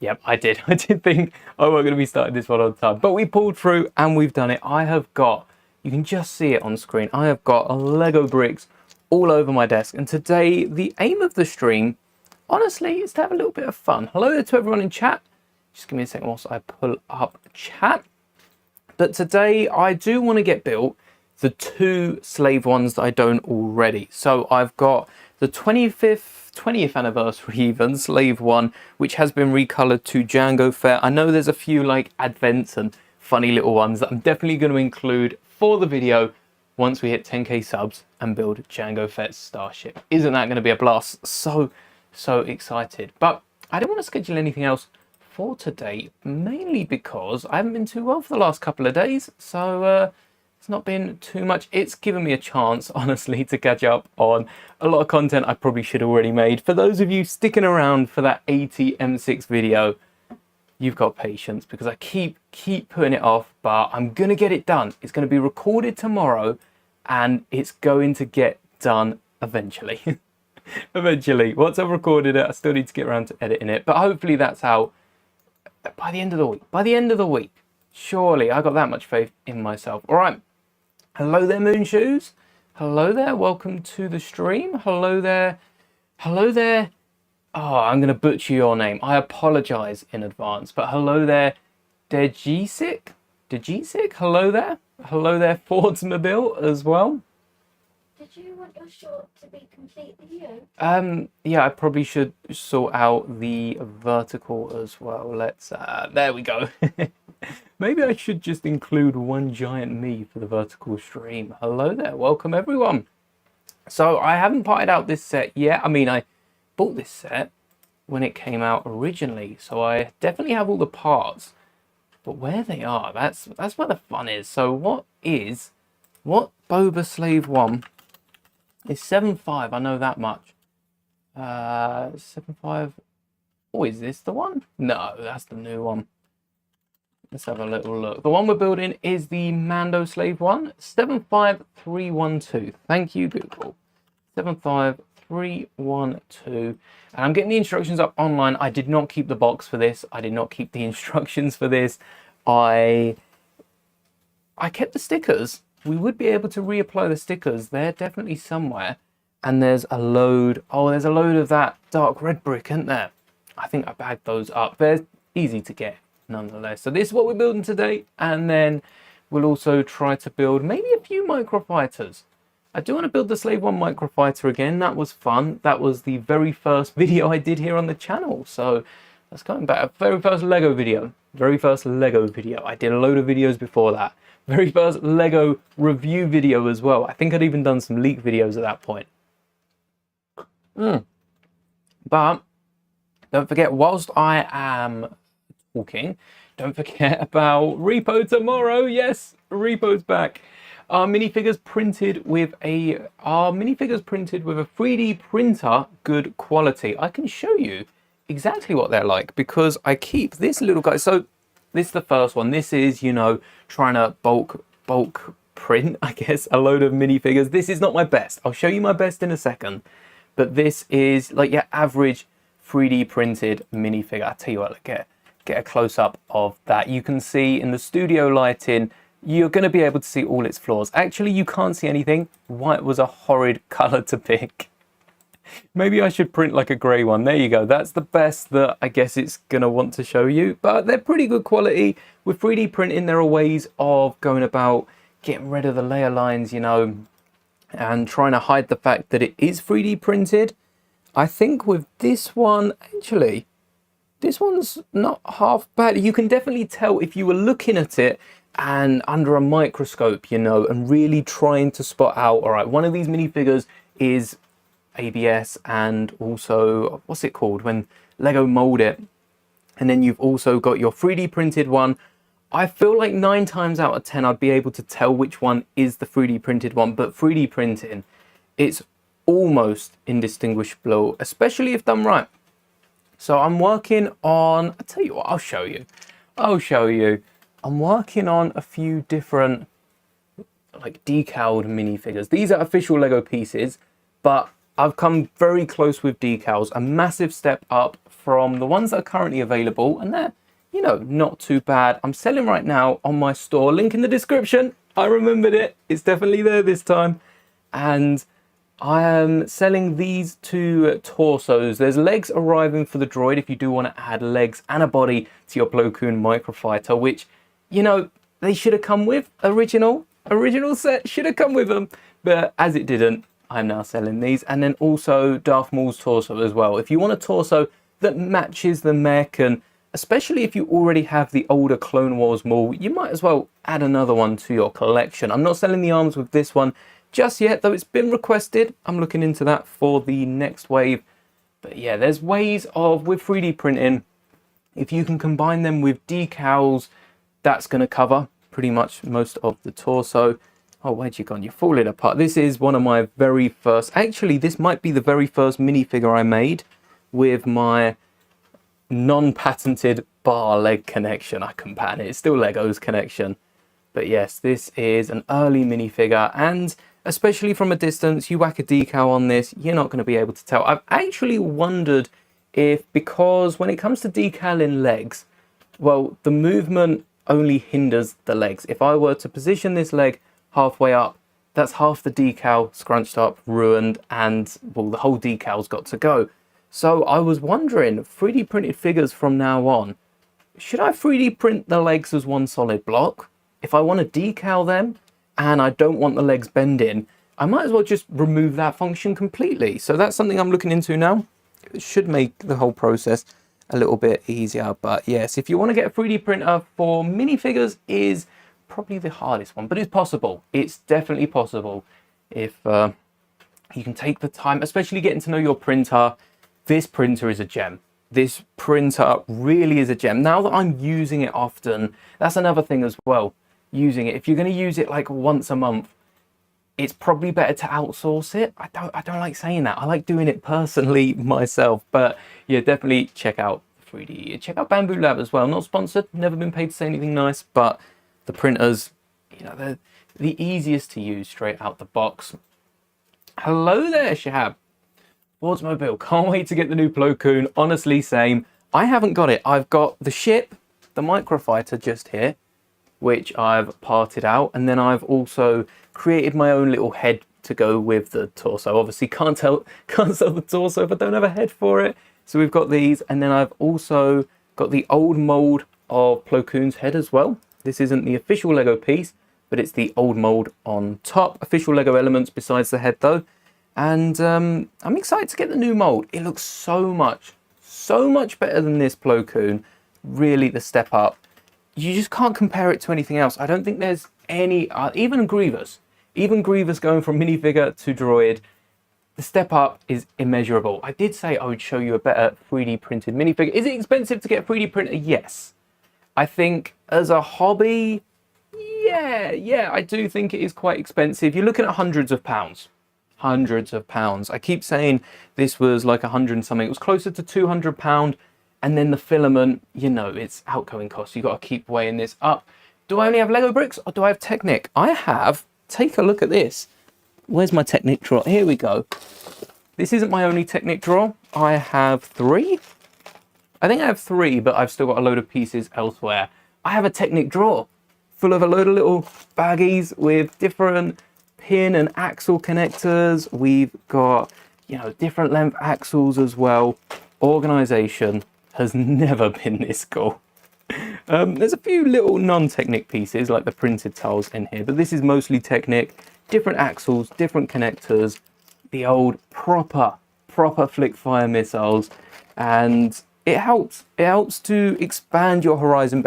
Yep, I did. I did think, oh, we're going to be starting this one on time. But we pulled through and we've done it. I have got, you can just see it on screen, I have got Lego bricks all over my desk. And today, the aim of the stream, honestly, is to have a little bit of fun. Hello there to everyone in chat. Just give me a second whilst I pull up chat. But today, I do want to get built the 2 slave ones that I don't already. So I've got the 20th anniversary even, slave one, which has been recolored to Django Fett. I know there's a few like advents and funny little ones that I'm definitely going to include for the video once we hit 10k subs and build Django Fett's starship. Isn't that going to be a blast? So excited. But I don't want to schedule anything else for today, mainly because I haven't been too well for the last couple of days. So it's not been too much. It's given me a chance, honestly, to catch up on a lot of content I probably should have already made. For those of you sticking around for that 80 M6 video, you've got patience because I keep putting it off, but I'm going to get it done. It's going to be recorded tomorrow and it's going to get done eventually. Eventually. Once I've recorded it, I still need to get around to editing it, but hopefully that's how, by the end of the week. By the end of the week. Surely, I got that much faith in myself. All right. Hello there, Moon Shoes. Hello there. Welcome to the stream. Hello there. Hello there. Oh, I'm going to butcher your name. I apologize in advance. But hello there, Dejisic. Dejisic. Hello there. Hello there, Fordsmobile as well. Did you want your short to be completely you? Yeah, I probably should sort out the vertical as well. Let's, there we go. Maybe I should just include one giant me for the vertical stream. Hello there, welcome everyone. So I haven't parted out this set yet. I mean, I bought this set when it came out originally, so I definitely have all the parts. But where they are, that's where the fun is. So what Boba Slave 1 is 7.5, I know that much. 7.5, oh, is this the one? No, that's the new one. Let's have a little look. The one we're building is the Mando Slave 1, 75312. Thank you, Google. 75312. And I'm getting the instructions up online. I did not keep the box for this. I did not keep the instructions for this. I kept the stickers. We would be able to reapply the stickers. They're definitely somewhere. And there's a load. Oh, there's a load of that dark red brick, isn't there? I think I bagged those up. They're easy to get nonetheless. So this is what we're building today. And then we'll also try to build maybe a few microfighters. I do want to build the Slave 1 microfighter again. That was fun. That was the very first video I did here on the channel. So that's coming back. Very first Lego video. Very first Lego video. I did a load of videos before that. Very first Lego review video as well. I think I'd even done some leak videos at that point. But don't forget, whilst I am talking, don't forget about Repo tomorrow. Yes, Repo's back. Our minifigures printed with a 3D printer, good quality. I can show you exactly what they're like because I keep this little guy. So this is the first one. This is, you know, trying to bulk print, I guess, a load of minifigures. This is not my best. I'll show you my best in a second. But this is like your average 3D printed minifigure. I'll tell you what, get a close-up of that. You can see in the studio lighting, you're going to be able to see all its flaws. Actually, you can't see anything. White was a horrid color to pick. Maybe I should print like a grey one. There you go. That's the best that I guess it's going to want to show you. But they're pretty good quality. With 3D printing, there are ways of going about getting rid of the layer lines, you know, and trying to hide the fact that it is 3D printed. I think with this one, actually, this one's not half bad. You can definitely tell if you were looking at it and under a microscope, you know, and really trying to spot out, all right, one of these minifigures is ABS and also, what's it called, when Lego mold it. And then you've also got your 3D printed one. I feel like 9 times out of 10, I'd be able to tell which one is the 3D printed one, but 3D printing, it's almost indistinguishable, especially if done right. So I'm working on, I'll tell you what, I'll show you. I'm working on a few different like decaled minifigures. These are official Lego pieces, but I've come very close with decals, a massive step up from the ones that are currently available, and they're, you know, not too bad. I'm selling right now on my store, link in the description. I remembered it, it's definitely there this time. And I am selling these two torsos. There's legs arriving for the droid if you do want to add legs and a body to your Plo Koon Microfighter, which, you know, they should have come with. Original set should have come with them, but as it didn't, I'm now selling these. And then also Darth Maul's torso as well. If you want a torso that matches the mech, and especially if you already have the older Clone Wars Maul, you might as well add another one to your collection. I'm not selling the arms with this one just yet, though it's been requested. I'm looking into that for the next wave. But yeah, there's ways of, with 3D printing, if you can combine them with decals, that's going to cover pretty much most of the torso. Oh, where'd you gone? You're falling apart. This is one of my very first, actually, this might be the very first minifigure I made with my non-patented bar leg connection. I can patent it. It's still Lego's connection. But yes, this is an early minifigure, and especially from a distance, you whack a decal on this, you're not going to be able to tell. I've actually wondered if, because when it comes to decaling legs, well, the movement only hinders the legs. If I were to position this leg halfway up, that's half the decal scrunched up, ruined, and well, the whole decal's got to go. So I was wondering, 3D printed figures from now on, should I 3D print the legs as one solid block? If I want to decal them and I don't want the legs bending, I might as well just remove that function completely. So that's something I'm looking into now. It should make the whole process a little bit easier. But yes, if you want to get a 3D printer for minifigures, is probably the hardest one, but it's possible. It's definitely possible if you can take the time, especially getting to know your printer. This printer is a gem. This printer really is a gem. Now that I'm using it often, that's another thing as well. Using it, if you're going to use it like once a month, it's probably better to outsource it. I don't like saying that. I like doing it personally myself. But yeah, definitely check out 3D. Check out Bamboo Lab as well. Not sponsored, never been paid to say anything nice, but the printers, you know, they're the easiest to use straight out the box. Hello there, Shahab. Fordsmobile, can't wait to get the new Plo Koon. Honestly, same. I haven't got it. I've got the ship, the Microfighter just here, which I've parted out, and then I've also created my own little head to go with the torso. Obviously can't sell the torso if I don't have a head for it. So we've got these, and then I've also got the old mold of Plo Koon's head as well. This isn't the official Lego piece, but it's the old mold on top. Official Lego elements besides the head though. And I'm excited to get the new mold. It looks so much better than this Plo Koon. Really the step up. You just can't compare it to anything else. I don't think there's any, even Grievous going from minifigure to droid, the step up is immeasurable. I did say I would show you a better 3D printed minifigure. Is it expensive to get a 3D printer? Yes. I think as a hobby, yeah, I do think it is quite expensive. You're looking at hundreds of pounds. I keep saying this was like 100 and something. It was closer to £200. And then the filament, you know, it's outgoing costs. You've got to keep weighing this up. Do I only have Lego bricks or do I have Technic? I have, take a look at this. Where's my Technic drawer? Here we go. This isn't my only Technic drawer. I have 3. I think I have 3, but I've still got a load of pieces elsewhere. I have a Technic drawer full of a load of little baggies with different pin and axle connectors. We've got, you know, different length axles as well. Organization has never been this cool. There's a few little non-Technic pieces like the printed tiles in here, but this is mostly Technic. Different axles, different connectors, the old proper flick fire missiles, and it helps to expand your horizon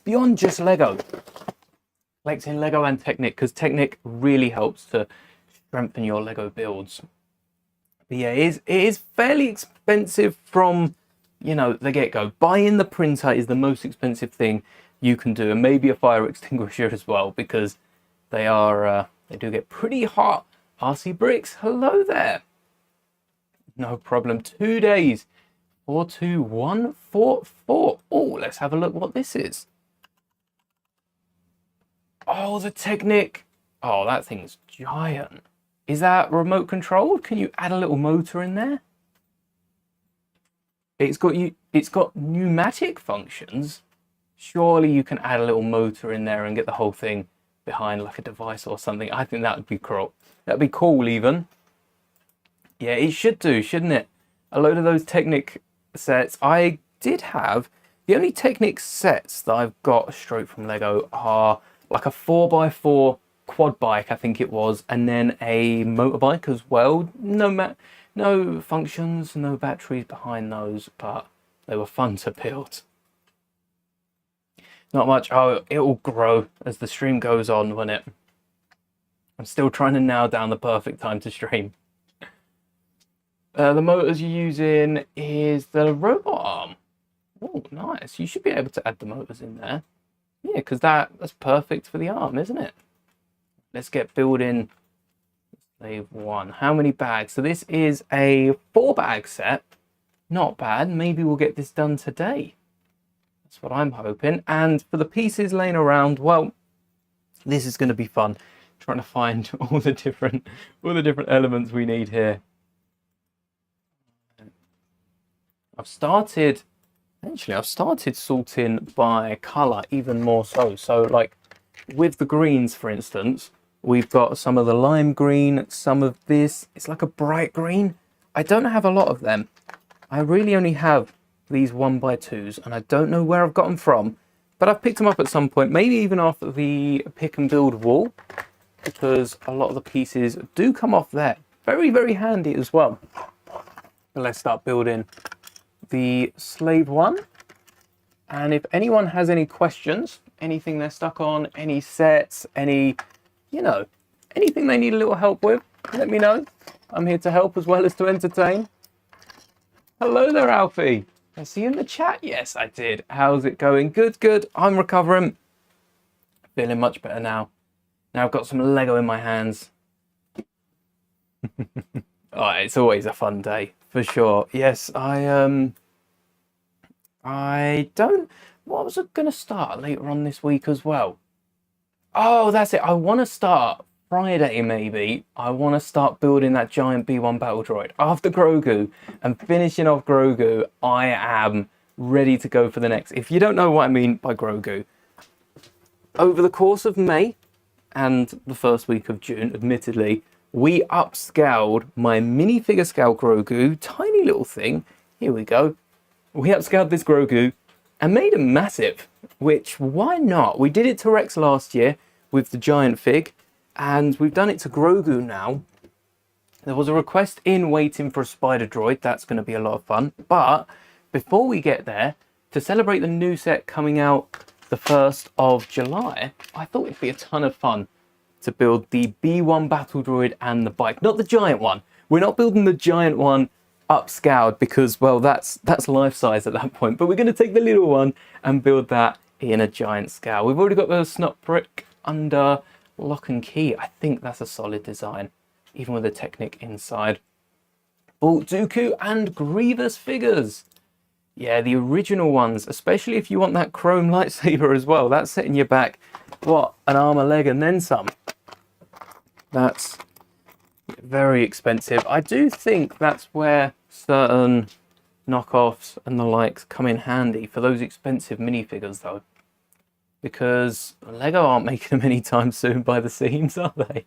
beyond just Lego. Collecting Lego and Technic, because Technic really helps to strengthen your Lego builds. But yeah, it is fairly expensive from, you know, the get-go. Buying the printer is the most expensive thing you can do, and maybe a fire extinguisher as well, because they do get pretty hot. RC Bricks, hello there. No problem. 2 days. 42144. Oh, let's have a look what this is. Oh, the Technic. Oh, that thing's giant. Is that remote controlled? Can you add a little motor in there? It's got pneumatic functions. Surely you can add a little motor in there and get the whole thing behind like a device or something. I think that would be cool. That'd be cool even. Yeah, it should do, shouldn't it? A load of those Technic sets. I did have, the only Technic sets that I've got straight from Lego are like a 4x4 quad bike, I think it was, and then a motorbike as well. No functions, no batteries behind those, but they were fun to build. Not much. Oh, it will grow as the stream goes on, won't it? I'm still trying to nail down the perfect time to stream. The motors you're using is the robot arm. Oh, nice. You should be able to add the motors in there. Yeah, because that's perfect for the arm, isn't it? Let's get building slave 1. How many bags? So this is a 4-bag set. Not bad. Maybe we'll get this done today. That's what I'm hoping. And for the pieces laying around, well, this is going to be fun. Trying to find all the different elements we need here. I've started sorting by colour even more so. So like with the greens, for instance, we've got some of the lime green, some of this. It's like a bright green. I don't have a lot of them. I really only have these 1x2s, and I don't know where I've got them from, but I've picked them up at some point, maybe even off the pick and build wall, because a lot of the pieces do come off there. Very, very handy as well. But let's start building the slave 1. And if anyone has any questions, anything they're stuck on, any sets, any, anything they need a little help with, let me know. I'm here to help as well as to entertain. Hello there, Alfie. I see you in the chat. Yes, I did. How's it going? Good, good. I'm recovering. Feeling much better now. Now I've got some Lego in my hands. Oh, it's always a fun day, for sure. Yes, what was I going to start later on this week as well? Oh, that's it. I want to start Friday, maybe. I want to start building that giant B1 battle droid. After Grogu and finishing off Grogu, I am ready to go for the next. If you don't know what I mean by Grogu, over the course of May and the first week of June, admittedly, we upscaled my minifigure scale Grogu, tiny little thing. Here we go. We upscaled this Grogu and made him massive, which, why not? We did it to Rex last year with the giant fig, and we've done it to Grogu now. There was a request in waiting for a spider droid. That's going to be a lot of fun. But before we get there, to celebrate the new set coming out the 1st of July, I thought it'd be a ton of fun to build the B1 battle droid and the bike. Not the giant one. We're not building the giant one upscaled because, well, that's life size at that point. But we're going to take the little one and build that in a giant scale. We've already got the snot brick under lock and key. I think that's a solid design, even with the Technic inside. Bolt Dooku and Grievous figures. Yeah, the original ones, especially if you want that chrome lightsaber as well. That's setting you back, what, an arm, a leg, and then some. That's very expensive. I do think that's where certain knockoffs and the likes come in handy for those expensive minifigures, though. Because Lego aren't making them anytime soon by the seams, are they?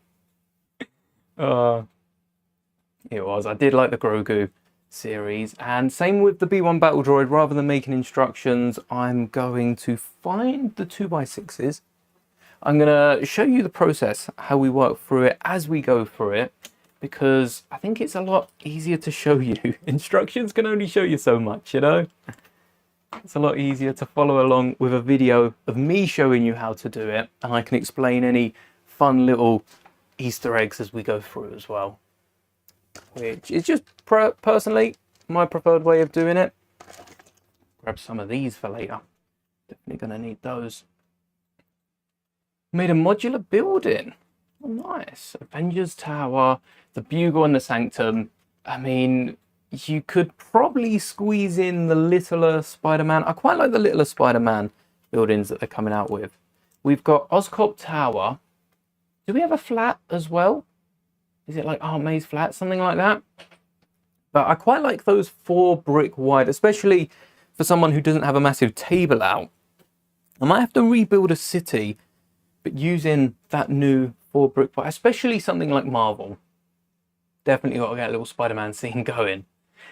It was. I did like the Grogu series, and same with the B1 battle droid. Rather than making instructions, I'm going to find the 2x6s. I'm going to show you the process, how we work through it as we go through it, because I think it's a lot easier to show you. Instructions can only show you so much, you know? It's a lot easier to follow along with a video of me showing you how to do it, and I can explain any fun little Easter eggs as we go through as well. Which is just personally my preferred way of doing it. Grab some of these for later. Definitely going to need those. Made a modular building. Oh, nice. Avengers Tower, the Bugle and the Sanctum. I mean, you could probably squeeze in the littler Spider-Man. I quite like the littler Spider-Man buildings that they're coming out with. We've got Oscorp Tower. Do we have a flat as well? Is it like Aunt May's flat? Something like that? But I quite like those 4 brick wide, especially for someone who doesn't have a massive table out. I might have to rebuild a city, but using that new 4 brick wide, especially something like Marvel. Definitely got to get a little Spider-Man scene going.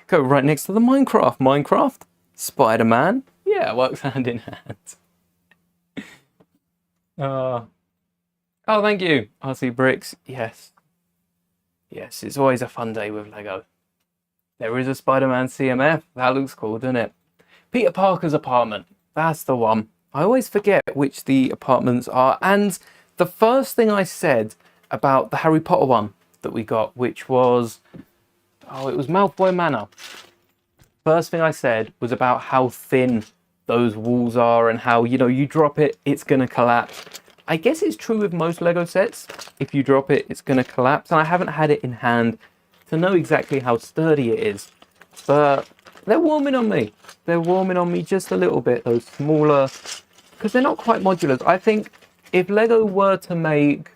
Go right next to the Minecraft, Spider-Man. Yeah, it works hand in hand. Oh, thank you, RC Bricks. Yes. Yes, it's always a fun day with Lego. There is a Spider-Man CMF. That looks cool, doesn't it? Peter Parker's apartment. That's the one. I always forget which the apartments are. And the first thing I said about the Harry Potter one that we got, which was... Oh, it was Malfoy Manor. First thing I said was about how thin those walls are and how, you know, you drop it, it's going to collapse. I guess it's true with most Lego sets. If you drop it, it's going to collapse. And I haven't had it in hand to know exactly how sturdy it is. But they're warming on me. They're warming on me just a little bit, those smaller... Because they're not quite modulars. I think if Lego were to make...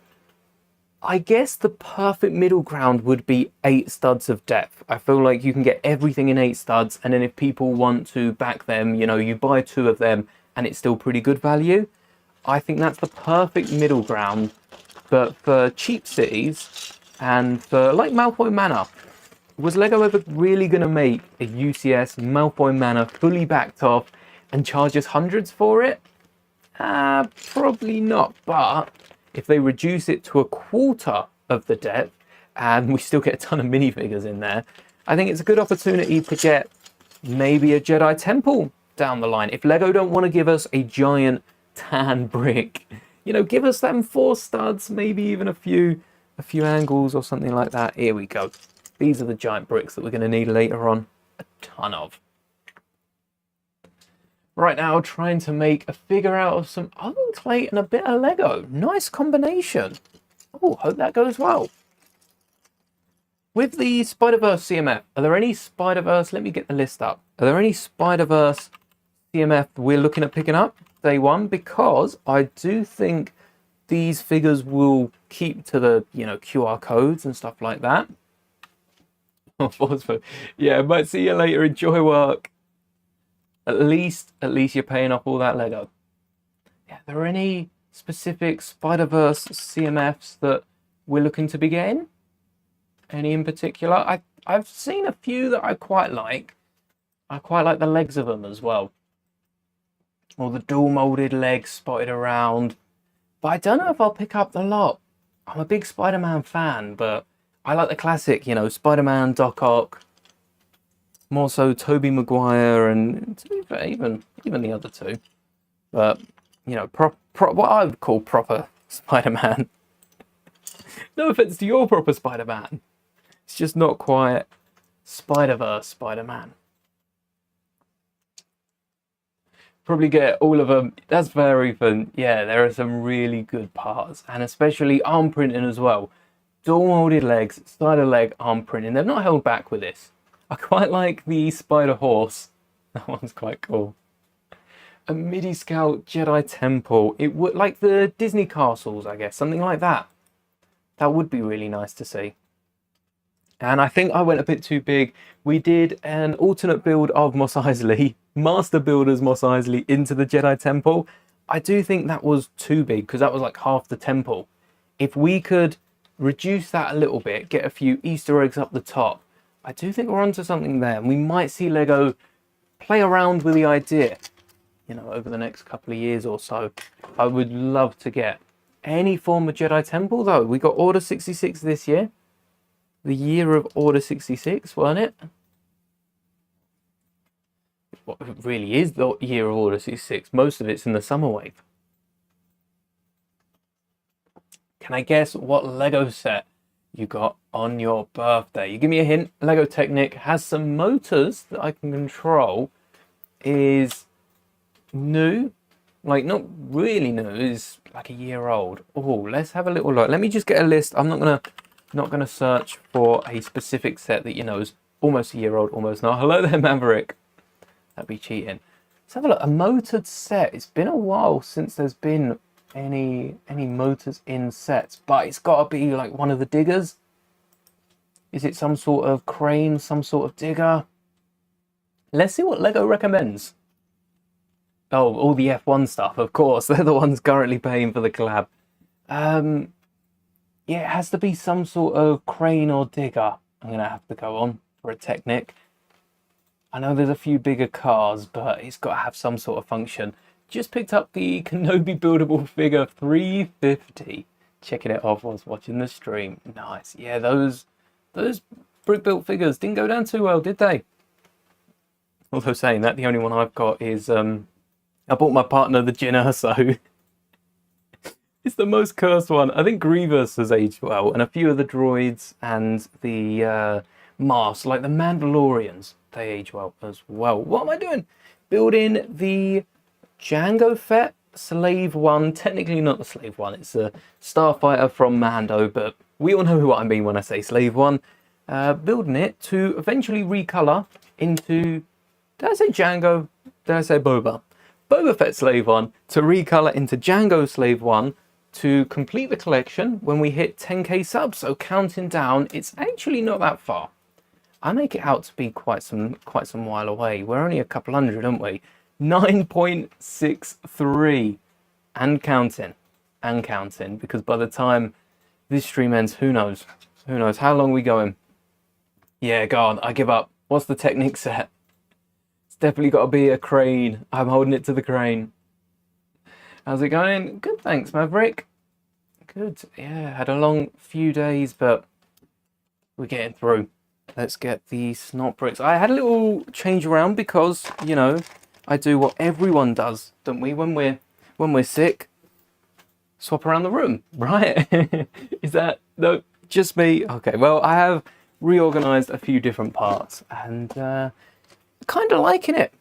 I guess the perfect middle ground would be 8 studs of depth. I feel like you can get everything in 8 studs, and then if people want to back them, you know, you buy 2 of them and it's still pretty good value. I think that's the perfect middle ground. But for cheap cities and for like Malfoy Manor, was Lego ever really going to make a UCS Malfoy Manor fully backed off and charge us hundreds for it? Probably not, but if they reduce it to a quarter of the depth and we still get a ton of minifigures in there, I think it's a good opportunity to get maybe a Jedi Temple down the line. If Lego don't want to give us a giant tan brick, you know, give us them 4 studs, maybe even a few angles or something like that. Here we go. These are the giant bricks that we're going to need later on. A ton of. Right now, trying to make a figure out of some oven clay and a bit of Lego. Nice combination. Oh, hope that goes well. With the Spider-Verse CMF, are there any Spider-Verse... Let me get the list up. Are there any Spider-Verse CMF we're looking at picking up day one? Because I do think these figures will keep to the, you know, QR codes and stuff like that. Yeah, might see you later. Enjoy work. At least you're paying off all that Lego. Yeah, are there any specific Spider-Verse CMFs that we're looking to be getting? Any in particular? I've seen a few that I quite like. I quite like the legs of them as well. Or the dual molded legs spotted around. But I don't know if I'll pick up the lot. I'm a big Spider-Man fan, but I like the classic, you know, Spider-Man, Doc Ock. More so Tobey Maguire and to be fair, even the other 2. But, you know, what I would call proper Spider-Man. No offense to your proper Spider-Man. It's just not quite Spider-Verse Spider-Man. Probably get all of them. That's very fun. Yeah, there are some really good parts. And especially arm printing as well. Dual molded legs, spider leg, arm printing. They've not held back with this. I quite like the Spider Horse. That one's quite cool. A MIDI Scout Jedi Temple. It would, like the Disney castles, I guess. Something like that. That would be really nice to see. And I think I went a bit too big. We did an alternate build of Mos Eisley, Master Builders Mos Eisley into the Jedi Temple. I do think that was too big because that was like half the temple. If we could reduce that a little bit, get a few Easter eggs up the top, I do think we're onto something there. And we might see Lego play around with the idea, you know, over the next couple of years or so. I would love to get any form of Jedi Temple though. We got Order 66 this year. The year of Order 66, wasn't it? What it really is the year of Order 66. Most of it's in the summer wave. Can I guess what Lego set you got on your birthday? You give me a hint. Lego Technic has some motors that I can control. Is new. Like, not really new. Is like a year old. Oh, let's have a little look. Let me just get a list. I'm not gonna search for a specific set that you know is almost a year old, almost not. Hello there, Maverick. That'd be cheating. Let's have a look. A motored set. It's been a while since there's been any motors in sets, but it's got to be like one of the diggers. Is it some sort of crane, some sort of digger? Let's see what Lego recommends. Oh, all the F1 stuff, of course. They're the ones currently paying for the collab. Yeah, it has to be some sort of crane or digger. I'm going to have to go on for a Technic. I know there's a few bigger cars, but it's got to have some sort of function. Just picked up the Kenobi buildable figure 350. Checking it off whilst watching the stream. Nice. Yeah, those brick built figures didn't go down too well, did they? Although saying that, the only one I've got is I bought my partner the Jinner, so it's the most cursed one. I think Grievous has aged well, and a few of the droids and the Mars, like the Mandalorians, they age well as well. What am I doing? Building the Jango Fett Slave One. Technically not the Slave One. It's a starfighter from Mando, but we all know what I mean when I say Slave One. Building it to eventually recolor into, did I say Jango? Did I say Boba? Boba Fett Slave One to recolor into Jango Slave One to complete the collection when we hit 10k subs. So counting down, it's actually not that far. I make it out to be quite some while away. We're only a couple hundred, aren't we? 9.63 and counting, because by the time this stream ends, who knows how long we going. Yeah, God, I give up. What's the Technic set? It's definitely got to be a crane. I'm holding it to the crane. How's it going? Good, thanks, Maverick. Good. Yeah, had a long few days, but we're getting through. Let's get the snot bricks. I had a little change around because, you know, I do what everyone does, don't we? When we're sick, swap around the room, right? Is that, no, just me? Okay, well, I have reorganized a few different parts and kind of liking it.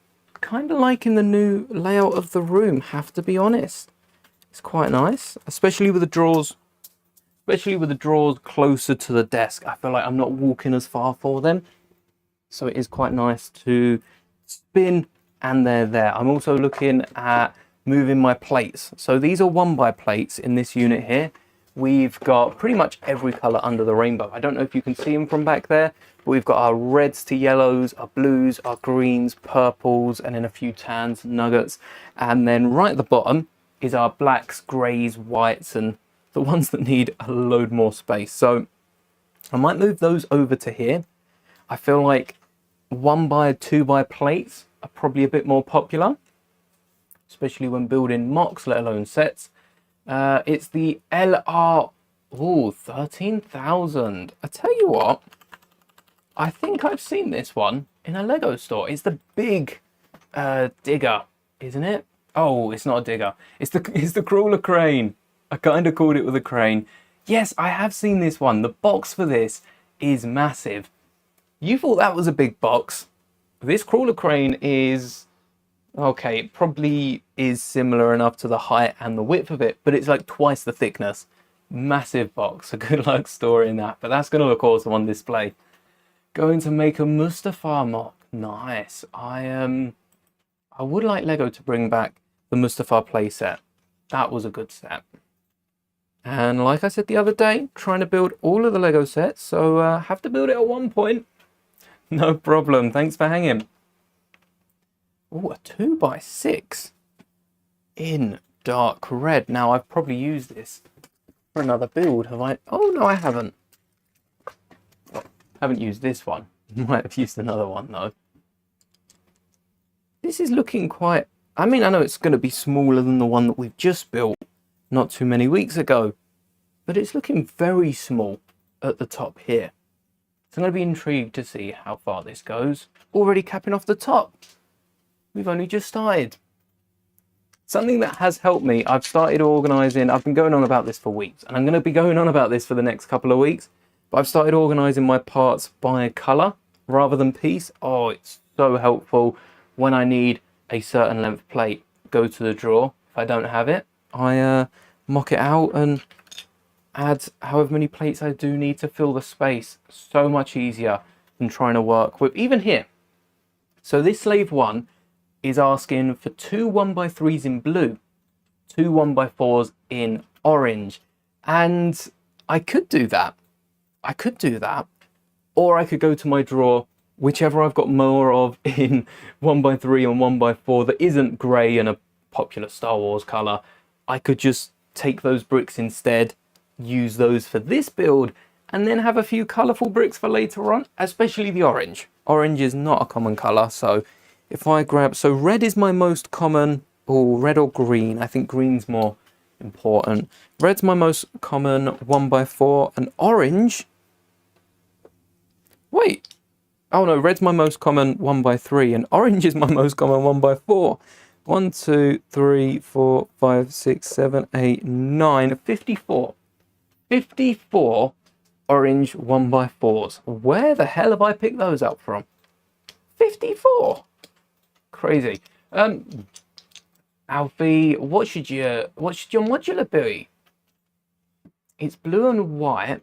Kind of liking the new layout of the room, have to be honest. It's quite nice, especially with the drawers. Especially with the drawers closer to the desk. I feel like I'm not walking as far for them. So it is quite nice to spin and they're there. I'm also looking at moving my plates. So these are 1x plates in this unit here. We've got pretty much every color under the rainbow. I don't know if you can see them from back there, but we've got our reds to yellows, our blues, our greens, purples, and then a few tans, nuggets. And then right at the bottom is our blacks, grays, whites, and the ones that need a load more space. So I might move those over to here. I feel like 1x, 2x plates are probably a bit more popular, especially when building mocks, let alone sets. It's the LR, 13,000. I tell you what, I think I've seen this one in a Lego store. It's the big digger, isn't it? Oh, it's not a digger. It's the crawler crane. I kind of called it with a crane. Yes, I have seen this one. The box for this is massive. You thought that was a big box. This crawler crane is, okay, it probably is similar enough to the height and the width of it, but it's like twice the thickness. Massive box. A good luck story in that. But that's going to, of course, on display. Going to make a Mustafar mock. Nice. I would like Lego to bring back the Mustafar playset. That was a good set. And like I said the other day, trying to build all of the Lego sets, so have to build it at one point. No problem, thanks for hanging. Oh, a 2x6 in dark red. Now, I've probably used this for another build, have I? Oh, no, I haven't. Haven't used this one. Might have used another one, though. This is looking quite... I mean, I know it's going to be smaller than the one that we've just built not too many weeks ago, but it's looking very small at the top here. So I'm going to be intrigued to see how far this goes. Already capping off the top. We've only just started. Something that has helped me, I've started organising, I've been going on about this for weeks, and I'm going to be going on about this for the next couple of weeks, but I've started organising my parts by colour rather than piece. Oh, it's so helpful when I need a certain length plate. Go to the drawer. If I don't have it, I mock it out and add however many plates I do need to fill the space. So much easier than trying to work with, even here. So this Slave 1 is asking for 2 1x3s in blue, 2 1x4s in orange. And I could do that. or I could go to my drawer, whichever I've got more of in 1x3 and 1x4 that isn't grey and a popular Star Wars colour. I could just take those bricks instead, use those for this build, and then have a few colourful bricks for later on, especially the orange. Orange is not a common colour, so if I grab... So red is my most common, or red or green. I think green's more important. Red's my most common 1x4, and orange... Wait. Oh no, red's my most common 1x3, and orange is my most common 1x4. 1, 2, 3, 4, 5, 6, 7, 8, 9, 54. 54 orange 1x4s. Where the hell have I picked those up from? 54. Crazy. Alfie, what should your modular be? It's blue and white,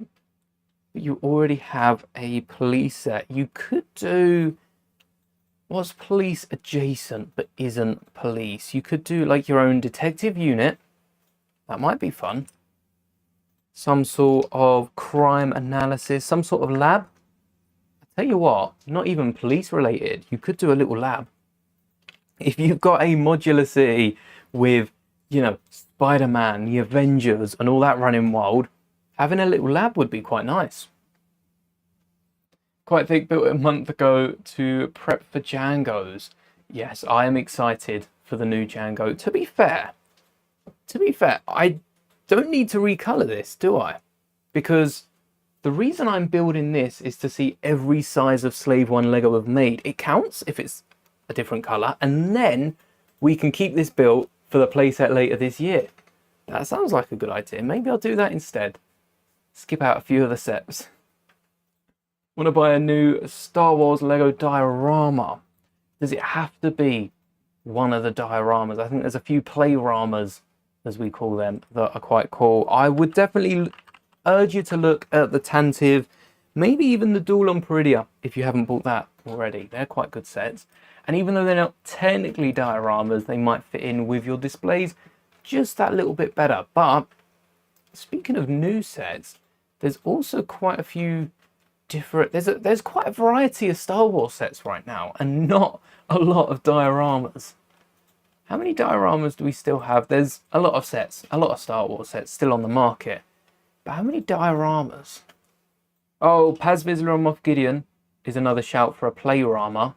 but you already have a police set. You could do what's police adjacent but isn't police. You could do like your own detective unit. That might be fun. Some sort of crime analysis, some sort of lab. I tell you what, not even police related. You could do a little lab. If you've got a modular city with, you know, Spider-Man, the Avengers, and all that running wild, having a little lab would be quite nice. Quite Thick built it a month ago to prep for Django's. Yes, I am excited for the new Django. To be fair, I don't need to recolor this, do I? Because the reason I'm building this is to see every size of Slave 1 Lego I've made. It counts if it's a different color, and then we can keep this built for the playset later this year. That sounds like a good idea. Maybe I'll do that instead. Skip out a few of the steps. Want to buy a new Star Wars Lego diorama? Does it have to be one of the dioramas? I think there's a few playramas, as we call them, that are quite cool. I would definitely urge you to look at the Tantive, maybe even the Duel on Peridia, if you haven't bought that already. They're quite good sets. And even though they're not technically dioramas, they might fit in with your displays just that little bit better. But speaking of new sets, there's also quite a few different... There's quite a variety of Star Wars sets right now, and not a lot of dioramas. How many dioramas do we still have? There's a lot of sets, a lot of Star Wars sets still on the market. But how many dioramas? Oh, Paz Vizsla and Moff Gideon is another shout for a playrama.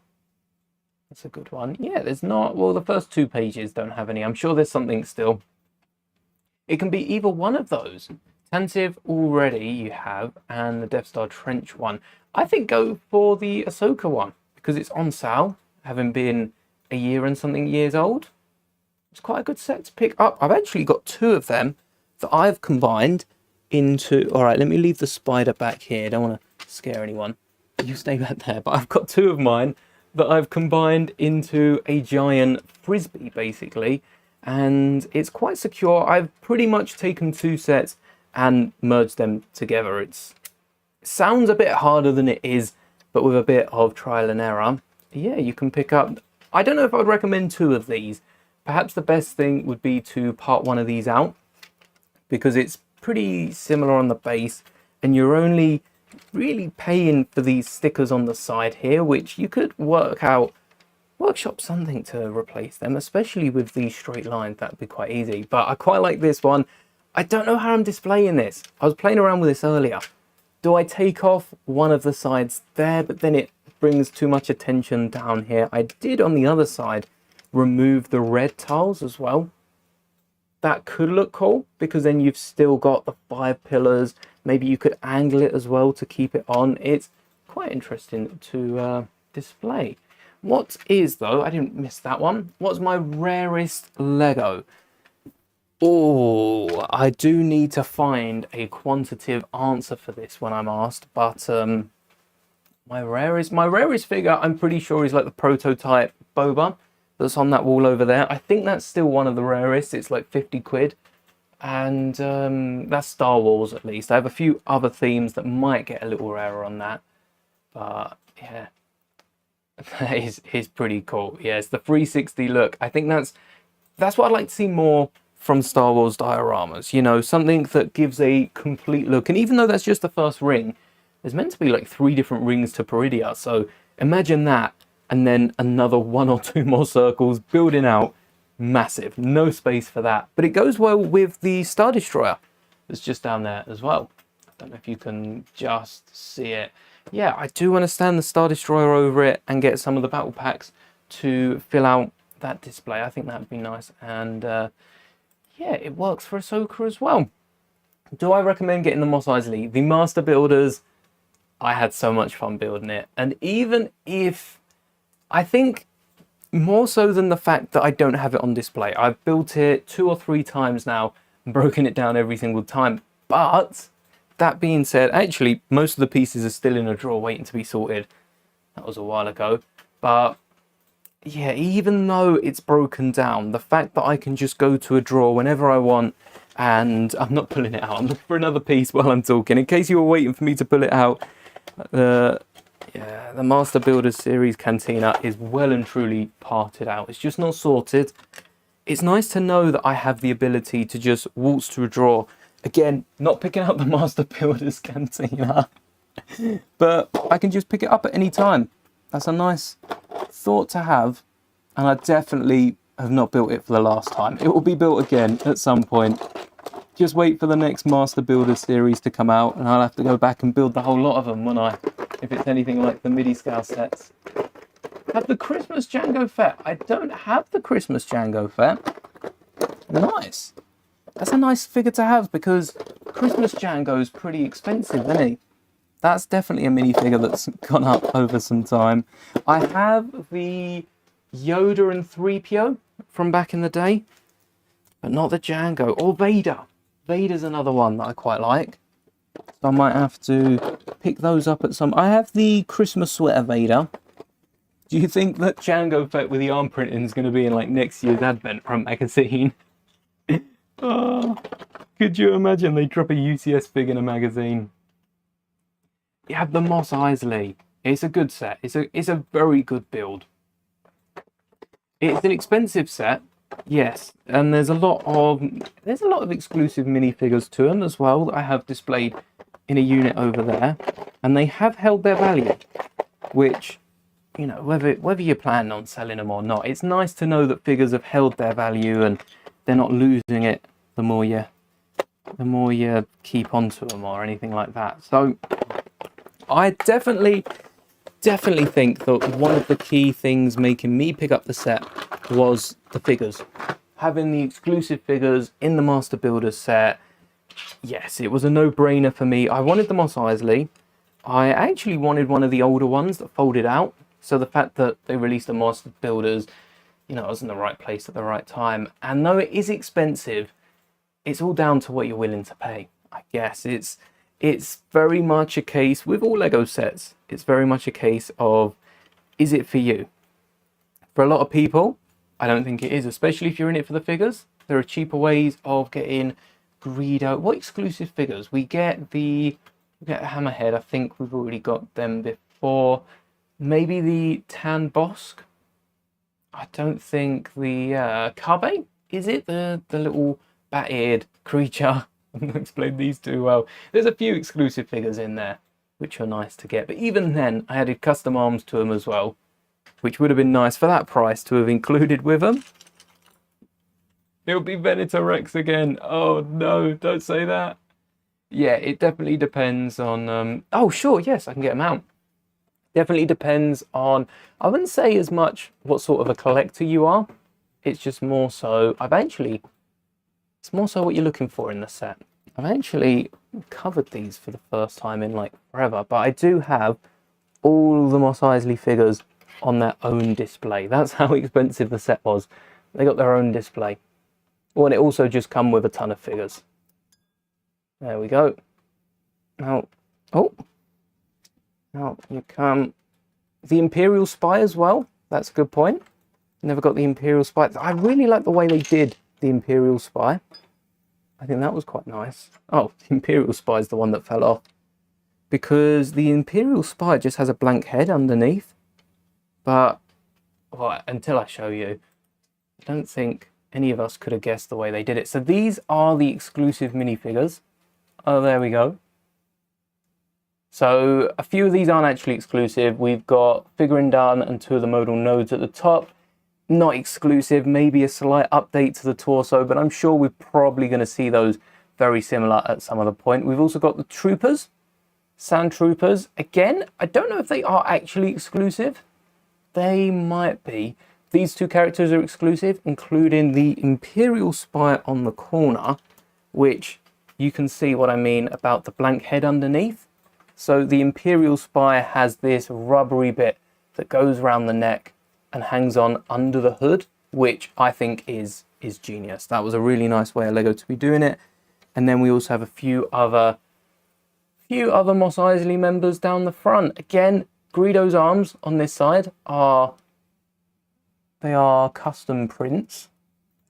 That's a good one. Yeah, there's not... Well, the first 2 pages don't have any. I'm sure there's something still. It can be either one of those. Tantive already you have, and the Death Star Trench one. I think go for the Ahsoka one, because it's on sale, having been a year and something years old. It's quite a good set to pick up. I've actually got 2 of them that I've combined into... All right, let me leave the spider back here. I don't want to scare anyone. You stay back there. But I've got 2 of mine that I've combined into a giant frisbee, basically. And it's quite secure. I've pretty much taken 2 sets and merged them together. It sounds a bit harder than it is, but with a bit of trial and error, yeah, you can pick up... I don't know if I would recommend 2 of these. Perhaps the best thing would be to part one of these out, because it's pretty similar on the base, and you're only really paying for these stickers on the side here, which you could workshop something to replace them, especially with these straight lines. That'd be quite easy. But I quite like this one. I don't know how I'm displaying this. I was playing around with this earlier. Do I take off one of the sides there, but then it brings too much attention down here? I did on the other side remove the red tiles as well. That could look cool, because then you've still got the 5 pillars. Maybe you could angle it as well to keep it on. It's quite interesting to display. What is, though, I didn't miss that one. What's my rarest Lego? Oh, I do need to find a quantitative answer for this when I'm asked, but my rarest figure, I'm pretty sure, is like the prototype Boba that's on that wall over there. I think that's still one of the rarest. It's like 50 quid, and that's Star Wars at least. I have a few other themes that might get a little rarer on that, but yeah, that is pretty cool. Yeah, it's the 360 look. I think that's what I'd like to see more from Star Wars dioramas, you know, something that gives a complete look. And even though that's just the first ring, There's meant to be like 3 different rings to Peridia, so imagine that, and then another 1 or 2 more circles building out. Massive, no space for that. But it goes well with the Star Destroyer that's just down there as well. I don't know if you can just see it. Yeah, I do want to stand the Star Destroyer over it and get some of the battle packs to fill out that display. I think that would be nice. And yeah, it works for Ahsoka as well. Do I recommend getting the Mos Eisley? The Master Builders, I had so much fun building it. And even if, I think more so than the fact that I don't have it on display, I've built it 2 or 3 times now and broken it down every single time. But that being said, actually, most of the pieces are still in a drawer waiting to be sorted. That was a while ago. But yeah, even though it's broken down, the fact that I can just go to a drawer whenever I want, and I'm not pulling it out, I'm looking for another piece while I'm talking, in case you were waiting for me to pull it out. The Master Builders series Cantina is well and truly parted out. It's just not sorted. It's nice to know that I have the ability to just waltz to a drawer. Again, not picking up the Master Builders Cantina, but I can just pick it up at any time. That's a nice thought to have, and I definitely have not built it for the last time. It will be built again at some point. Just wait for the next Master Builder series to come out, and I'll have to go back and build the whole lot of them, won't I? If it's anything like the MIDI scale sets. Have the Christmas Jango Fett. I don't have the Christmas Jango Fett. Nice. That's a nice figure to have, because Christmas Jango's pretty expensive, isn't he? That's definitely a minifigure that's gone up over some time. I have the Yoda and 3PO from back in the day, but not the Jango or Vader. Vader's another one that I quite like. So I might have to pick those up at some... I have the Christmas sweater Vader. Do you think that Jango Fett with the arm printing is going to be in like next year's Advent from magazine? Oh, could you imagine they drop a UCS fig in a magazine? You have the Mos Eisley. It's a good set. It's a very good build. It's an expensive set, yes, and there's a lot of exclusive minifigures to them as well that I have displayed in a unit over there, and they have held their value. Which, you know, whether you're planning on selling them or not, it's nice to know that figures have held their value and they're not losing it the more you keep onto them or anything like that. So I definitely think that one of the key things making me pick up the set was the figures. Having the exclusive figures in the Master Builders set, yes, it was a no-brainer for me. I wanted the Mos Eisley. I actually wanted one of the older ones that folded out. So the fact that they released the Master Builders, you know, I was in the right place at the right time. And though it is expensive, it's all down to what you're willing to pay. I guess it's very much a case with all Lego sets. It's very much a case of, is it for you? For a lot of people, I don't think it is, especially if you're in it for the figures. There are cheaper ways of getting Greedo. What exclusive figures? We get a Hammerhead. I think we've already got them before. Maybe the Tan Bosk. I don't think the Carbe, is it? The little bat-eared creature. I've not explained these too well. There's a few exclusive figures in there, which are nice to get. But even then, I added custom arms to them as well, which would have been nice for that price to have included with them. It'll be Venator Rex again. Oh no, don't say that. Yeah, it definitely depends on... oh, sure, yes, I can get them out. Definitely depends on... I wouldn't say as much what sort of a collector you are. It's just more so... It's more so what you're looking for in the set. I've actually covered these for the first time in like forever, but I do have all the Mos Eisley figures on their own display. That's how expensive the set was. They got their own display. Oh, and it also just come with a ton of figures. There we go. Now, now you come... The Imperial Spy as well. That's a good point. Never got the Imperial Spy. I really like the way they did the Imperial Spy. I think that was quite nice. Oh, the Imperial Spy is the one that fell off. Because the Imperial Spy just has a blank head underneath. But, well, until I show you, I don't think any of us could have guessed the way they did it. So these are the exclusive minifigures. Oh, there we go. So a few of these aren't actually exclusive. We've got figuring done and 2 of the modal nodes at the top. Not exclusive, maybe a slight update to the torso, but I'm sure we're probably going to see those very similar at some other point. We've also got the troopers, sand troopers. Again, I don't know if they are actually exclusive. They might be. These 2 characters are exclusive, including the Imperial Spy on the corner, which you can see what I mean about the blank head underneath. So the Imperial Spy has this rubbery bit that goes around the neck and hangs on under the hood, which I think is genius. That was a really nice way of Lego to be doing it. And then we also have a few other Mos Eisley members down the front. Again, Greedo's arms on this side are custom prints.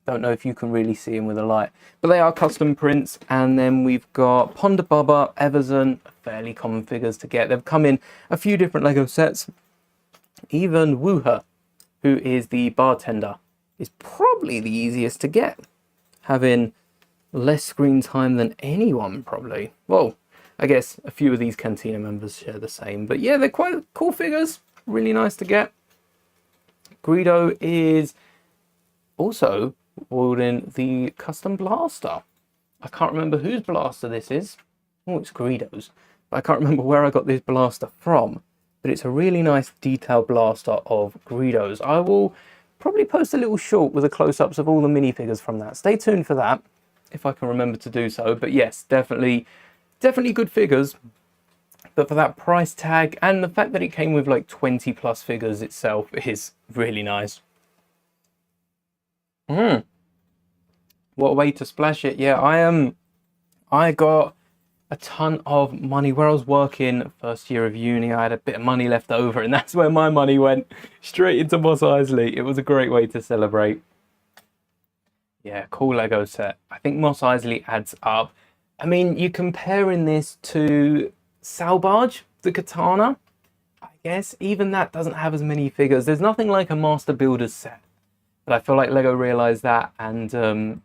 Don't know if you can really see them with a light, but they are custom prints. And then we've got Ponda Bubba, Everson, fairly common figures to get. They've come in a few different Lego sets. Even Wooher, who is the bartender, is probably the easiest to get, having less screen time than anyone probably. Well, I guess a few of these Cantina members share the same, but yeah, they're quite cool figures, really nice to get. Greedo is also wielding the custom blaster. I can't remember whose blaster this is. Oh, it's Greedo's, but I can't remember where I got this blaster from. But it's a really nice detailed blaster of Greedo's. I will probably post a little short with the close-ups of all the minifigures from that. Stay tuned for that, if I can remember to do so. But yes, definitely good figures. But for that price tag, and the fact that it came with like 20 plus figures itself, is really nice. What a way to splash it. Yeah, I got a ton of money where I was working first year of uni. I had a bit of money left over, and that's where my money went, straight into Mos Eisley. It was a great way to celebrate. Yeah, cool Lego set. I think Mos Eisley adds up. I mean, you're comparing this to Salvage, the katana. I guess even that doesn't have as many figures. There's nothing like a Master Builders set. But I feel like Lego realised that, and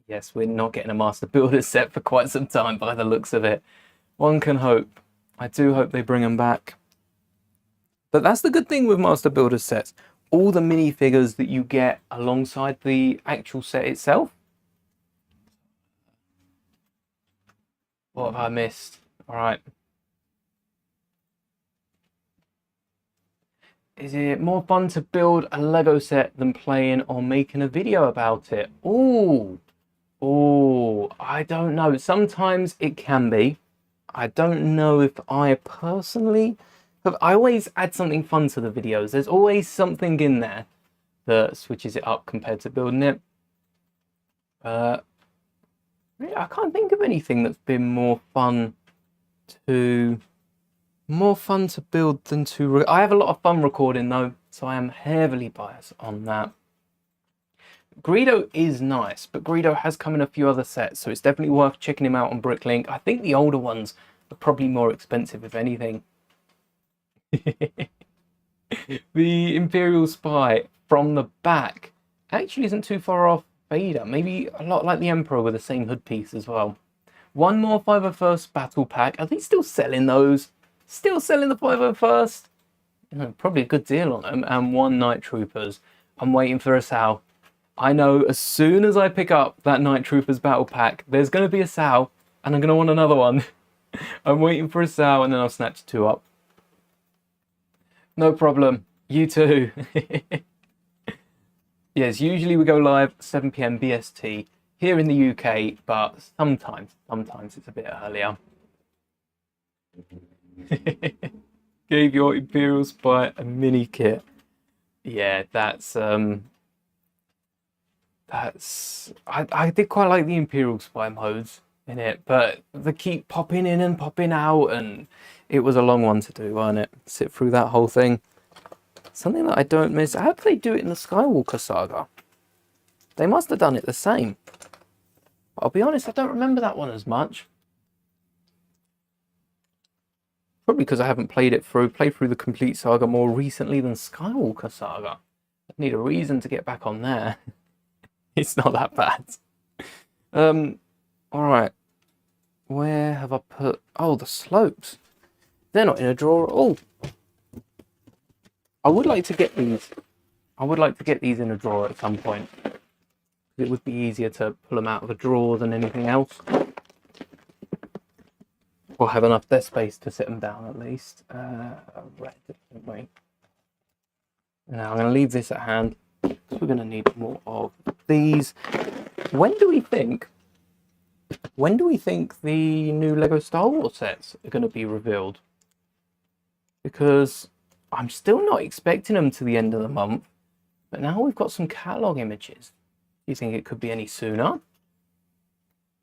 yes, we're not getting a Master Builders set for quite some time by the looks of it. One can hope. I do hope they bring them back. But that's the good thing with Master Builders sets. All the minifigures that you get alongside the actual set itself. What have I missed? All right. Is it more fun to build a Lego set than playing or making a video about it? Ooh, I don't know. Sometimes it can be. I don't know if I personally have. I always add something fun to the videos. There's always something in there that switches it up compared to building it. Really, I can't think of anything that's been more fun to build than to... I have a lot of fun recording though, so I am heavily biased on that. Greedo is nice, but Greedo has come in a few other sets, so it's definitely worth checking him out on Bricklink. I think the older ones are probably more expensive, if anything. The Imperial Spy from the back actually isn't too far off Vader. Maybe a lot like the Emperor with the same hood piece as well. One more 501st battle pack. Are they still selling those? Still selling the 501st? You know, probably a good deal on them. And 1 Night Troopers. I'm waiting for a Sal. I know as soon as I pick up that Night Troopers battle pack, there's going to be a Sal, and I'm going to want another one. I'm waiting for a Sal, and then I'll snatch 2 up. No problem. You too. Yes, usually we go live 7 PM BST here in the UK, but sometimes it's a bit earlier. Gave your Imperial Spy a mini kit. Yeah, I did quite like the Imperial Spy modes in it, but they keep popping in and popping out, and it was a long one to do, wasn't it? Sit through that whole thing. Something that I don't miss. How did they do it in the Skywalker saga? They must have done it the same. But I'll be honest, I don't remember that one as much. Probably because I haven't played through the complete saga more recently than Skywalker saga. I need a reason to get back on there. It's not that bad. Alright. Where have I put... Oh, the slopes. They're not in a drawer at all. I would like to get these. I would like to get these in a drawer at some point. It would be easier to pull them out of a drawer than anything else. Or have enough desk space to sit them down at least. Red, don't we? Now I'm going to leave this at hand. We're going to need more of these. When do we think the new Lego Star Wars sets are going to be revealed? Because I'm still not expecting them to the end of the month. But now we've got some catalog images. Do you think it could be any sooner?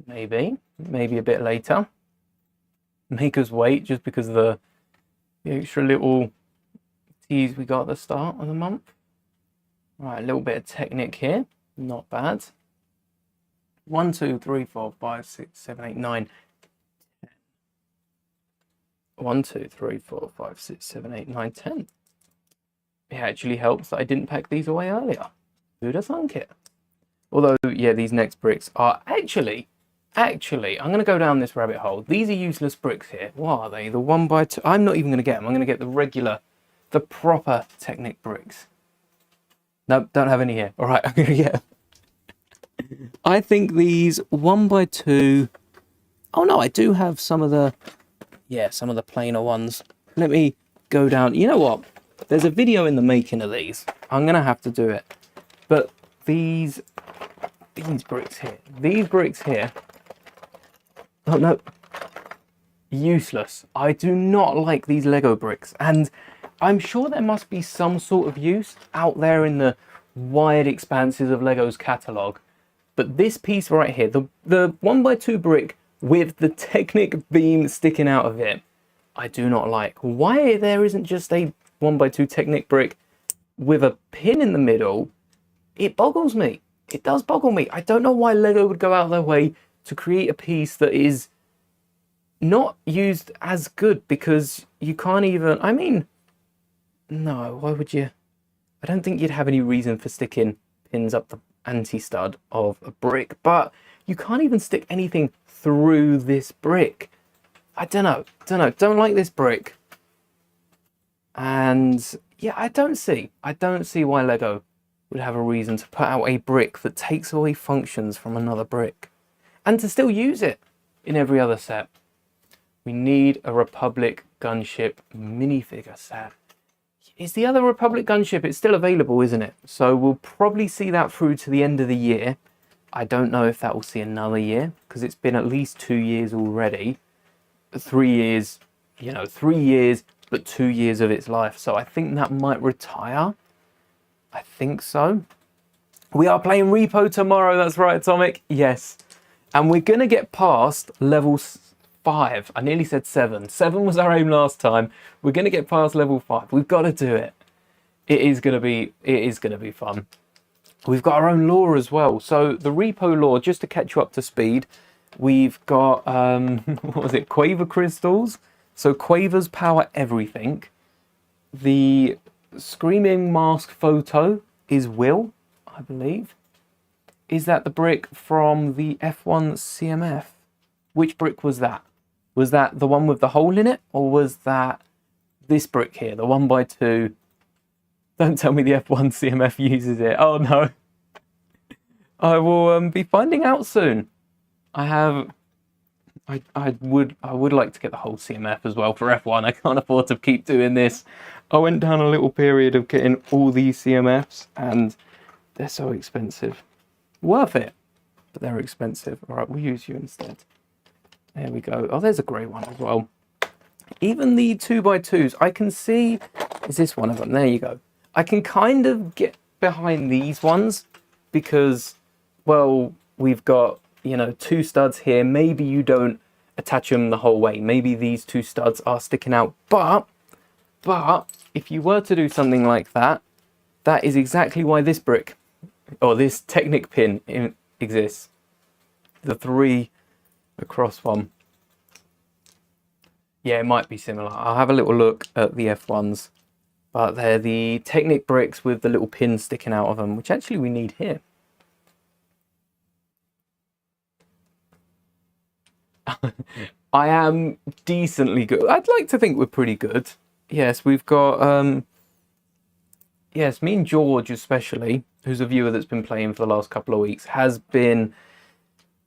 Maybe a bit later. Make us wait just because of the extra little tease we got at the start of the month. Right, a little bit of Technic here. Not bad. 1, 2, 3, 4, 5, 6, 7, 8, 9, 10. 1, 2, 3, 4, 5, 6, 7, 8, 9, 10. It actually helps that I didn't pack these away earlier. Who'd have thunk it? Although, yeah, these next bricks are actually, I'm going to go down this rabbit hole. These are useless bricks here. What are they? The 1x2. I'm not even going to get them. I'm going to get the regular, the proper Technic bricks. No, don't have any here. All right, I'm going to get them. I think these 1x2. Oh no, I do have some of the plainer ones. Let me go down. You know what? There's a video in the making of these. I'm going to have to do it. But these bricks here. Oh no, useless. I do not like these Lego bricks, and I'm sure there must be some sort of use out there in the wide expanses of Lego's catalogue. But this piece right here, the 1x2 brick with the Technic beam sticking out of it, I do not like. Why there isn't just a 1x2 Technic brick with a pin in the middle, it boggles me. It does boggle me. I don't know why Lego would go out of their way to create a piece that is not used as good, because you can't even, I mean, no, why would you? I don't think you'd have any reason for sticking pins up the anti-stud of a brick, but you can't even stick anything through this brick. I don't know, don't like this brick. And yeah, I don't see why Lego would have a reason to put out a brick that takes away functions from another brick and to still use it in every other set. We need a Republic gunship minifigure set. Is the other Republic gunship, it's still available, isn't it? So we'll probably see that through to the end of the year. I don't know if that will see another year, because it's been at least 2 years already. 3 years, 3 years, but 2 years of its life. So I think that might retire. I think so. We are playing Repo tomorrow. That's right, Atomic. Yes. And we're going to get past level 5. I nearly said 7. 7 was our aim last time. We're going to get past level 5. We've got to do it. It is going to be fun. We've got our own lore as well. So the Repo lore, just to catch you up to speed, we've got, what was it? Quaver crystals. So Quavers power everything. The Screaming Mask photo is Will, I believe. Is that the brick from the F1 CMF? Which brick was that? Was that the one with the hole in it? Or was that this brick here, the 1x2? Don't tell me the F1 CMF uses it. Oh no. I will be finding out soon. I would like to get the whole CMF as well for F1. I can't afford to keep doing this. I went down a little period of getting all these CMFs and they're so expensive. Worth it, but they're expensive. All right, we'll use you instead. There we go. Oh, there's a grey one as well. Even the 2x2s, I can see, is this one of them? There you go. I can kind of get behind these ones because, well, we've got, 2 studs here. Maybe you don't attach them the whole way. Maybe these 2 studs are sticking out. But if you were to do something like that, that is exactly why this brick, or this Technic pin exists. The 3 across one. Yeah, it might be similar. I'll have a little look at the F1s. But they're the Technic bricks with the little pins sticking out of them, which actually we need here. I am decently good. I'd like to think we're pretty good. Yes, we've got yes, me and George especially, who's a viewer that's been playing for the last couple of weeks, has been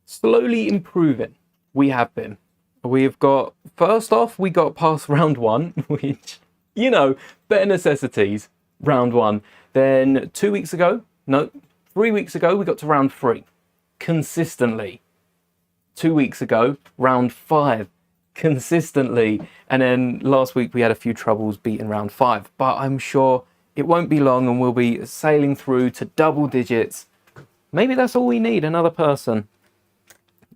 slowly improving. We have been. We've got, first off, we got past round 1, which, you know, better necessities, round 1. Then 2 weeks ago, no, 3 weeks ago, we got to round 3, consistently. 2 weeks ago, round 5, consistently. And then last week we had a few troubles beating round 5. But I'm sure it won't be long and we'll be sailing through to double digits. Maybe that's all we need, another person.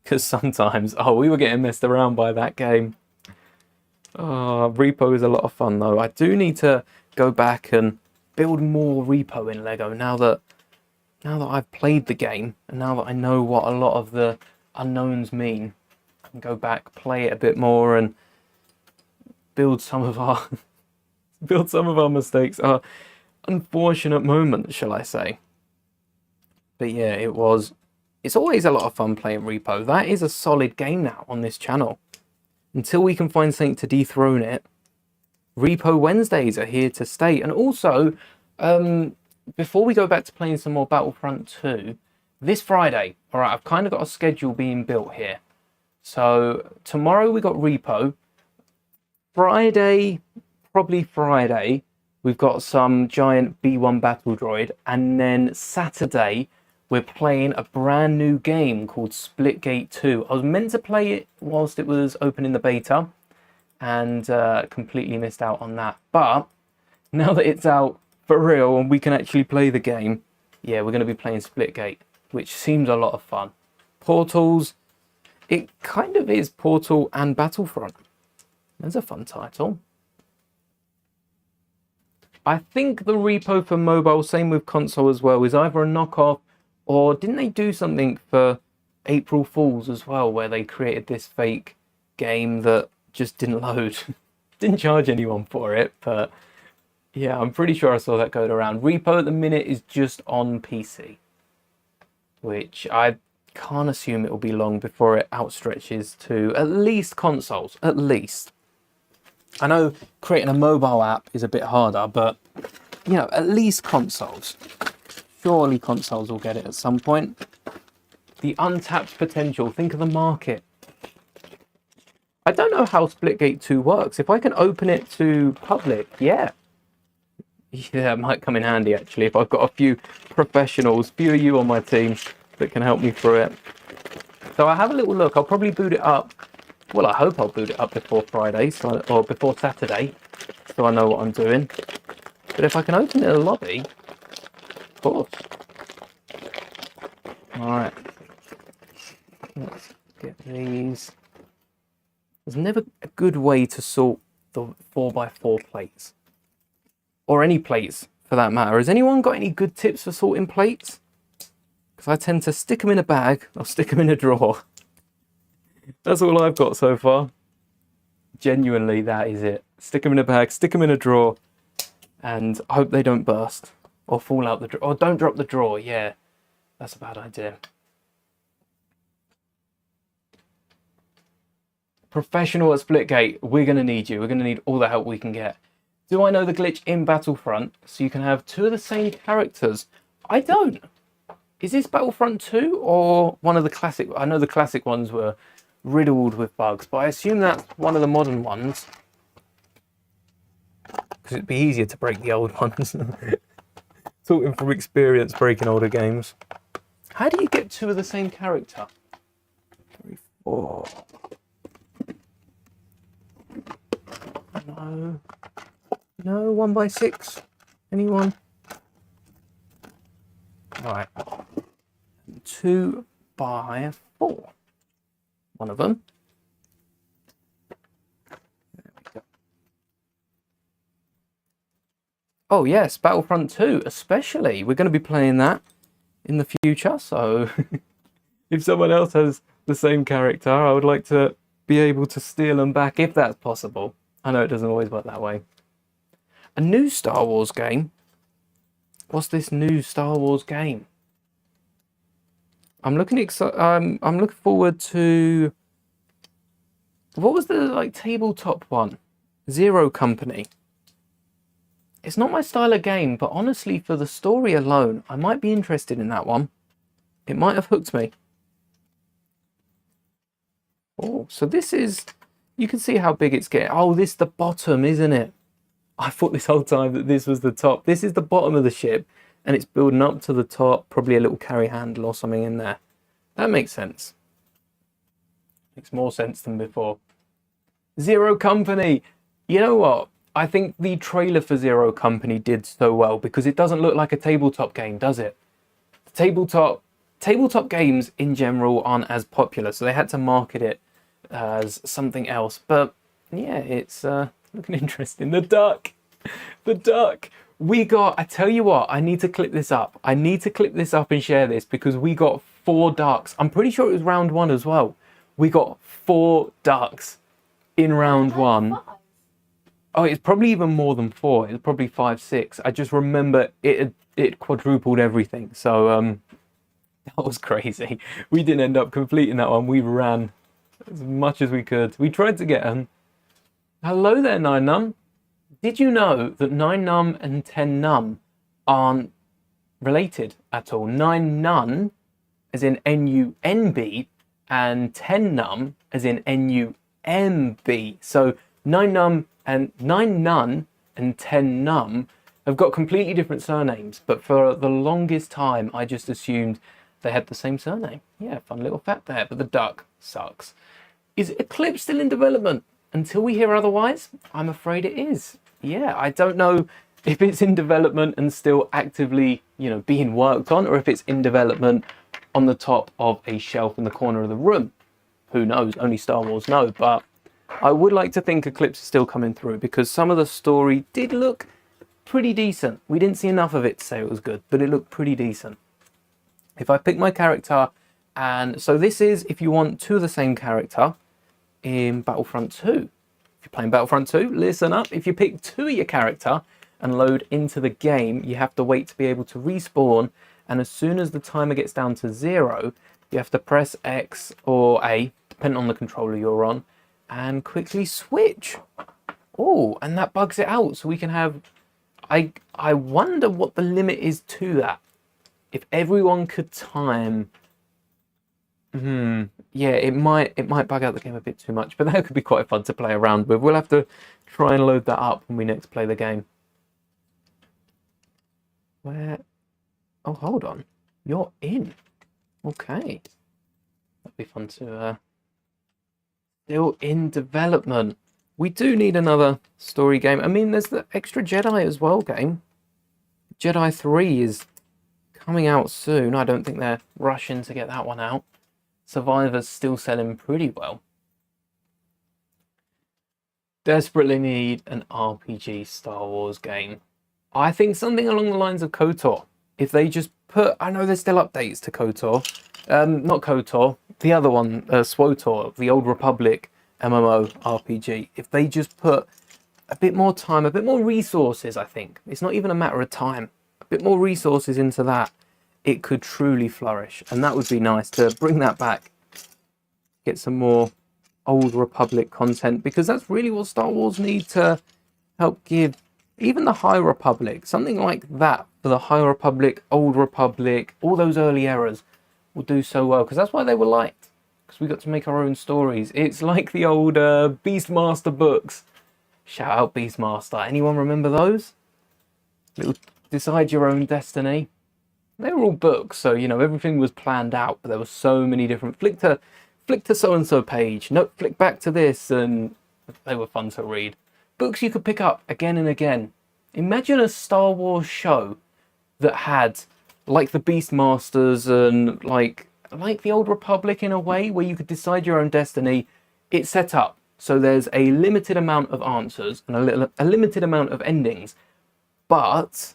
Because sometimes, oh, we were getting messed around by that game. Oh, Repo is a lot of fun though. I do need to go back and build more Repo in Lego now that I've played the game and now that I know what a lot of the unknowns mean. I can go back, play it a bit more, and build some of our mistakes, our unfortunate moments, shall I say. But yeah, it's always a lot of fun playing Repo. That is a solid game now on this channel. Until we can find something to dethrone it, Repo Wednesdays are here to stay. And also, before we go back to playing some more Battlefront 2, this Friday, all right, I've kind of got a schedule being built here. So tomorrow we got Repo. Probably Friday, we've got some giant B1 battle droid. And then Saturday, we're playing a brand new game called Splitgate 2. I was meant to play it whilst it was open in the beta and completely missed out on that. But now that it's out for real and we can actually play the game, yeah, we're going to be playing Splitgate, which seems a lot of fun. Portals, it kind of is Portal and Battlefront. That's a fun title. I think the Repo for mobile, same with console as well, is either a knockoff. Or didn't they do something for April Fools as well, where they created this fake game that just didn't load? Didn't charge anyone for it, but yeah, I'm pretty sure I saw that going around. Repo at the minute is just on PC, which I can't assume it will be long before it outstretches to at least consoles, at least. I know creating a mobile app is a bit harder, but, you know, at least consoles. Surely consoles will get it at some point. The untapped potential. Think of the market. I don't know how Splitgate 2 works. If I can open it to public, yeah. Yeah, it might come in handy, actually, if I've got a few professionals, few of you on my team that can help me through it. So I have a little look. I'll probably boot it up. Well, I hope I'll boot it up before Friday, or before Saturday, so I know what I'm doing. But if I can open it in a lobby... Of course. Alright. Let's get these. There's never a good way to sort the 4x4 plates. Or any plates, for that matter. Has anyone got any good tips for sorting plates? Because I tend to stick them in a bag, or stick them in a drawer. That's all I've got so far. Genuinely, that is it. Stick them in a bag, stick them in a drawer, and hope they don't burst. Or fall out the drawer. Or don't drop the drawer. Yeah, that's a bad idea. Professional at Splitgate, we're going to need you. We're going to need all the help we can get. Do I know the glitch in Battlefront so you can have 2 of the same characters? I don't. Is this Battlefront 2 or one of the classic? I know the classic ones were riddled with bugs, but I assume that's one of the modern ones. Because it'd be easier to break the old ones. Talking from experience breaking older games. How do you get 2 of the same character? 3, 4. No. No, 1x6. Anyone? Right. 2x4. One of them. There we go. Oh yes, Battlefront 2 especially. We're going to be playing that in the future, so if someone else has the same character, I would like to be able to steal them back if that's possible. I know it doesn't always work that way. A new Star Wars game? What's this new Star Wars game? I'm looking forward to What was the like tabletop one? Zero Company. It's not my style of game, but honestly, for the story alone, I might be interested in that one. It might have hooked me. Oh, so this is... You can see how big it's getting. Oh, this is the bottom, isn't it? I thought this whole time that this was the top. This is the bottom of the ship, and it's building up to the top. Probably a little carry handle or something in there. That makes sense. Makes more sense than before. Zero Company. You know what? I think the trailer for Zero Company did so well because it doesn't look like a tabletop game, does it? Tabletop games in general aren't as popular, so they had to market it as something else. But yeah, it's looking interesting. The duck. We got, I tell you what, I need to clip this up. I need to clip this up and share this because we got 4 ducks. I'm pretty sure it was round 1 as well. We got 4 ducks in round 1. Oh, it's probably even more than 4. It's probably 5, 6. I just remember it quadrupled everything. So that was crazy. We didn't end up completing that one. We ran as much as we could. We tried to get them. Hello there, 9 Num. Did you know that 9 Num and 10 Num aren't related at all? 9 Nun as in N-U-N-B and 10 Num as in N-U-M-B. So 9 Nun and 10 Num have got completely different surnames, but for the longest time I just assumed they had the same surname. Yeah, fun little fact there, but the duck sucks. Is Eclipse still in development? Until we hear otherwise, I'm afraid it is. Yeah, I don't know if it's in development and still actively, being worked on, or if it's in development on the top of a shelf in the corner of the room. Who knows? Only Star Wars know, but I would like to think Eclipse is still coming through because some of the story did look pretty decent. We didn't see enough of it to say it was good, but it looked pretty decent. If I pick my character, and so this is if you want 2 of the same character in Battlefront 2. If you're playing Battlefront 2, listen up. If you pick 2 of your character and load into the game, you have to wait to be able to respawn, and as soon as the timer gets down to 0, you have to press X or A, depending on the controller you're on, and quickly switch. Oh, and that bugs it out, so we can have... I wonder what the limit is to that. If everyone could time... Yeah, it might bug out the game a bit too much, but that could be quite fun to play around with. We'll have to try and load that up when we next play the game. Where... Oh, hold on. You're in. Okay. That'd be fun to... Still in development. We do need another story game. I mean, there's the Extra Jedi as well game. Jedi 3 is coming out soon. I don't think they're rushing to get that one out. Survivor's still selling pretty well. Desperately need an RPG Star Wars game. I think something along the lines of KOTOR. If they just put... I know there's still updates to KOTOR. Not KOTOR. The other one, SWOTOR, the Old Republic MMO RPG. If they just put a bit more time, a bit more resources, I think. It's not even a matter of time. A bit more resources into that. It could truly flourish, and that would be nice to bring that back, get some more Old Republic content, because that's really what Star Wars need to help give even the High Republic. Something like that for the High Republic, Old Republic, all those early eras will do so well, because that's why they were liked, because we got to make our own stories. It's like the old Beastmaster books. Shout out Beastmaster. Anyone remember those? Little Decide Your Own Destiny. They were all books, so, everything was planned out, but there were so many different... Flick to so-and-so page. No, flick back to this, and they were fun to read. Books you could pick up again and again. Imagine a Star Wars show that had, like the Beastmasters and, like the Old Republic in a way, where you could decide your own destiny. It's set up, so there's a limited amount of answers and a limited amount of endings, but...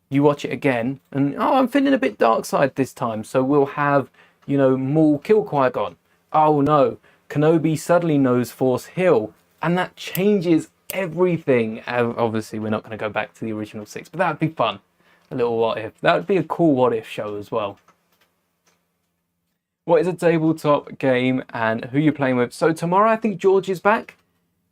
You watch it again, and I'm feeling a bit dark side this time, so we'll have, Maul kill Qui-Gon. Oh no, Kenobi suddenly knows Force Hill, and that changes everything. Obviously, we're not going to go back to the original 6, but that would be fun. A little what if. That would be a cool what if show as well. What is a tabletop game and who you're playing with? So tomorrow, I think George is back.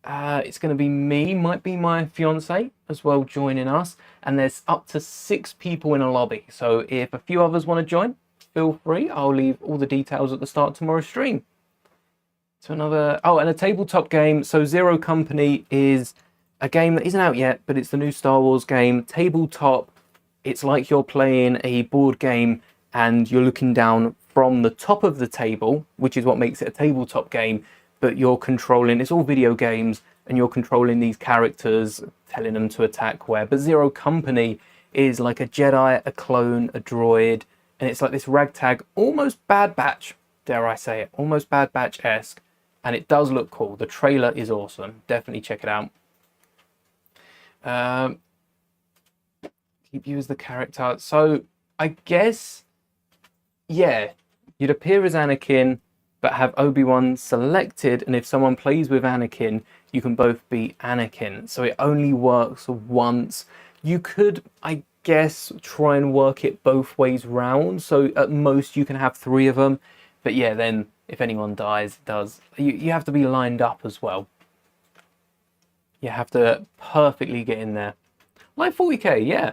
It's going to be me, might be my fiance as well joining us. And there's up to 6 people in a lobby. So if a few others want to join, feel free. I'll leave all the details at the start of tomorrow's stream. So another, oh, and a tabletop game. So Zero Company is a game that isn't out yet, but it's the new Star Wars game. Tabletop, it's like you're playing a board game and you're looking down from the top of the table, which is what makes it a tabletop game, but you're controlling, it's all video games, and you're controlling these characters, telling them to attack where. But Zero Company is like a Jedi, a clone, a droid, and it's like this ragtag, almost Bad Batch, dare I say it, almost Bad Batch-esque, and it does look cool. The trailer is awesome. Definitely check it out. Keep you as the character. So I guess, yeah, you'd appear as Anakin, but have Obi-Wan selected, and if someone plays with Anakin, you can both be Anakin. So it only works once. You could, I guess, try and work it both ways round. So at most you can have 3 of them. But yeah, then if anyone dies, it does. You have to be lined up as well. You have to perfectly get in there. Like 40k, yeah.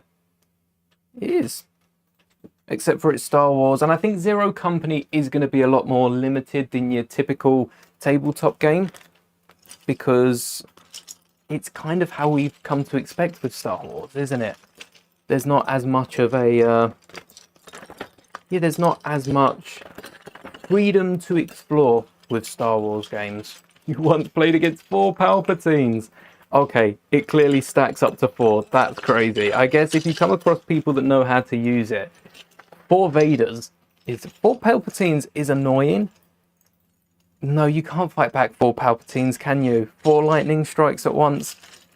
It is. Except for it's Star Wars. And I think Zero Company is going to be a lot more limited than your typical tabletop game. Because it's kind of how we've come to expect with Star Wars, isn't it? There's not as much of a... there's not as much freedom to explore with Star Wars games. You once played against 4 Palpatines. Okay, it clearly stacks up to 4. That's crazy. I guess if you come across people that know how to use it, 4 Vaders is 4 Palpatines is annoying. No, you can't fight back 4 Palpatines, can you? 4 lightning strikes at once.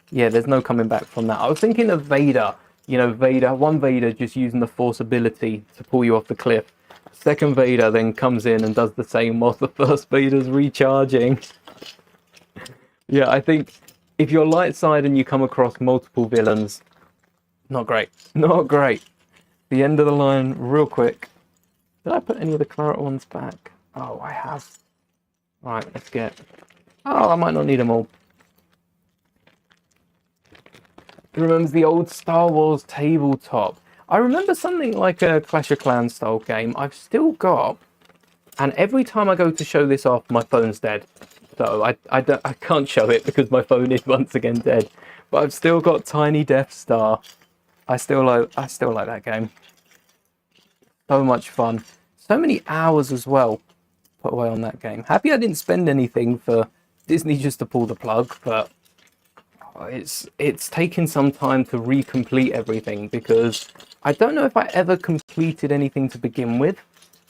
Yeah, there's no coming back from that. I was thinking of Vader. You know, one Vader just using the Force ability to pull you off the cliff. Second Vader then comes in and does the same whilst the first Vader's recharging. Yeah, I think if you're light side and you come across multiple villains, not great. Not great. The end of the line real quick. Did I put any of the claret ones back? Oh, I have. Right, let's get... Oh, I might not need them all. It remembers the old Star Wars tabletop. I remember something like a Clash of Clans style game I've still got, and every time I go to show this off, my phone's dead. So I can't show it because my phone is once again dead. But I've still got Tiny Death Star. I still like that game. So much fun. So many hours as well put away on that game. Happy I didn't spend anything for Disney just to pull the plug, but it's taken some time to recomplete everything because I don't know if I ever completed anything to begin with.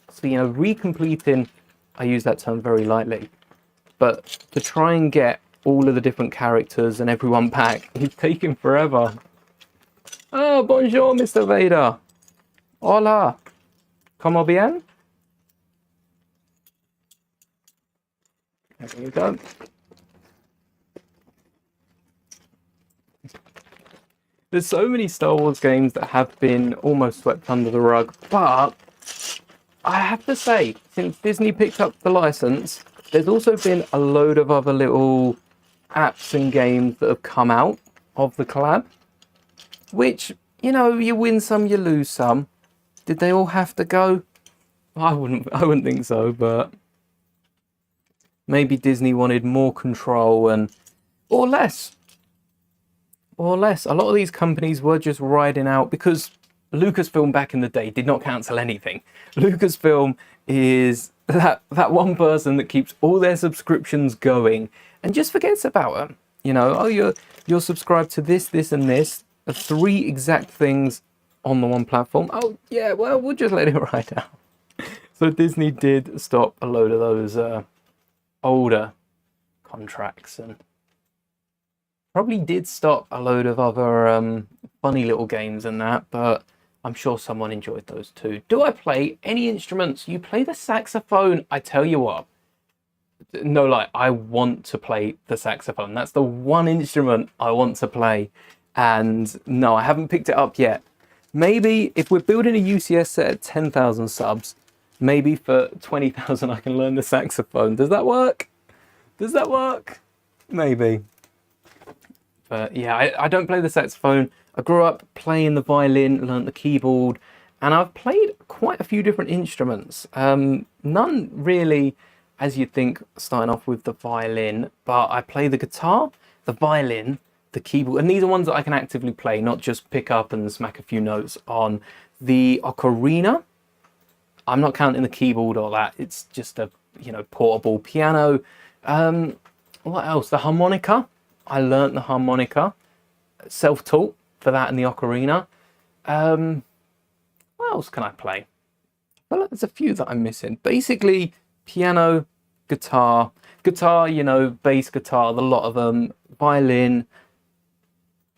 So, you know, recompleting, I use that term very lightly, but to try and get all of the different characters and everyone back, it's taken forever. Oh, bonjour, Mr. Vader. Hola. ¿Cómo bien? There you go. There's so many Star Wars games that have been almost swept under the rug, but I have to say, since Disney picked up the license, there's also been a load of other little apps and games that have come out of the collab, which, you know, you win some, you lose some. Did they all have to go? I wouldn't think so, but maybe Disney wanted more control or less. Or less. A lot of these companies were just riding out because Lucasfilm back in the day did not cancel anything. Lucasfilm is that one person that keeps all their subscriptions going and just forgets about them. You know, oh, you're subscribed to this, this, and this. 3 exact things on the one platform. Oh, yeah, well, we'll just let it ride out. So Disney did stop a load of those older contracts and probably did stop a load of other funny little games and that, but I'm sure someone enjoyed those too. Do I play any instruments? You play the saxophone, I tell you what. No lie, I want to play the saxophone. That's the one instrument I want to play. And no, I haven't picked it up yet. Maybe if we're building a UCS set at 10,000 subs, Maybe for 20,000 I can learn the saxophone. Does that work? Does that work? Maybe. But yeah, I don't play the saxophone. I grew up playing the violin, learned the keyboard, and I've played quite a few different instruments. None really, as you'd think, starting off with the violin, but I play the guitar, the violin, the keyboard, and these are ones that I can actively play, not just pick up and smack a few notes on. The ocarina, I'm not counting the keyboard or that, it's just a, you know, portable piano. What else? The harmonica, I learnt the harmonica, self-taught for that and the ocarina. What else can I play? Well, there's a few that I'm missing. Basically, piano, guitar, you know, bass guitar, a lot of them, violin,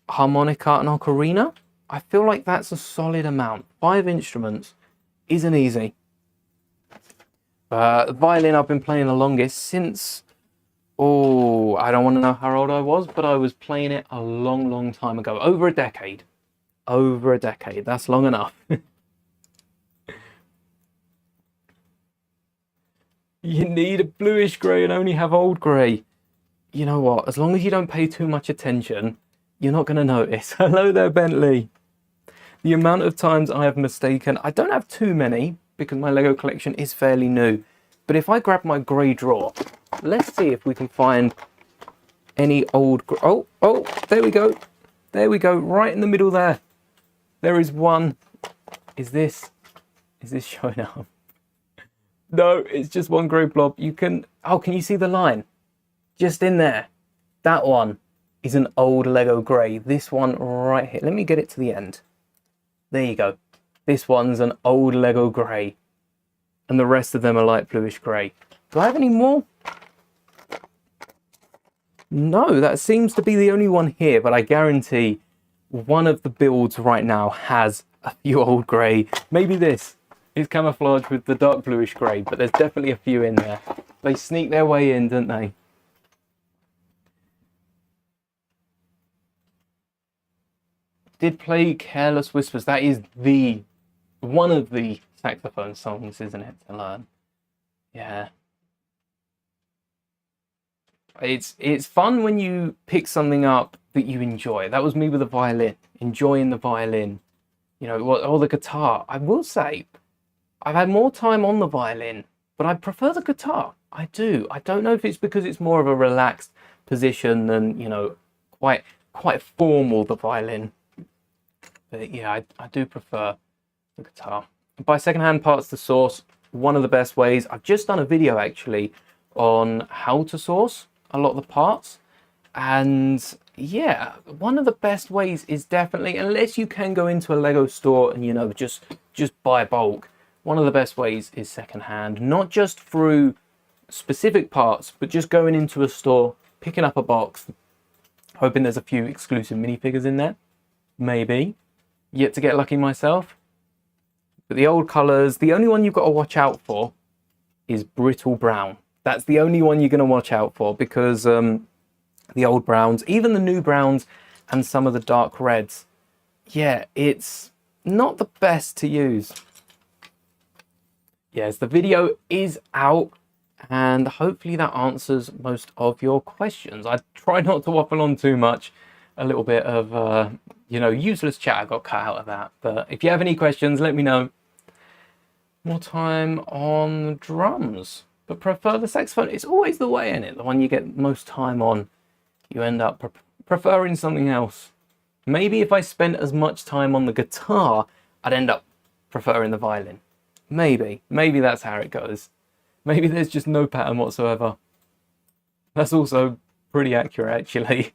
harmonica and ocarina. I feel like that's a solid amount. 5 instruments isn't easy. Violin I've been playing the longest since, oh, I don't want to know how old I was, but I was playing it a long time ago. Over a decade. Over a decade. That's long enough. You need a bluish grey and only have old grey. You know what? As long as you don't pay too much attention, you're not going to notice. Hello there, Bentley. The amount of times I have mistaken, I don't have too many because my Lego collection is fairly new. But if I grab my grey drawer, let's see if we can find any old... Oh, there we go. There we go, right in the middle there. There is one. Is this showing up? No, it's just one grey blob. You can... Oh, can you see the line? Just in there. That one is an old Lego grey. This one right here. Let me get it to the end. There you go. This one's an old Lego grey. And the rest of them are light bluish grey. Do I have any more? No, that seems to be the only one here, but I guarantee one of the builds right now has a few old grey. Maybe this is camouflage with the dark bluish grey, but there's definitely a few in there. They sneak their way in, don't they? Did play Careless Whispers. That is one of the saxophone songs, isn't it, to learn? Yeah. It's fun when you pick something up that you enjoy. That was me with the violin, enjoying the violin. You know, or the guitar. I will say, I've had more time on the violin, but I prefer the guitar. I do. I don't know if it's because it's more of a relaxed position than, you know, quite formal, the violin. But yeah, I do prefer the guitar. Buy secondhand parts to source. One of the best ways. I've just done a video actually on how to source a lot of the parts. And yeah, one of the best ways is definitely, unless you can go into a Lego store and, you know, just buy bulk, one of the best ways is secondhand. Not just through specific parts, but just going into a store, picking up a box, hoping there's a few exclusive minifigures in there. Maybe. Yet to get lucky myself. But the old colours, the only one you've got to watch out for is brittle brown. That's the only one you're going to watch out for, because the old browns, even the new browns and some of the dark reds, yeah, it's not the best to use. Yes, the video is out, and hopefully that answers most of your questions. I try not to waffle on too much. A little bit of, you know, useless chat I got cut out of that. But if you have any questions, let me know. More time on drums, but prefer the saxophone. It's always the way, isn't it? The one you get most time on, you end up preferring something else. Maybe if I spent as much time on the guitar, I'd end up preferring the violin. Maybe that's how it goes. Maybe there's just no pattern whatsoever. That's also pretty accurate, actually.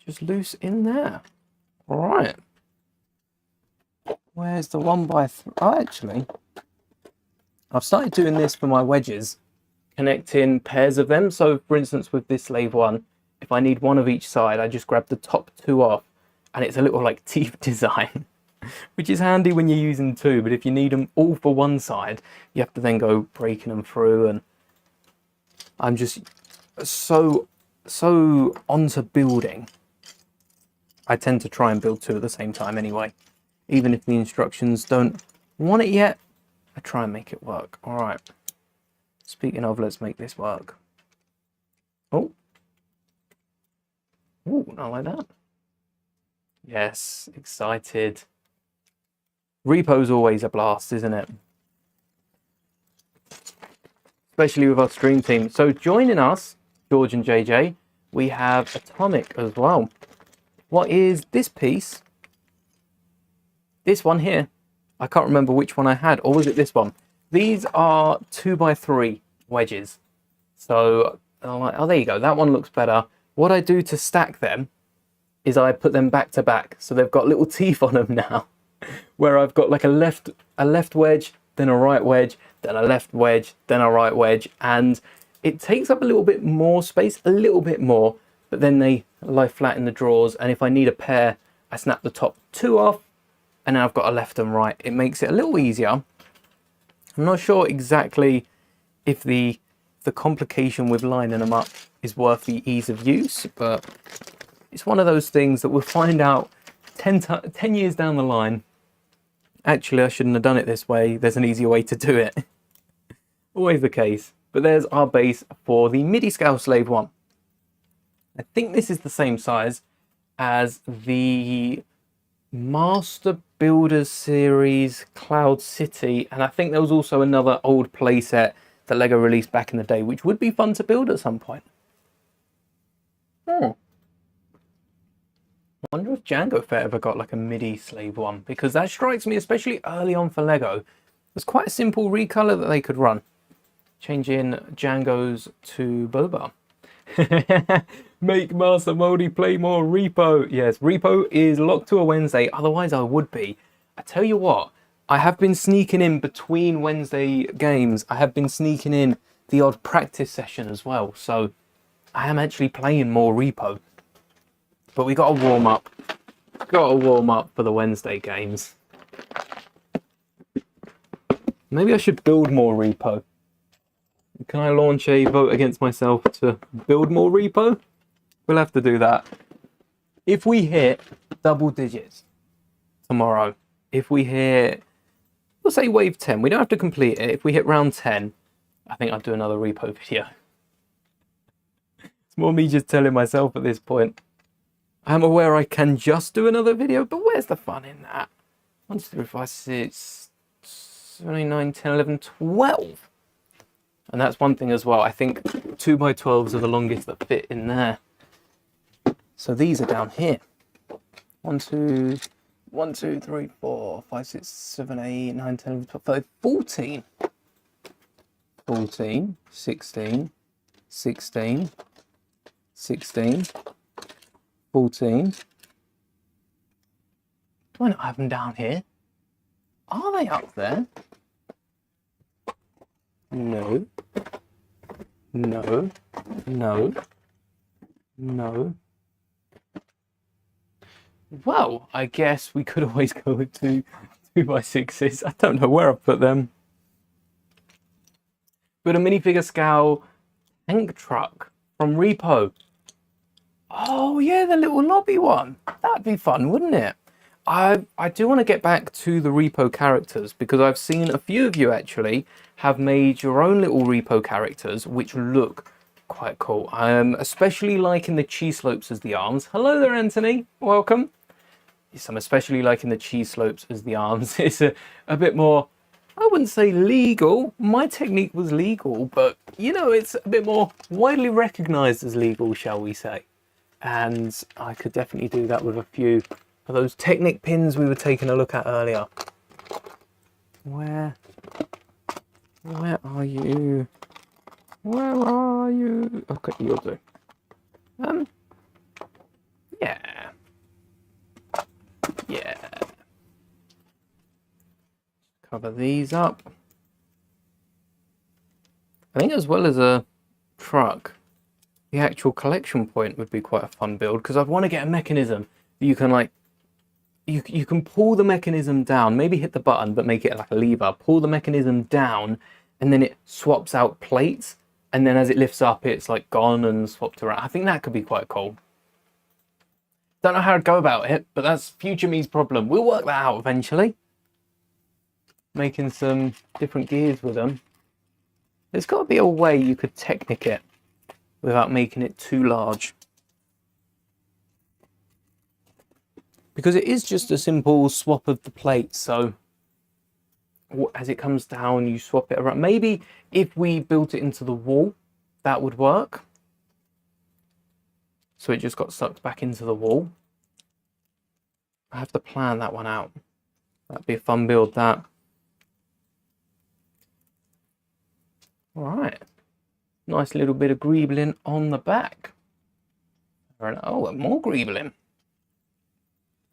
Just loose in there. All right. Where's the 1x3? Oh, actually, I've started doing this for my wedges, connecting pairs of them. So, for instance, with this slave one, if I need one of each side, I just grab the top 2 off, and it's a little like teeth design, which is handy when you're using 2. But if you need them all for one side, you have to then go breaking them through. And I'm just so onto building. I tend to try and build 2 at the same time anyway. Even if the instructions don't want it yet, I try and make it work. All right. Speaking of, let's make this work. Oh. Oh, not like that. Yes, excited. Repo's always a blast, isn't it? Especially with our stream team. So joining us, George and JJ, we have Atomic as well. What is this piece? This one here. I can't remember which one I had, or was it this one? These are 2x3 wedges. So I'm like, oh, there you go. That one looks better. What I do to stack them is I put them back to back. So they've got little teeth on them now, where I've got like a left wedge, then a right wedge, then a left wedge, then a right wedge. And it takes up a little bit more space, a little bit more, but then they lie flat in the drawers. And if I need a pair, I snap the top two off, and now I've got a left and right. It makes it a little easier. I'm not sure exactly if the complication with lining them up is worth the ease of use, but it's one of those things that we'll find out 10 years down the line. Actually, I shouldn't have done it this way. There's an easier way to do it. Always the case. But there's our base for the MIDI scale slave one. I think this is the same size as the Master Builders series Cloud City, and I think there was also another old playset that Lego released back in the day, which would be fun to build at some point. I wonder if Django Fett ever got like a MIDI slave one, because that strikes me, especially early on for Lego, was quite a simple recolor that they could run. Changing Django's to Boba. Make Master Moldy play more Repo. Yes, Repo is locked to a Wednesday, otherwise I would be. I tell you what, I have been sneaking in between Wednesday games. I have been sneaking in the odd practice session as well, so I am actually playing more Repo. But we got to warm up. Got to warm up for the Wednesday games. Maybe I should build more Repo. Can I launch a vote against myself to build more Repo? We'll have to do that. If we hit double digits tomorrow, if we hit, we'll say wave 10, we don't have to complete it. If we hit round 10, I think I'll do another Repo video. It's more me just telling myself at this point. I'm aware I can just do another video, but where's the fun in that? 1, 2, 3, 4, 5, 6, 7, 8, 9, 10, 11, 12. And that's one thing as well. I think 2x12s are the longest that fit in there. So these are down here. 1, 2, 3, 4, 5, 6, 7, 8, 9, 10, 11, 12, 14. 14, 16, 16, 16, 14. Do I not have them down here? Are they up there? No. No. No. No. Well, I guess we could always go with 2x6s. I don't know where I've put them. But a minifigure scale tank truck from Repo. Oh yeah, the little lobby one. That'd be fun, wouldn't it? I do want to get back to the Repo characters, because I've seen a few of you actually have made your own little Repo characters, which look quite cool. I'm especially liking the cheese slopes as the arms. Hello there, Anthony. Welcome. Yes, I'm especially liking the cheese slopes as the arms. It's a bit more, I wouldn't say legal. My technique was legal, but you know, it's a bit more widely recognized as legal, shall we say. And I could definitely do that with a few of those Technic pins we were taking a look at earlier. Where are you? Where are you? Okay, you'll do. Yeah. Yeah. Cover these up. I think as well as a truck, the actual collection point would be quite a fun build, because I'd want to get a mechanism that you can like, you can pull the mechanism down, maybe hit the button, but make it like a lever, pull the mechanism down, and then it swaps out plates, and then as it lifts up, it's like gone and swapped around. I think that could be quite cool. Don't know how to go about it, but that's future me's problem. We'll work that out eventually. Making some different gears with them. There's got to be a way you could Technic it without making it too large. Because it is just a simple swap of the plate, so as it comes down, you swap it around. Maybe if we built it into the wall, that would work. So it just got sucked back into the wall. I have to plan that one out. That'd be a fun build, that. All right. Nice little bit of greebling on the back. Oh, more greebling.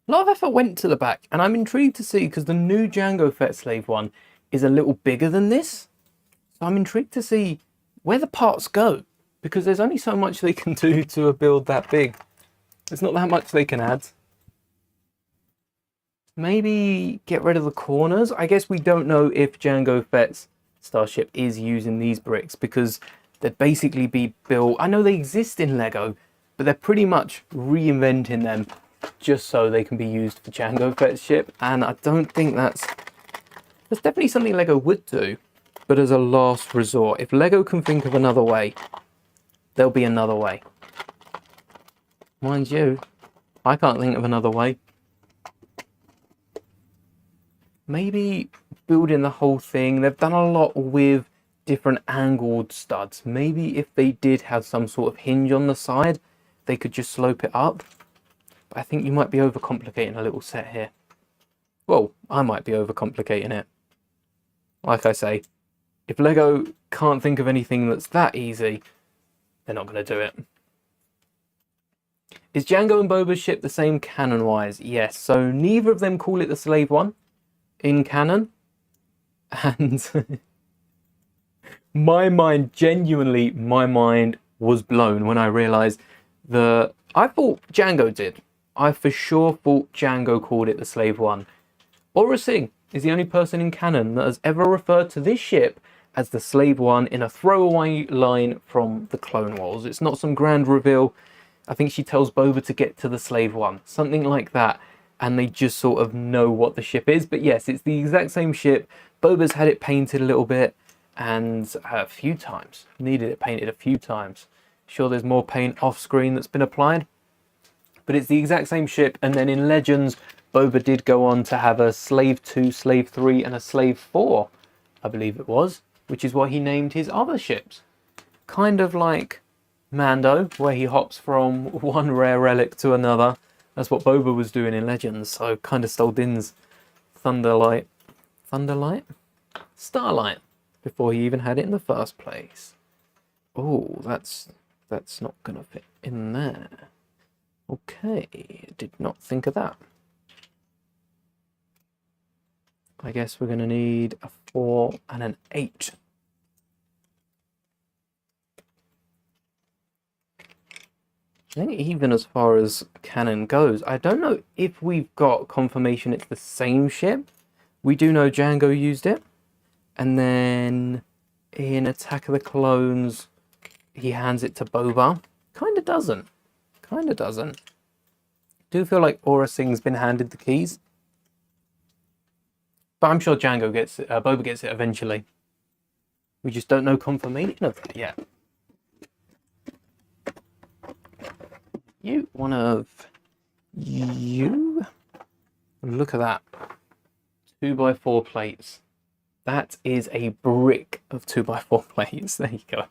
A lot of effort went to the back, and I'm intrigued to see, because the new Django Fett Slave one is a little bigger than this. So I'm intrigued to see where the parts go, because there's only so much they can do to a build that big. There's not that much they can add. Maybe get rid of the corners. I guess we don't know if Django Fett's Starship is using these bricks, because they'd basically be built... I know they exist in Lego, but they're pretty much reinventing them just so they can be used for Django Fett's ship, and I don't think that's definitely something Lego would do, but as a last resort. If Lego can think of another way, there'll be another way. Mind you, I can't think of another way. Maybe building the whole thing. They've done a lot with different angled studs. Maybe if they did have some sort of hinge on the side, they could just slope it up. But I think you might be overcomplicating a little set here. Well, I might be overcomplicating it. Like I say, if Lego can't think of anything that's that easy, they're not going to do it. Is Django and Boba's ship the same canon-wise? Yes. So neither of them call it the Slave One in canon. And my mind, genuinely, my mind was blown when I realised that I thought Django did. I for sure thought Django called it the Slave One. Aura Singh is the only person in canon that has ever referred to this ship as the Slave One in a throwaway line from the Clone Wars. It's not some grand reveal. I think she tells Boba to get to the Slave One, something like that, and they just sort of know what the ship is. But yes, it's the exact same ship. Boba's had it painted a little bit, and a few times. Needed it painted a few times. Sure, there's more paint off screen that's been applied, but it's the exact same ship. And then in Legends, Boba did go on to have a Slave 2, Slave 3, and a Slave 4, I believe it was, which is what he named his other ships. Kind of like Mando, where he hops from one rare relic to another. That's what Boba was doing in Legends, so kind of stole Din's Thunderlight? Starlight, before he even had it in the first place. Oh, that's not gonna fit in there. Okay, did not think of that. I guess we're gonna need a 4 and an 8. I think even as far as canon goes, I don't know if we've got confirmation it's the same ship. We do know Django used it. And then in Attack of the Clones, he hands it to Boba. Kinda doesn't. Do feel like Aura Singh's been handed the keys. But I'm sure Django gets it, Boba gets it eventually. We just don't know confirmation of that yet. One of you. Look at that. 2x4 plates. That is a brick of 2x4 plates. There you go.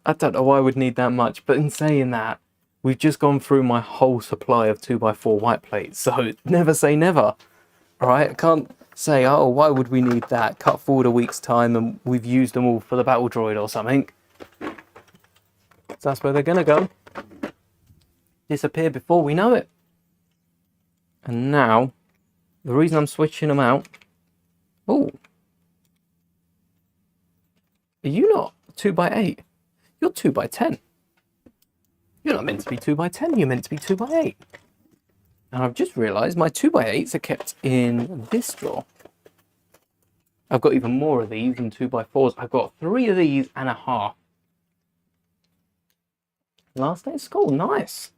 I don't know why I would need that much, but in saying that, we've just gone through my whole supply of 2x4 white plates, so never say never. Alright, I can't say, oh, why would we need that? Cut forward a week's time and we've used them all for the battle droid or something. So that's where they're gonna go. Disappear before we know it. And now, the reason I'm switching them out... Oh. Are you not 2x8? You're 2x10. You're not meant to be 2x10, you're meant to be 2x8. And I've just realised my 2x8s are kept in this drawer. I've got even more of these than 2x4s. I've got 3 of these and a half. Last day of school, nice.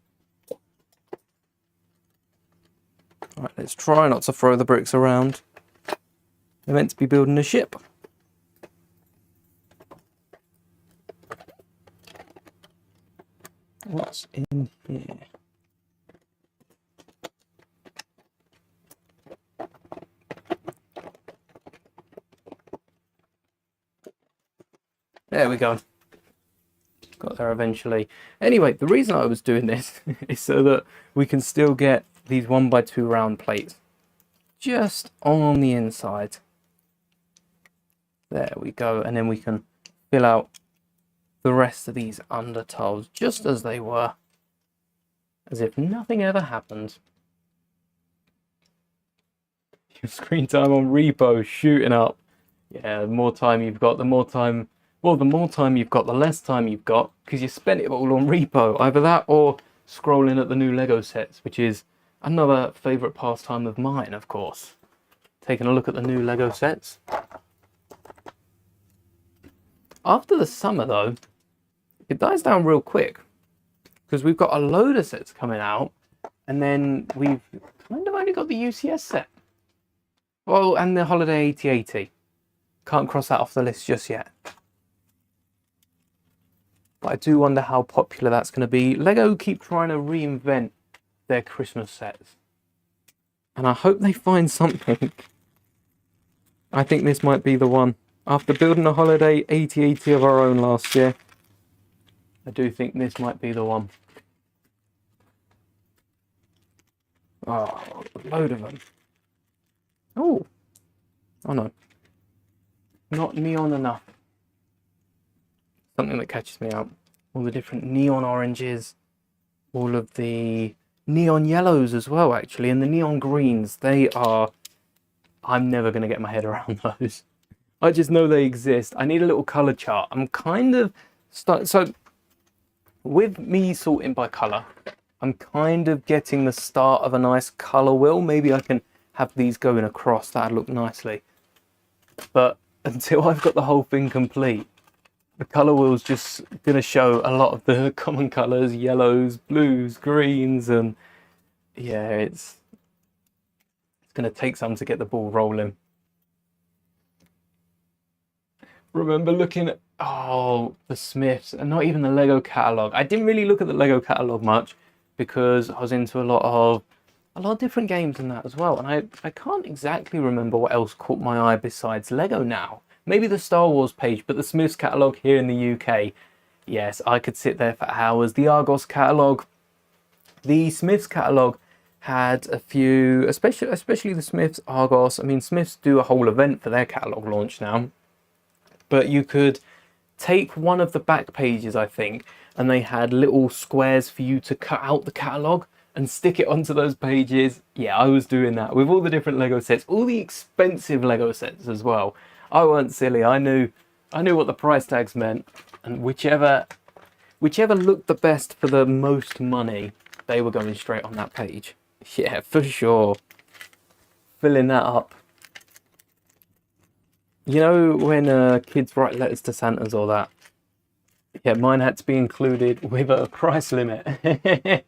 All right, let's try not to throw the bricks around. They're meant to be building a ship. What's in here? There we go. Got there eventually. Anyway, the reason I was doing this is so that we can still get these 1x2 round plates just on the inside. There we go. And then we can fill out the rest of these under tiles just as they were, as if nothing ever happened. Your screen time on repo shooting up. Yeah, the more time you've got, the more time, well, the more time you've got, the less time you've got, because you spent it all on repo. Either that or scrolling at the new Lego sets, which is another favourite pastime of mine, of course. Taking a look at the new Lego sets. After the summer, though, it dies down real quick, because we've got a load of sets coming out, and then we've kind of only got the UCS set. Well, and the Holiday 8080. Can't cross that off the list just yet. But I do wonder how popular that's going to be. Lego keep trying to reinvent their Christmas sets. And I hope they find something. I think this might be the one. After building a Holiday 8080 of our own last year, I do think this might be the one. Oh, a load of them. Oh. Oh no. Not neon enough. Something that catches me out. All the different neon oranges. All of the neon yellows as well, actually. And the neon greens. They are... I'm never going to get my head around those. I just know they exist. I need a little colour chart. I'm kind of... So, with me sorting by colour, I'm kind of getting the start of a nice colour wheel. Maybe I can have these going across. That'd look nicely. But until I've got the whole thing complete, the colour wheel's just going to show a lot of the common colours, yellows, blues, greens, and yeah, it's going to take some to get the ball rolling. Remember looking at, the Smiths, and not even the Lego catalogue. I didn't really look at the Lego catalogue much because I was into a lot of different games and that as well. And I can't exactly remember what else caught my eye besides Lego now. Maybe the Star Wars page, but the Smiths catalogue here in the UK, yes, I could sit there for hours. The Argos catalogue, the Smiths catalogue had a few, especially the Smiths, Argos. I mean, Smiths do a whole event for their catalogue launch now. But you could take one of the back pages, I think, and they had little squares for you to cut out the catalogue and stick it onto those pages. Yeah, I was doing that with all the different Lego sets, all the expensive Lego sets as well. I weren't silly. I knew what the price tags meant, and whichever looked the best for the most money, they were going straight on that page. Yeah, for sure. Filling that up. You know when kids write letters to Santas or that? Yeah, mine had to be included with a price limit.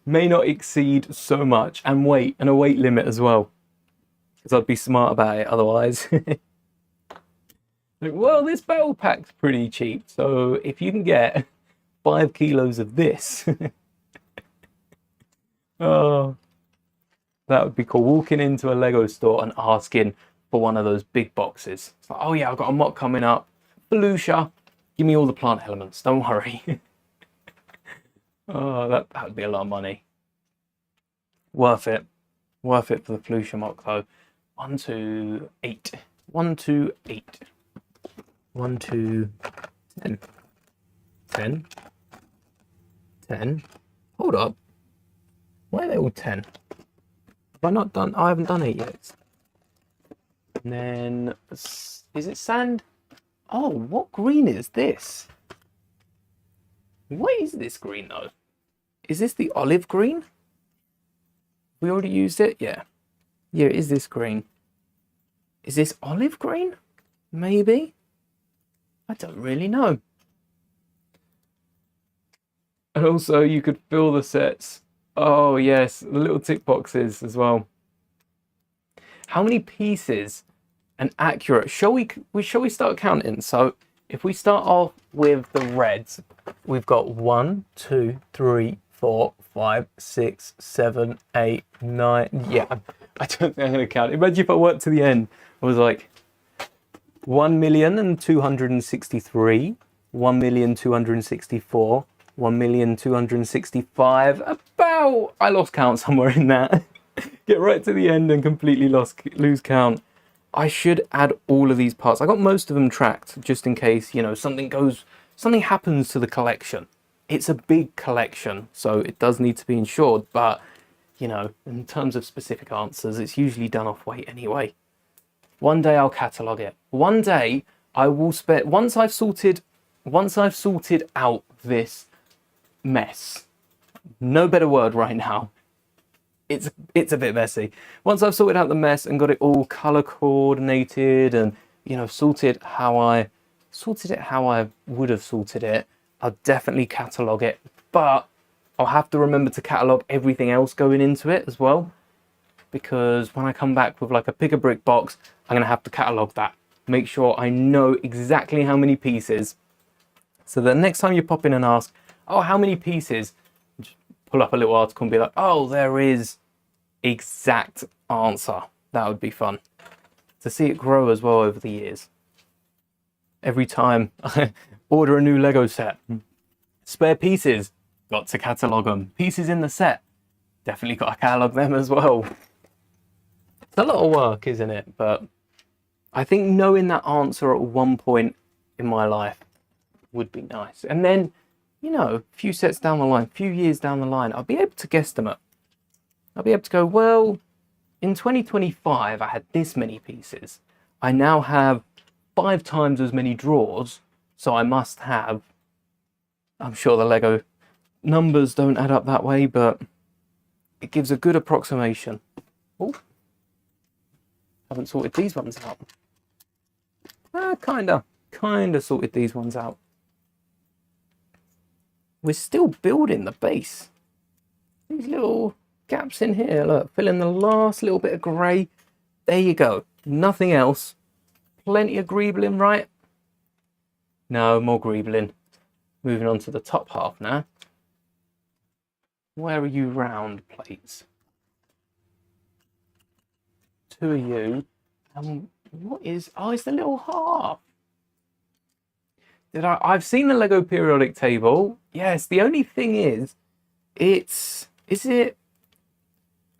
May not exceed so much, and a weight limit as well. Because I'd be smart about it otherwise. Like, well, this battle pack's pretty cheap, so if you can get 5 kilos of this... Oh, that would be cool. Walking into a Lego store and asking for one of those big boxes. It's like, oh yeah, I've got a mock coming up. Felucia, give me all the plant elements, don't worry. Oh, that would be a lot of money. Worth it. Worth it for the Felucia mock though. 1 to 8. 1 to 8. 1 to 10. 10. 10. Hold up. Why are they all 10? Have I not done? I haven't done 8 yet. And then, is it sand? Oh, what green is this? What is this green though? Is this the olive green? We already used it? Yeah. Yeah, it is this green. Is this olive green? Maybe? I don't really know. And also you could fill the sets Oh yes, the little tick boxes as well. How many pieces and accurate? Shall we start counting? So if we start off with the reds, we've got 1, 2, 3, 4, 5, 6, 7, 8, 9. Yeah, I don't think I'm gonna count. Imagine if I worked to the end. I was like 1,263, 1,264, 1,265. About, I lost count somewhere in that. Get right to the end and completely lose count. I should add all of these parts. I got most of them tracked just in case, you know, something happens to the collection. It's a big collection, so it does need to be insured, but you know, in terms of specific answers, it's usually done off weight anyway. One day I'll catalogue it. One day I will spend, once I've sorted out this mess. No better word right now. It's a bit messy. Once I've sorted out the mess and got it all color coordinated and, you know, sorted it how I would have sorted it, I'll definitely catalogue it. But I'll have to remember to catalogue everything else going into it as well, because when I come back with like a pick a brick box, I'm gonna have to catalogue that. Make sure I know exactly how many pieces. So the next time you pop in and ask, oh, how many pieces? Just pull up a little article and be like, oh, there is exact answer. That would be fun to see it grow as well over the years. Every time I order a new Lego set, spare pieces, got to catalogue them. Pieces in the set, definitely got to catalogue them as well. It's a lot of work, isn't it? But I think knowing that answer at one point in my life would be nice. And then, you know, a few sets down the line, a few years down the line, I'll be able to guesstimate. I'll be able to go, well, in 2025, I had this many pieces. I now have 5 times as many drawers, so I must have, I'm sure the Lego numbers don't add up that way, but it gives a good approximation. Oh, haven't sorted these ones out. Kinda sorted these ones out. We're still building the base. These little gaps in here, look, fill in the last little bit of grey. There you go. Nothing else. Plenty of greebling, right? No, more greebling. Moving on to the top half now. Where are you round plates? 2 of you. What is, oh, it's the little heart. I've seen the Lego periodic table. Yes, the only thing is I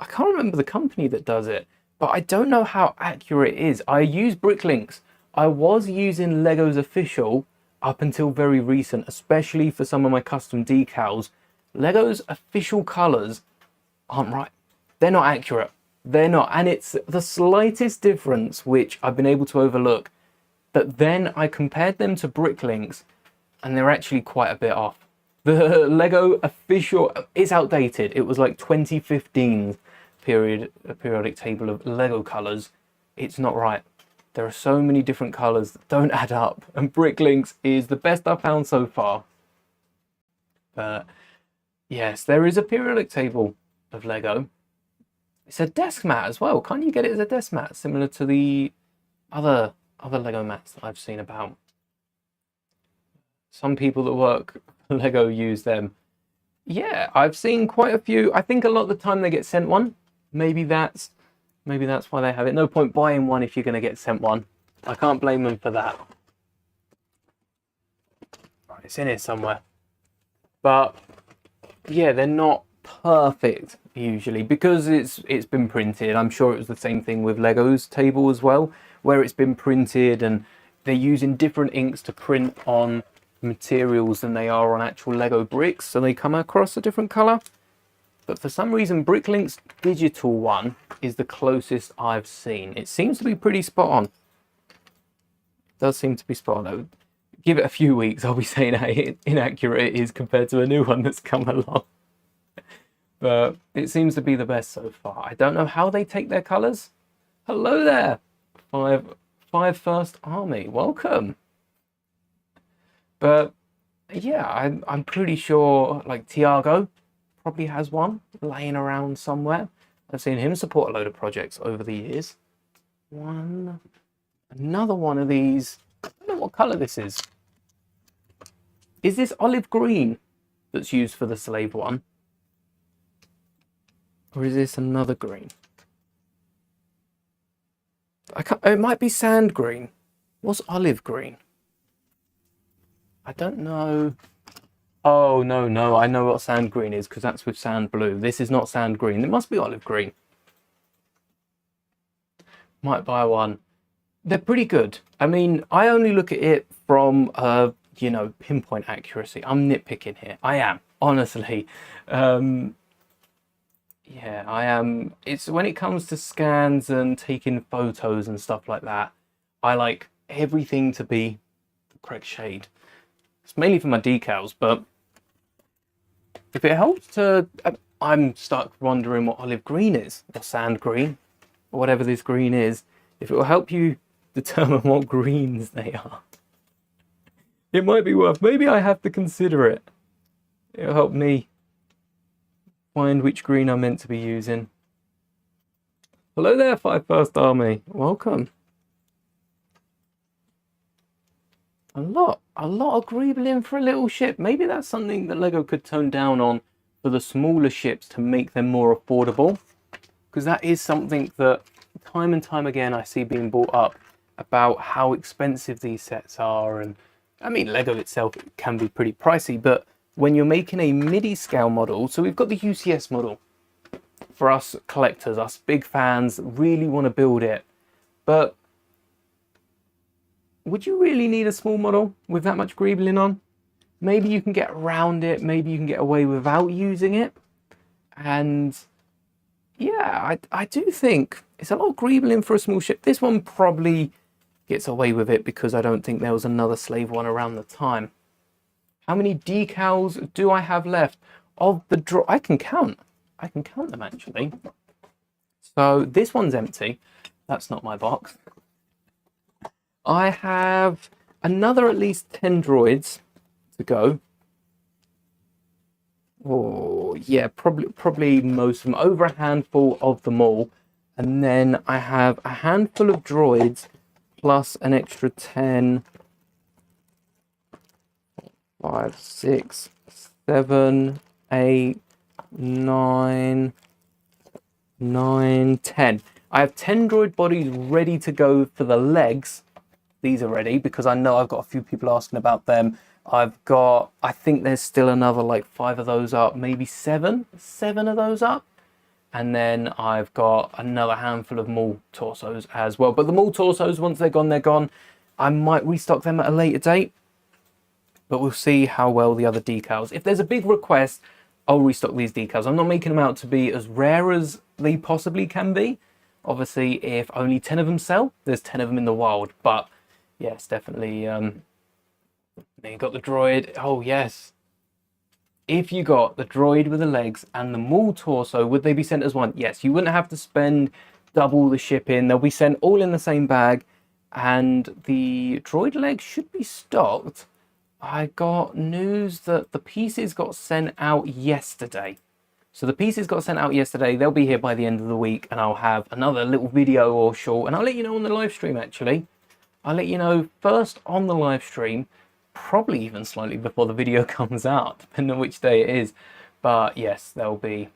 can't remember the company that does it, but I don't know how accurate it is. I use Bricklinks. I was using Lego's official up until very recent, especially for some of my custom decals. Lego's official colors aren't right. They're not accurate. They're not. And it's the slightest difference which I've been able to overlook. But then I compared them to Bricklinks and they're actually quite a bit off. The Lego official is outdated. It was like 2015 periodic table of Lego colors. It's not right. There are so many different colors that don't add up, and Bricklinks is the best I've found so far. But yes, there is a periodic table of Lego. It's a desk mat as well. Can't you get it as a desk mat, similar to the other Lego mats that I've seen about? Some people that work Lego use them. Yeah, I've seen quite a few. I think a lot of the time they get sent one. Maybe that's why they have it. No point buying one if you're going to get sent one. I can't blame them for that. Right, it's in here somewhere. But yeah, they're not perfect usually because it's been printed. I'm sure it was the same thing with Lego's table as well, where it's been printed and they're using different inks to print on materials than they are on actual Lego bricks, so they come across a different color. But for some reason Bricklink's digital one is the closest I've seen. It seems to be pretty spot on. It does seem to be spot on. Give it a few weeks, I'll be saying how inaccurate it is compared to a new one that's come along. But it seems to be the best so far. I don't know how they take their colors. Hello there, five First Army, welcome. But yeah, I'm pretty sure like Tiago, probably has one laying around somewhere. I've seen him support a load of projects over the years. Another one of these. I don't know what colour this is. Is this olive green that's used for the slave one? Or is this another green? It might be sand green. What's olive green? I don't know. Oh, no, I know what sand green is because that's with sand blue. This is not sand green. It must be olive green. Might buy one. They're pretty good. I mean, I only look at it from, pinpoint accuracy. I'm nitpicking here. I am, honestly. Yeah, I am. It's when it comes to scans and taking photos and stuff like that, I like everything to be the correct shade. It's mainly for my decals, but if it helps to... I'm stuck wondering what olive green is, or sand green, or whatever this green is. If it will help you determine what greens they are, it might be worth... Maybe I have to consider it. It'll help me find which green I'm meant to be using. Hello there, 5 First Army. Welcome. A lot of greebling for a little ship. Maybe that's something that LEGO could tone down on for the smaller ships to make them more affordable. Because that is something that time and time again I see being brought up about how expensive these sets are. And I mean, LEGO itself can be pretty pricey, but when you're making a MIDI scale model, so we've got the UCS model for us collectors, us big fans, really want to build it. But would you really need a small model with that much greebling on? Maybe you can get around it, maybe you can get away without using it. And yeah, I do think it's a lot of greebling for a small ship. This one probably gets away with it because I don't think there was another slave one around the time. How many decals do I have left of the draw? I can count them actually. So this one's empty. That's not my box. I have another at least 10 droids to go. Oh, yeah, probably most of them, over a handful of them all. And then I have a handful of droids plus an extra 10, 5, 6, 7, 8, 9, 10. I have 10 droid bodies ready to go for the legs. These are ready because I know I've got a few people asking about them. I think there's still another like 5 of those up, maybe 7 of those up. And then I've got another handful of Maul torsos as well. But the Maul torsos, once they're gone, they're gone. I might restock them at a later date, but we'll see how well the other decals. If there's a big request, I'll restock these decals. I'm not making them out to be as rare as they possibly can be. Obviously, if only 10 of them sell, there's 10 of them in the wild. But yes, definitely. Then you got the droid. Oh, yes. If you got the droid with the legs and the Maul torso, would they be sent as one? Yes, you wouldn't have to spend double the shipping. They'll be sent all in the same bag. And the droid legs should be stocked. I got news that the pieces got sent out yesterday. So the pieces got sent out yesterday. They'll be here by the end of the week. And I'll have another little video or short. And I'll let you know on the live stream, actually. I'll let you know first on the live stream. Probably even slightly before the video comes out, depending on which day it is. But yes, there'll be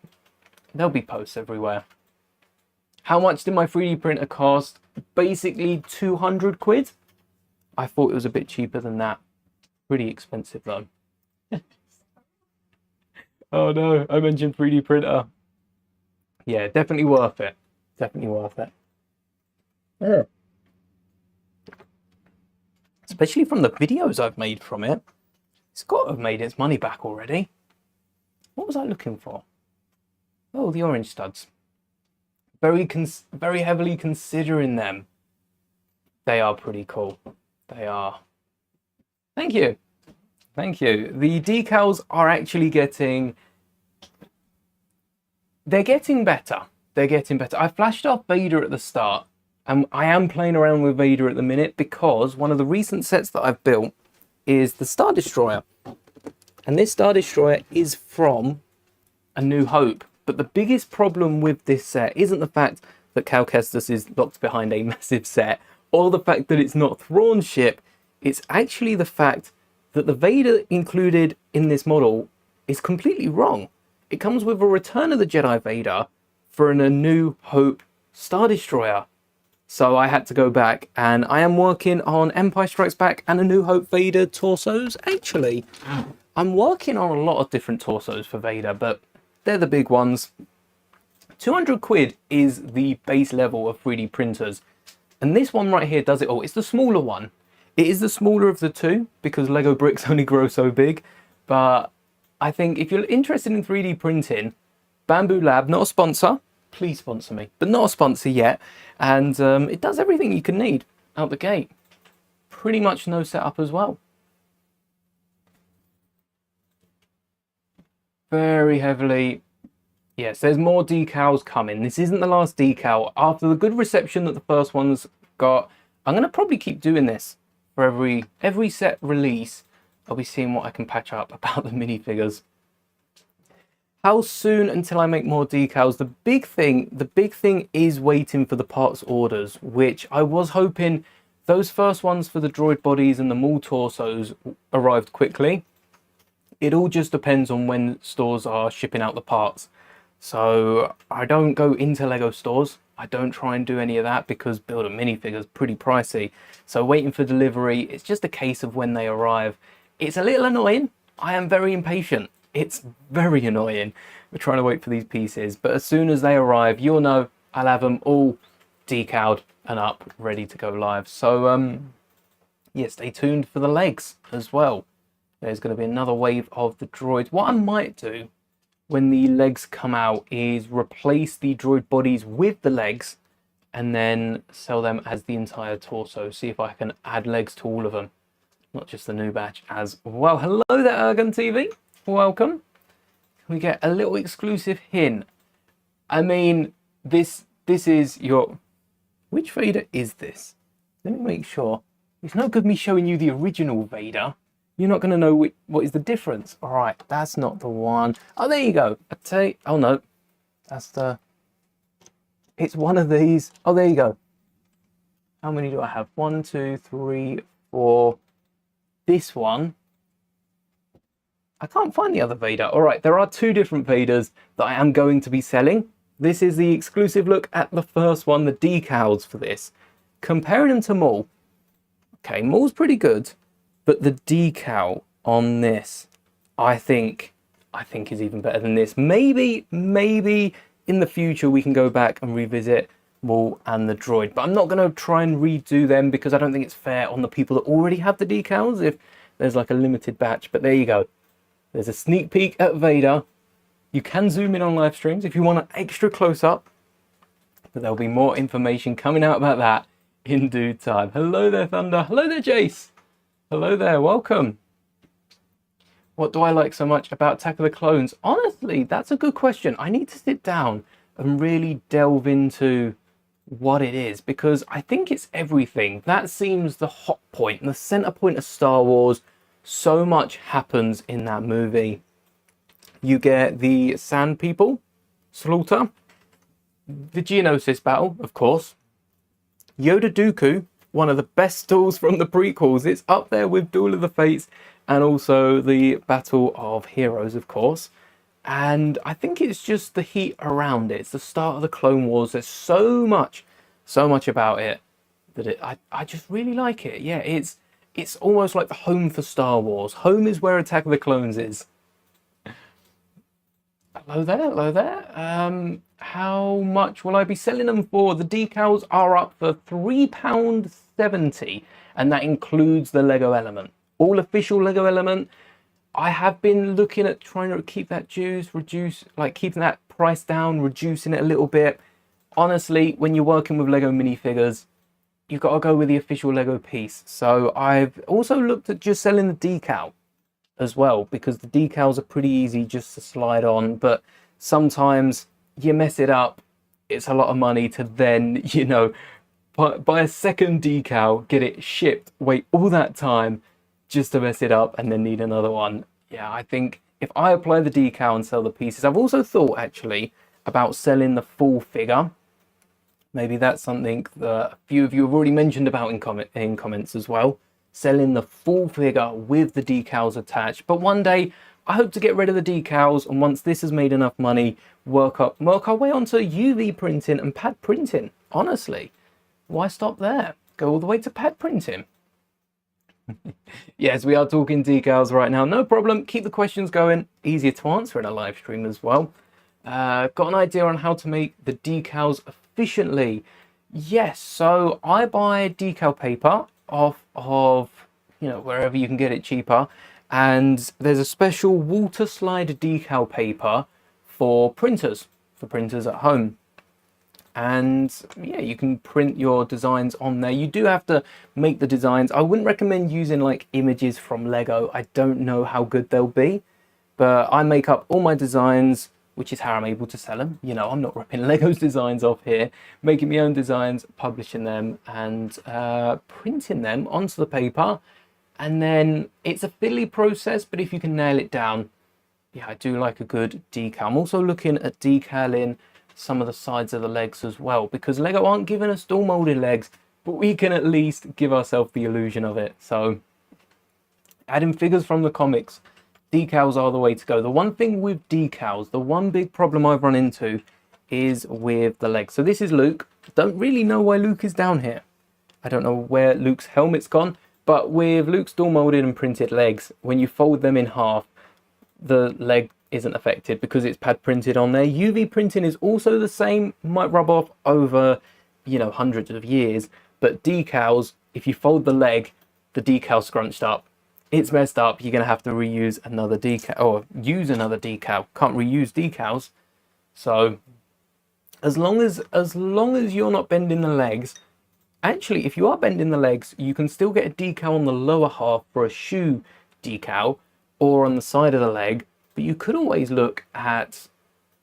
posts everywhere. How much did my 3D printer cost? Basically 200 quid. I thought it was a bit cheaper than that. Pretty expensive though. Oh no, I mentioned 3D printer. Yeah, definitely worth it. Definitely worth it. Yeah. Especially from the videos I've made from it. It's got to have made its money back already. What was I looking for? Oh, the orange studs. Very heavily considering them. They are pretty cool. They are. Thank you. Thank you. The decals are actually getting... They're getting better. They're getting better. I flashed off Vader at the start. And I am playing around with Vader at the minute because one of the recent sets that I've built is the Star Destroyer. And this Star Destroyer is from A New Hope. But the biggest problem with this set isn't the fact that Cal Kestis is locked behind a massive set, or the fact that it's not Thrawn's ship. It's actually the fact that the Vader included in this model is completely wrong. It comes with a Return of the Jedi Vader for A New Hope Star Destroyer. So I had to go back, and I am working on Empire Strikes Back and A New Hope Vader torsos. Actually, I'm working on a lot of different torsos for Vader, but they're the big ones. 200 quid is the base level of 3D printers. And this one right here does it all. It's the smaller one. It is the smaller of the two because Lego bricks only grow so big. But I think if you're interested in 3D printing, Bamboo Lab, not a sponsor, please sponsor me, but not a sponsor yet. And it does everything you can need out the gate. Pretty much no setup as well. Very heavily. Yes, there's more decals coming. This isn't the last decal. After the good reception that the first one's got, I'm going to probably keep doing this for every set release. I'll be seeing what I can patch up about the minifigures. How soon until I make more decals? The big thing is waiting for the parts orders, which I was hoping those first ones for the droid bodies and the Maul torsos arrived quickly. It all just depends on when stores are shipping out the parts. So I don't go into Lego stores. I don't try and do any of that because building minifigures is pretty pricey. So waiting for delivery, it's just a case of when they arrive. It's a little annoying. I am very impatient. It's very annoying. We're trying to wait for these pieces. But as soon as they arrive, you'll know I'll have them all decaled and up, ready to go live. So yeah, stay tuned for the legs as well. There's going to be another wave of the droids. What I might do when the legs come out is replace the droid bodies with the legs and then sell them as the entire torso. See if I can add legs to all of them, not just the new batch as well. Hello there, Ergun TV. Welcome. Can we get a little exclusive hint? I mean, this is your... Which Vader is this? Let me make sure. It's no good me showing you the original Vader. You're not going to know what is the difference. All right, that's not the one. Oh, there you go. I tell you, oh no, that's the... It's one of these. Oh, there you go. How many do I have? 1, 2, 3, 4. This one. I can't find the other Vader. All right, there are 2 different Vaders that I am going to be selling. This is the exclusive look at the first one, the decals for this. Comparing them to Maul. Okay, Maul's pretty good. But the decal on this, I think is even better than this. Maybe in the future we can go back and revisit Maul and the droid. But I'm not going to try and redo them because I don't think it's fair on the people that already have the decals if there's like a limited batch. But there you go. There's a sneak peek at Vader. You can zoom in on live streams if you want an extra close up. But there'll be more information coming out about that in due time. Hello there, Thunder. Hello there, Jace. Hello there, welcome. What do I like so much about Attack of the Clones? Honestly, that's a good question. I need to sit down and really delve into what it is because I think it's everything. That seems the hot point and the center point of Star Wars. So much happens in that movie. You get the Sand People, Slaughter, the Geonosis battle, of course, Yoda Dooku, one of the best duels from the prequels. It's up there with Duel of the Fates and also the Battle of Heroes, of course. And I think it's just the heat around it. It's the start of the Clone Wars. There's so much about it that I just really like it. Yeah, it's almost like the home for Star Wars. Home is where Attack of the Clones is. Hello there, hello there. How much will I be selling them for? The decals are up for £3.70 and that includes the Lego element. All official Lego element. I have been looking at trying to keep that keeping that price down, reducing it a little bit. Honestly, when you're working with Lego minifigures, you've got to go with the official Lego piece. So I've also looked at just selling the decal as well, because the decals are pretty easy just to slide on, but sometimes you mess it up. It's a lot of money to then, you know, buy a second decal, get it shipped, wait all that time just to mess it up and then need another one. Yeah, I think if I apply the decal and sell the pieces. I've also thought actually about selling the full figure. Maybe that's something that a few of you have already mentioned about in comments as well. Selling the full figure with the decals attached. But one day I hope to get rid of the decals, and once this has made enough money, work our way onto UV printing and pad printing. Honestly, why stop there? Go all the way to pad printing. Yes, we are talking decals right now. No problem. Keep the questions going. Easier to answer in a live stream as well. Got an idea on how to make the decals efficiently? Yes, so I buy decal paper off of, wherever you can get it cheaper. And there's a special water slide decal paper for printers at home. And yeah, you can print your designs on there. You do have to make the designs. I wouldn't recommend using like images from Lego. I don't know how good they'll be, but I make up all my designs, which is how I'm able to sell them. I'm not ripping Lego's designs off here, making my own designs, publishing them, and printing them onto the paper. And then it's a fiddly process, but if you can nail it down, yeah, I do like a good decal. I'm also looking at decaling some of the sides of the legs as well, because Lego aren't giving us dual molded legs, but we can at least give ourselves the illusion of it. So adding figures from the comics, decals are the way to go. The one thing with decals, the one big problem I've run into is with the legs. So this is Luke. Don't really know why Luke is down here. I don't know where Luke's helmet's gone, but with Luke's dual molded and printed legs, when you fold them in half, the leg isn't affected because it's pad printed on there. UV printing is also the same, might rub off over, hundreds of years, but decals, if you fold the leg, the decal scrunched up, it's messed up. You're going to have to reuse another decal, or use another decal. Can't reuse decals. So as long as you're not bending the legs, actually, if you are bending the legs, you can still get a decal on the lower half for a shoe decal, or on the side of the leg. But you could always look at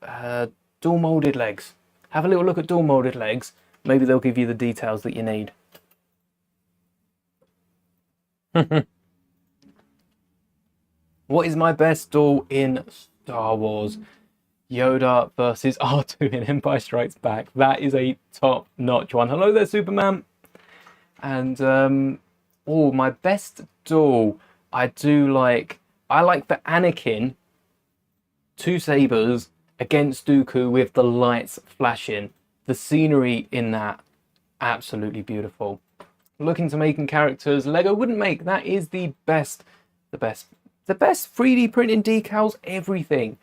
dual molded legs. Have a little look at dual molded legs. Maybe they'll give you the details that you need. What is my best duel in Star Wars? Yoda versus R2 in Empire Strikes Back. That is a top-notch one. Hello there, Superman. And my best duel, I like the Anakin 2 sabers against Dooku with the lights flashing. The scenery in that, absolutely beautiful. Looking to making characters Lego wouldn't make. That is the best 3D printing decals, everything.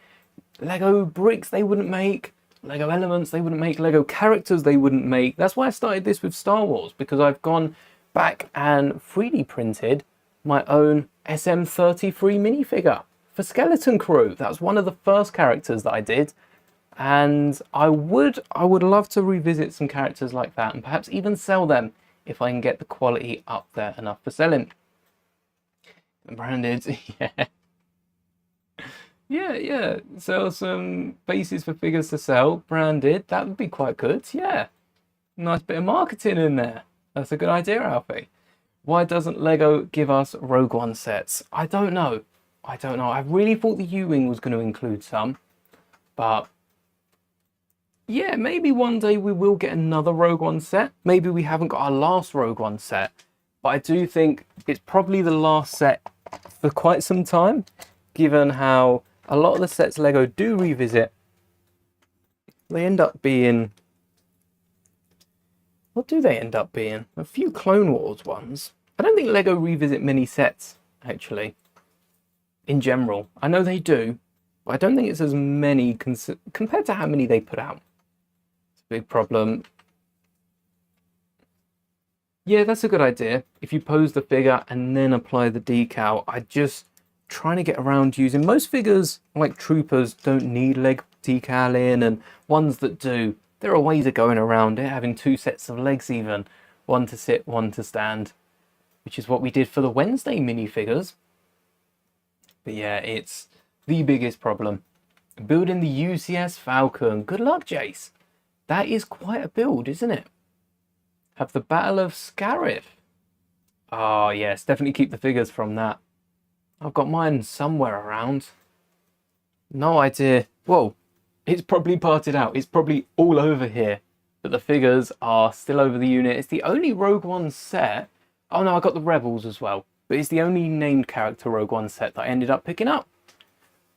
Lego bricks they wouldn't make, Lego elements they wouldn't make, Lego characters they wouldn't make. That's why I started this with Star Wars, because I've gone back and 3D printed my own SM33 minifigure for Skeleton Crew. That was one of the first characters that I did, and I would love to revisit some characters like that and perhaps even sell them if I can get the quality up there enough for selling. Branded, yeah. Sell some bases for figures to sell, branded. That would be quite good. Yeah, nice bit of marketing in there. That's a good idea, Alfie. Why doesn't Lego give us Rogue One sets? I don't know. I really thought the U-Wing was going to include some, but yeah, maybe one day we will get another Rogue One set. Maybe we haven't got our last Rogue One set, but I do think it's probably the last set for quite some time, given how a lot of the sets Lego do revisit, they end up being... What do they end up being? A few Clone Wars ones. I don't think Lego revisit many sets, actually, in general. I know they do, but I don't think it's as many compared to how many they put out. It's a big problem. Yeah, that's a good idea. If you pose the figure and then apply the decal, I just trying to get around using... Most figures, like Troopers, don't need leg decal in, and ones that do, there are ways of going around it, having 2 sets of legs even. One to sit, one to stand, which is what we did for the Wednesday minifigures. But yeah, it's the biggest problem. Building the UCS Falcon. Good luck, Jace. That is quite a build, isn't it? Have the Battle of Scarif. Oh yes, definitely keep the figures from that. I've got mine somewhere around. No idea. Whoa, it's probably parted out. It's probably all over here. But the figures are still over the unit. It's the only Rogue One set. Oh no, I got the Rebels as well. But it's the only named character Rogue One set that I ended up picking up.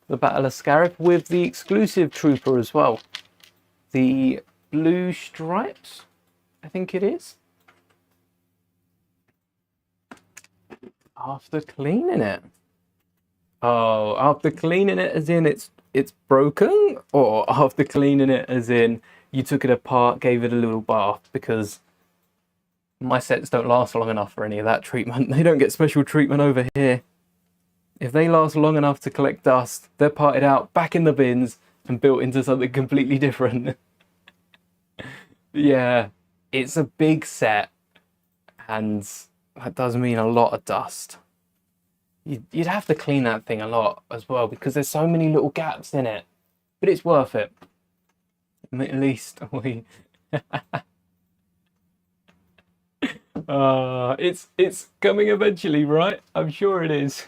The Battle of Scarif with the exclusive trooper as well. The blue stripes, I think it is. After cleaning it. Oh, after cleaning it as in it's broken? Or after cleaning it as in you took it apart, gave it a little bath? Because my sets don't last long enough for any of that treatment. They don't get special treatment over here. If they last long enough to collect dust, they're parted out, back in the bins, and built into something completely different. Yeah, it's a big set, and that does mean a lot of dust. You'd have to clean that thing a lot as well, because there's so many little gaps in it. But it's worth it. At least we... it's coming eventually, right? I'm sure it is.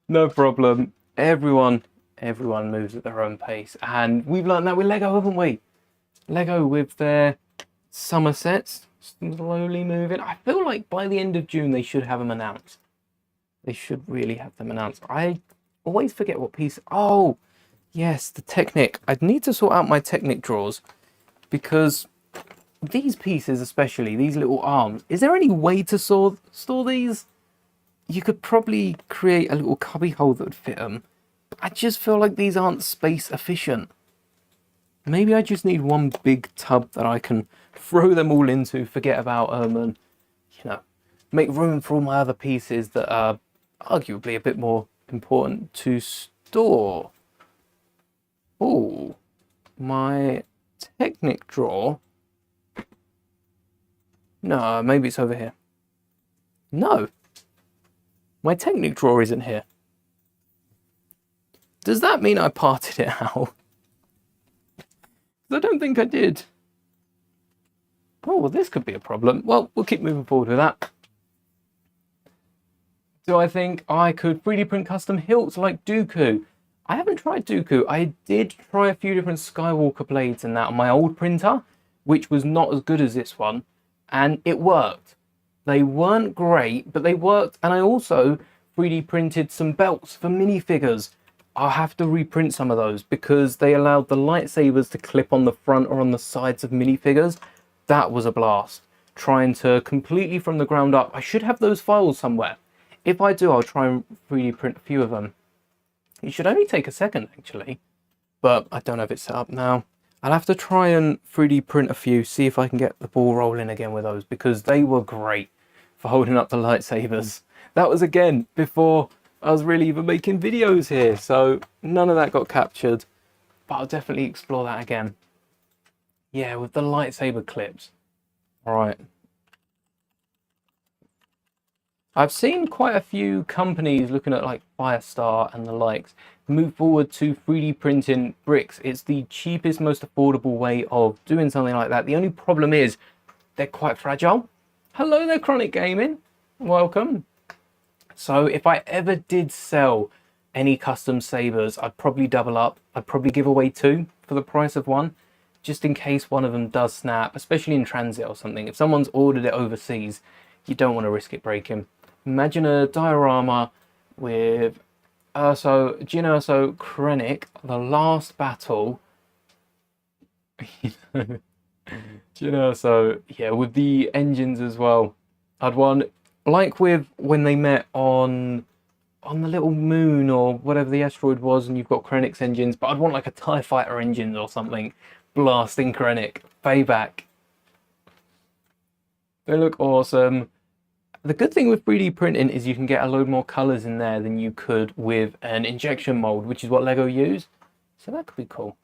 No problem. Everyone moves at their own pace, and we've learned that with Lego, haven't we? Lego with their summer sets, slowly moving. I feel like by the end of June they should have them announced. They should really have them announced. I always forget what piece. Oh, yes, the Technic. I'd need to sort out my Technic drawers, because these pieces, especially these little arms, is there any way to store these? You could probably create a little cubby hole that would fit them. But I just feel like these aren't space efficient. Maybe I just need one big tub that I can throw them all into, forget about them, and, you know, make room for all my other pieces that are arguably a bit more important to store. Oh, my Technic drawer. No, maybe it's over here. No. My Technic drawer isn't here. Does that mean I parted it out? I don't think I did. Oh, well, this could be a problem. Well, we'll keep moving forward with that. Do I think I could 3D print custom hilts like Dooku? I haven't tried Dooku. I did try a few different Skywalker blades and that on my old printer, which was not as good as this one, and it worked. They weren't great, but they worked, and I also 3D printed some belts for minifigures. I'll have to reprint some of those because they allowed the lightsabers to clip on the front or on the sides of minifigures. That was a blast. Trying to completely from the ground up. I should have those files somewhere. If I do, I'll try and 3D print a few of them. It should only take a second, actually. But I don't know if it's set up now. I'll have to try and 3D print a few, see if I can get the ball rolling again with those, because they were great for holding up the lightsabers. That was, again, before I was really even making videos here, so none of that got captured. But I'll definitely explore that again. Yeah, with the lightsaber clips. All right. I've seen quite a few companies looking at like Firestar and the likes move forward to 3D printing bricks. It's the cheapest, most affordable way of doing something like that. The only problem is they're quite fragile. Hello there, Chronic Gaming. Welcome. So if I ever did sell any custom sabers, I'd probably double up. I'd probably give away 2 for the price of 1, just in case one of them does snap, especially in transit or something. If someone's ordered it overseas, you don't want to risk it breaking. Imagine a diorama with Jyn Erso Krennic, the last battle. Jyn Erso, yeah, with the engines as well. I'd want, like with when they met on the little moon or whatever the asteroid was, and you've got Krennic's engines, but I'd want like a TIE fighter engine or something blasting Krennic. Payback. They look awesome. The good thing with 3D printing is you can get a load more colours in there than you could with an injection mould, which is what Lego use. So that could be cool.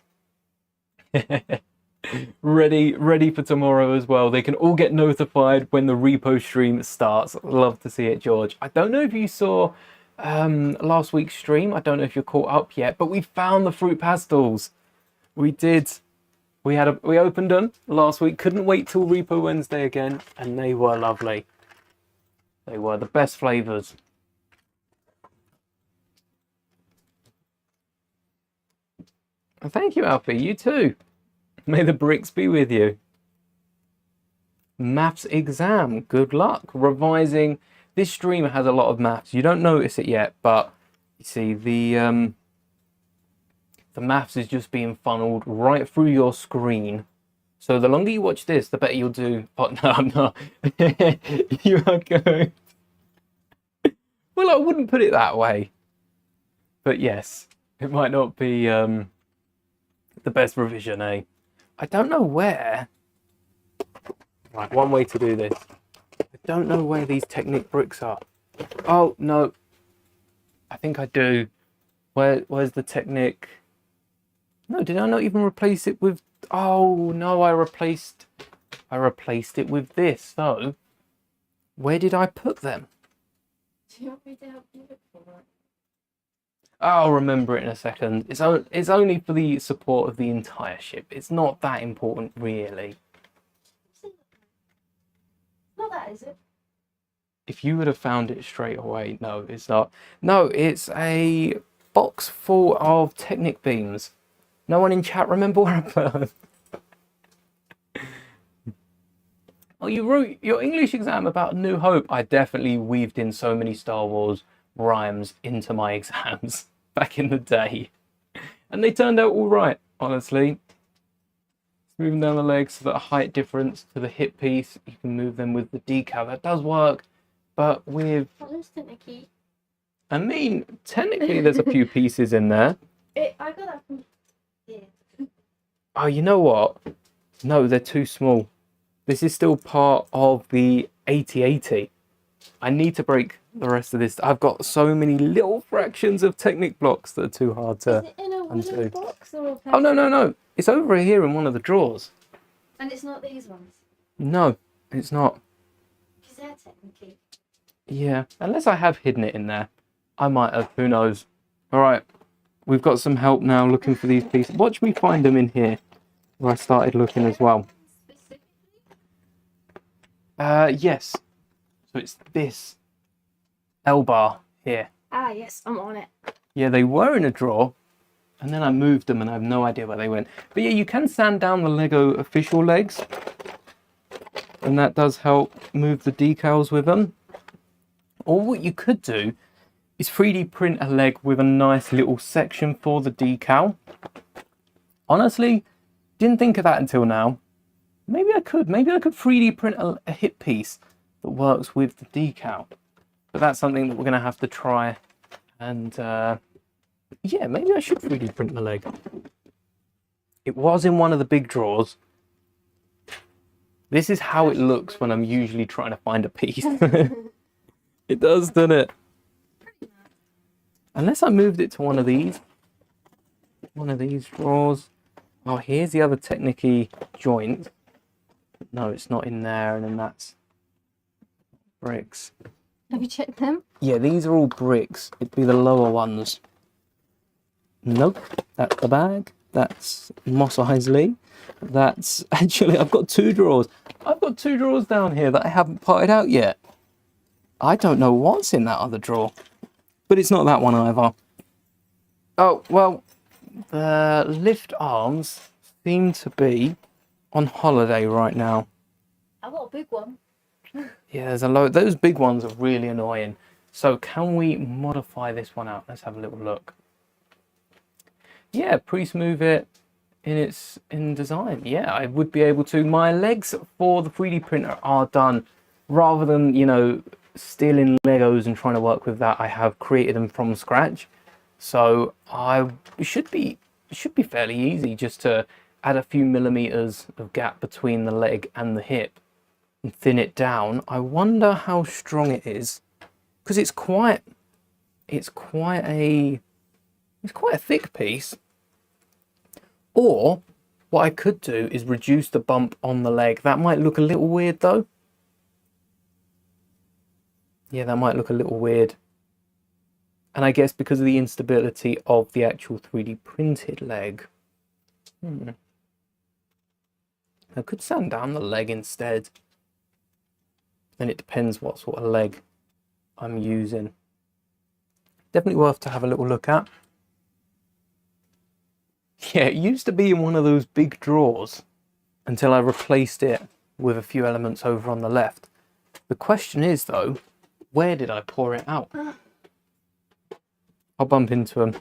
ready for tomorrow as well. They can all get notified when the repo stream starts. Love to see it, George. I don't know if you saw last week's stream. I don't know if you're caught up yet, but we found the fruit pastels. We did. We opened them last week. Couldn't wait till Repo Wednesday again, and they were lovely. They were the best flavours. Thank you, Alfie. You too. May the bricks be with you. Maths exam. Good luck. Revising. This stream has a lot of maths. You don't notice it yet, but you see the maths is just being funneled right through your screen. So the longer you watch this, the better you'll do. Oh, no, I'm not. You are going. Well, I wouldn't put it that way. But yes, it might not be the best revision, eh? I don't know where. Right, one way to do this. I don't know where these Technic bricks are. Oh, no. I think I do. Where's the Technic? No, did I not even replace it with... Oh, no, I replaced it with this. So, where did I put them? Do you want me to help you look for it? I'll remember it in a second. It's only for the support of the entire ship. It's not that important, really. Not that, is it? If you would have found it straight away, no, it's not. No, it's a box full of Technic beams. No one in chat remember where I put them? Oh, you wrote your English exam about New Hope. I definitely weaved in so many Star Wars rhymes into my exams back in the day. And they turned out all right, honestly. Moving down the legs so that a height difference to the hip piece, you can move them with the decal. That does work, but with... Oh, there's Technic. I mean, technically there's a few pieces in there. I got that from here. Oh, you know what? No, they're too small. This is still part of the 8080. I need to break the rest of this. I've got so many little fractions of Technic blocks that are too hard to Is it in a wooden undo. box or a plastic? Oh, no. It's over here in one of the drawers. And it's not these ones? No, it's not. Because they're Technic. Yeah, unless I have hidden it in there. I might have, who knows. All right, we've got some help now looking for these pieces. Watch me find them in here, where I started looking as well. Yes. So it's this L-bar here. Ah, yes, I'm on it. Yeah, they were in a drawer, and then I moved them, and I have no idea where they went. But yeah, you can sand down the Lego official legs, and that does help move the decals with them. Or what you could do is 3D print a leg with a nice little section for the decal. Honestly, didn't think of that until now. Maybe I could 3D print a hip piece that works with the decal. But that's something that we're going to have to try. And yeah, maybe I should 3D print the leg. It was in one of the big drawers. This is how it looks when I'm usually trying to find a piece. It does, doesn't it? Unless I moved it to one of these drawers. Oh, here's the other Technic-y joint. No, it's not in there, and then that's bricks. Have you checked them? Yeah, these are all bricks. It'd be the lower ones. Nope, that's the bag. That's Moss Isley. That's actually, I've got two drawers. I've got two drawers down here that I haven't parted out yet. I don't know what's in that other drawer, but it's not that one either. Oh, well, the lift arms seem to be on holiday right now. I've got a big one. Yeah, there's a load. Those big ones are really annoying. So can we modify this one out? Let's have a little look. Yeah, pre-smooth it in design. Yeah, I would be able to. My legs for the 3D printer are done. Rather than, you know, stealing Legos and trying to work with that, I have created them from scratch. So it should be fairly easy just to add a few millimeters of gap between the leg and the hip and thin it down. I wonder how strong it is, because it's quite a thick piece. Or what I could do is reduce the bump on the leg. That might look a little weird though. Yeah, that might look a little weird. And I guess because of the instability of the actual 3D printed leg. I could sand down the leg instead. Then it depends what sort of leg I'm using. Definitely worth to have a little look at. Yeah, it used to be in one of those big drawers until I replaced it with a few elements over on the left. The question is, though, where did I pour it out? I'll bump into them.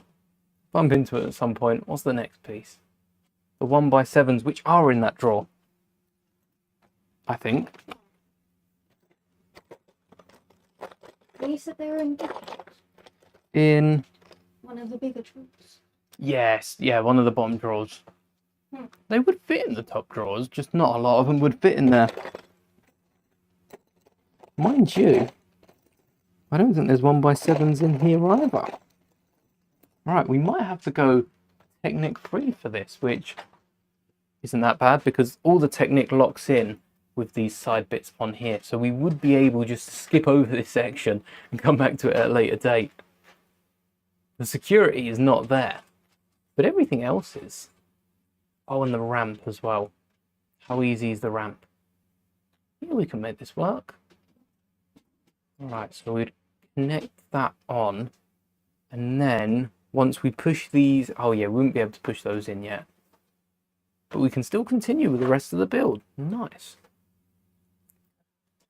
Bump into it at some point. What's the next piece? The 1x7s, which are in that drawer. I think. You said they were in In... one of the bigger drawers. Yes, yeah, one of the bottom drawers. They would fit in the top drawers, just not a lot of them would fit in there. Mind you, I don't think there's 1x7s in here either. Right, we might have to go Technic free for this, which isn't that bad because all the Technic locks in with these side bits on here. So we would be able just to skip over this section and come back to it at a later date. The security is not there, but everything else is. Oh, and the ramp as well. How easy is the ramp? Yeah, we can make this work. All right, so we'd connect that on, and then once we push these, oh yeah, we wouldn't be able to push those in yet, but we can still continue with the rest of the build. Nice.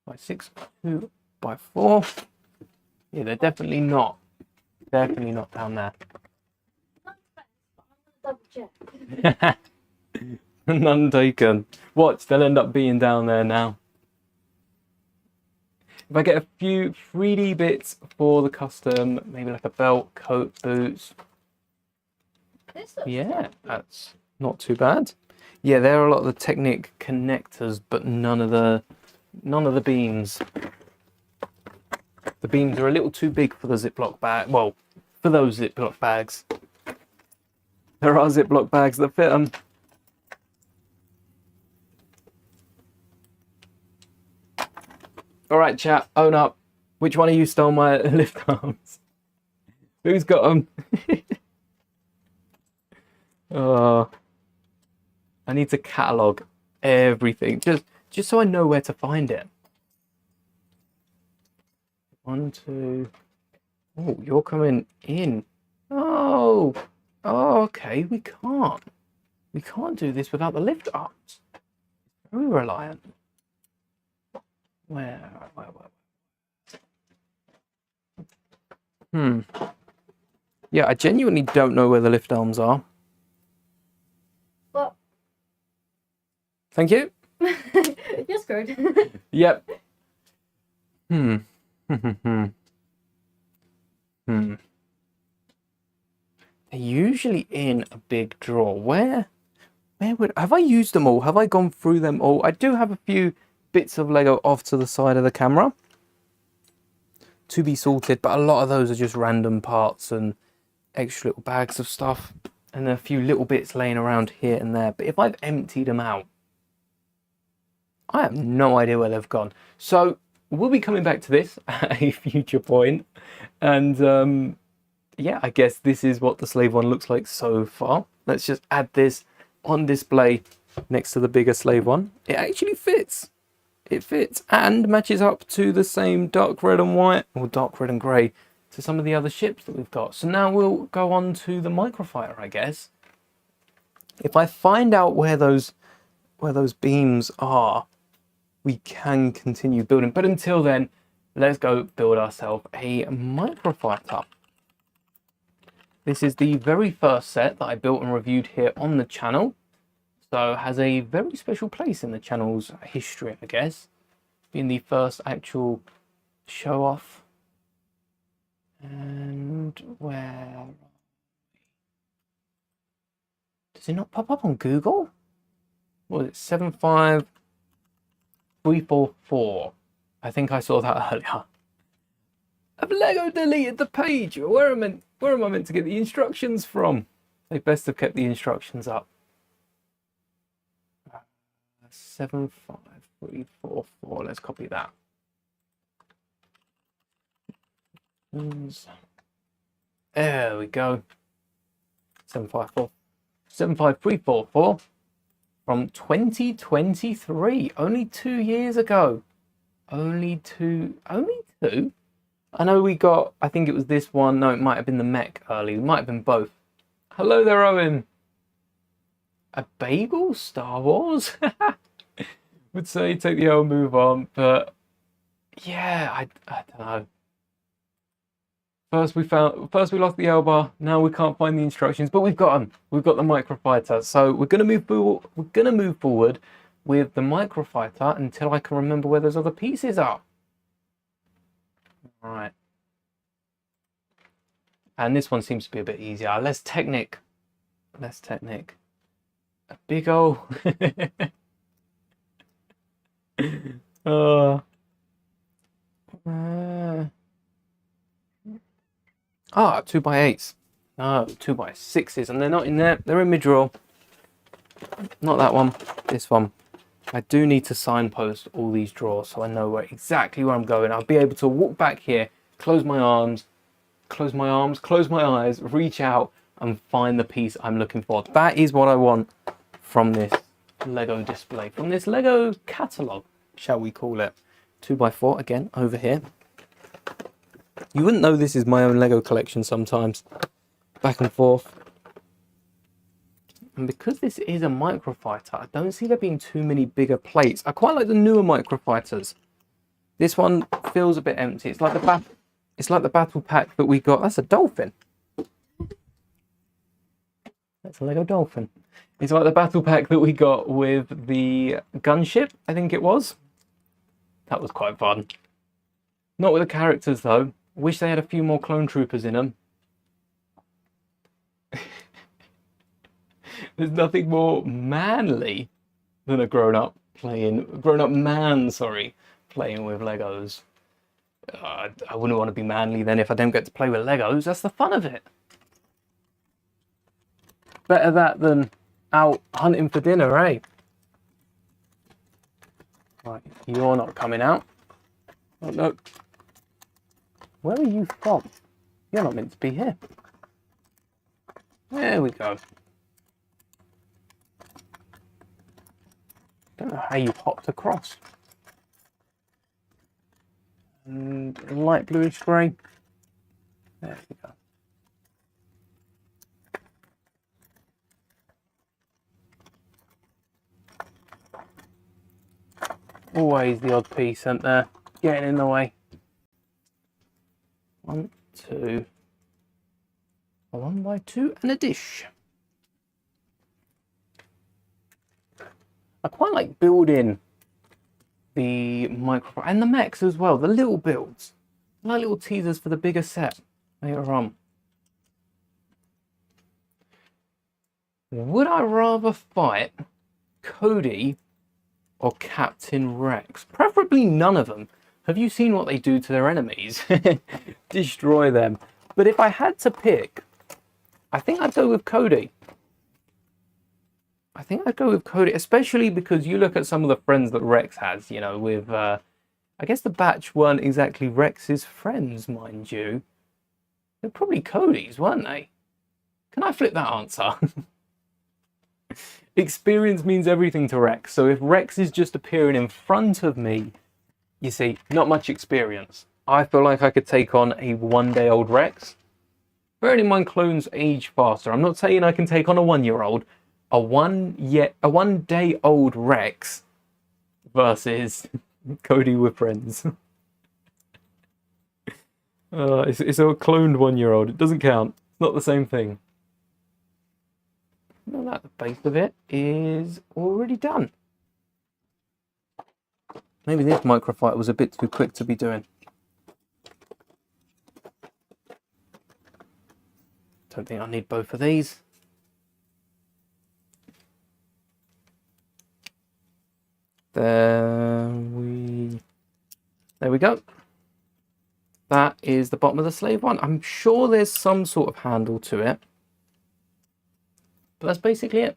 By 6, 2 by 4. Yeah, they're definitely not down there. Double check. None taken. Watch, they'll end up being down there now. If I get a few 3D bits for the custom, maybe like a belt, coat, boots. Yeah, that's not too bad. Yeah, there are a lot of the Technic connectors, but none of the beams. The beams are a little too big for the Ziploc bag. Well, for those Ziploc bags. There are Ziploc bags that fit them. All right, chat, own up. Which one of you stole my lift arms? Who's got them? Oh, I need to catalogue everything just so I know where to find it. 1, 2. Oh, you're coming in. Oh, okay. We can't do this without the lift arms. Very reliant. Where? Yeah, I genuinely don't know where the lift arms are. Well. Thank you. You're screwed. Yep. They're usually in a big drawer. Where would... Have I used them all? Have I gone through them all? I do have a few bits of Lego off to the side of the camera to be sorted, but a lot of those are just random parts and extra little bags of stuff and a few little bits laying around here and there. But if I've emptied them out, I have no idea where they've gone. So we'll be coming back to this at a future point. And yeah, I guess this is what the slave one looks like so far. Let's just add this on display next to the bigger slave one. It actually fits. It fits and matches up to the same dark red and white, or dark red and grey, to some of the other ships that we've got. So now we'll go on to the Microfighter, I guess. If I find out where those beams are, we can continue building. But until then, let's go build ourselves a Microfighter. This is the very first set that I built and reviewed here on the channel. So has a very special place in the channel's history, I guess. Being the first actual show off. And where... Does it not pop up on Google? What was it? 75344. I think I saw that earlier. I've Lego deleted the page. Where am I meant to get the instructions from? They best have kept the instructions up. 75344. Let's copy that. There we go. 75344 from 2023. Only 2 years ago. Only two. I know we got, I think it was this one. No, it might have been the mech early. It might have been both. Hello there, Owen. A bagel? Star Wars? Would say take the L and move on, but yeah, I don't know. First we lost the L bar. Now we can't find the instructions, but we've got them. We've got the Microfighter. So we're gonna move forward. We're gonna move forward with the Microfighter until I can remember where those other pieces are. All right. And this one seems to be a bit easier. Less technic. Less technic. A big old. uh, 2x8s. No, 2x6s, and they're not in there. They're in mid-drawer. Not that one. This one. I do need to signpost all these drawers so I know exactly where I'm going. I'll be able to walk back here, close my arms, close my eyes, reach out and find the piece I'm looking for. That is what I want from this Lego display, from this Lego catalogue, shall we call it. 2x4 again over here. You wouldn't know this is my own Lego collection sometimes. Back and forth. And because this is a Microfighter, I don't see there being too many bigger plates. I quite like the newer Microfighters. This one feels a bit empty. It's like the battle pack that we got. That's a dolphin. That's a Lego dolphin. It's like the battle pack that we got with the gunship, I think it was. That was quite fun. Not with the characters though. Wish they had a few more clone troopers in them. There's nothing more manly than a grown-up man, playing with Legos. I wouldn't want to be manly then if I don't get to play with Legos. That's the fun of it. Better that than out hunting for dinner, eh? Right, you're not coming out. Oh no. Where are you from? You're not meant to be here. There we go. Don't know how you hopped across. And light bluish grey. There we go. Always the odd piece, isn't there? Getting in the way. 1, 2. A 1x2 and a dish. I quite like building the microphone and the mechs as well, the little builds. I like little teasers for the bigger set later on. Would I rather fight Cody or Captain Rex? Preferably none of them. Have you seen what they do to their enemies? Destroy them. But if I had to pick, I think I'd go with Cody. Especially because you look at some of the friends that Rex has, you know, with, I guess the batch weren't exactly Rex's friends, mind you. They're probably Cody's, weren't they? Can I flip that answer? Experience means everything to Rex. So if Rex is just appearing in front of me, you see, not much experience. I feel like I could take on a 1-day-old Rex. Bearing in mind clones age faster. I'm not saying I can take on a 1-year-old. A 1-day-old Rex versus Cody with friends. It's a cloned 1-year-old. It doesn't count. It's not the same thing. Well, that the base of it is already done. Maybe this Microfighter was a bit too quick to be doing. Don't think I need both of these. There we go. That is the bottom of the slave one. I'm sure there's some sort of handle to it. But that's basically it.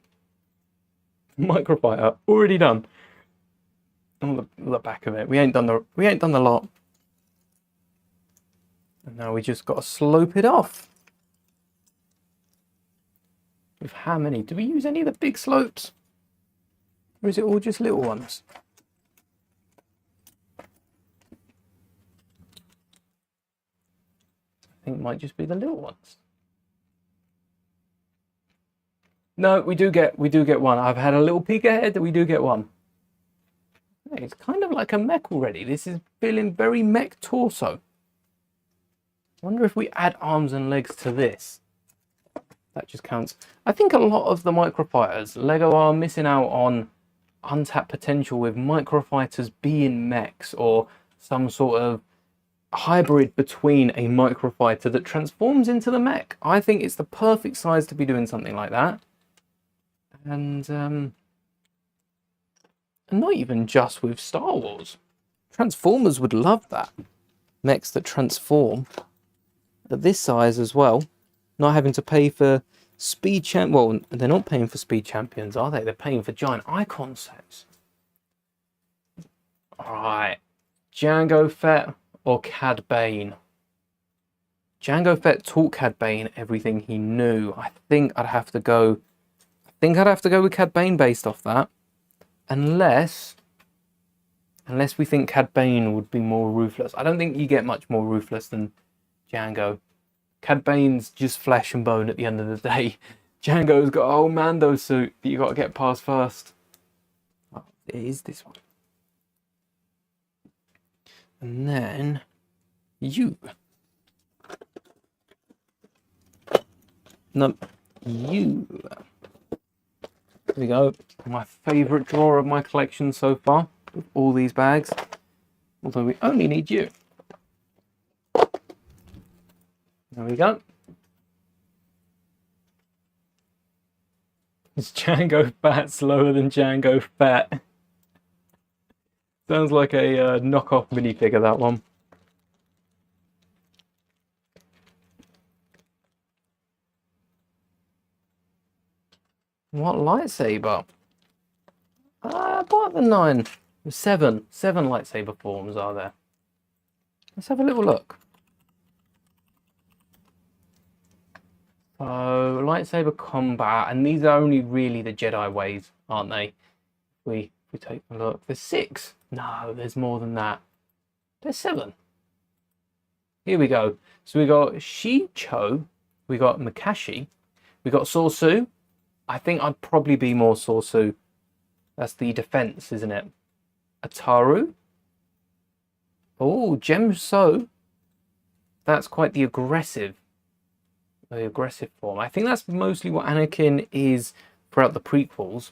Microfighter already done. On the back of it. We ain't done the lot. And now we just got to slope it off. With how many? Do we use any of the big slopes? Or is it all just little ones? I think it might just be the little ones. No, we do get one. I've had a little peek ahead. We do get one. Hey, it's kind of like a mech already. This is feeling very mech torso. I wonder if we add arms and legs to this. That just counts. I think a lot of the Microfighters, Lego are missing out on untapped potential with Microfighters being mechs or some sort of hybrid between a Microfighter that transforms into the mech. I think it's the perfect size to be doing something like that. And not even just with Star Wars. Transformers would love that. Mechs that transform at this size as well. Not having to pay for speed champ. Well, they're not paying for speed champions, are they? They're paying for giant icon sets. Alright. Jango Fett or Cad Bane? Jango Fett taught Cad Bane everything he knew. I think I'd have to go with Cad Bane based off that. Unless we think Cad Bane would be more ruthless. I don't think you get much more ruthless than Jango. Cad Bane's just flesh and bone at the end of the day. Jango's got a whole Mando suit that you got to get past first. Oh, it is this one. And then you. No, you. There we go. My favourite drawer of my collection so far. With all these bags. Although we only need you. There we go. Is Jango Fett slower than Jango Fett? Sounds like a knockoff minifigure, that one. What lightsaber? What are the 9? 7 lightsaber forms are there. Let's have a little look. So, lightsaber combat, and these are only really the Jedi ways, aren't they? If we take a look. There's 6. No, there's more than that. There's 7. Here we go. So we got Shicho, we got Makashi, we got Sorsu. I think I'd probably be more Sorsu. That's the defense, isn't it? Ataru. Oh, Gemso. That's quite the aggressive form. I think that's mostly what Anakin is throughout the prequels.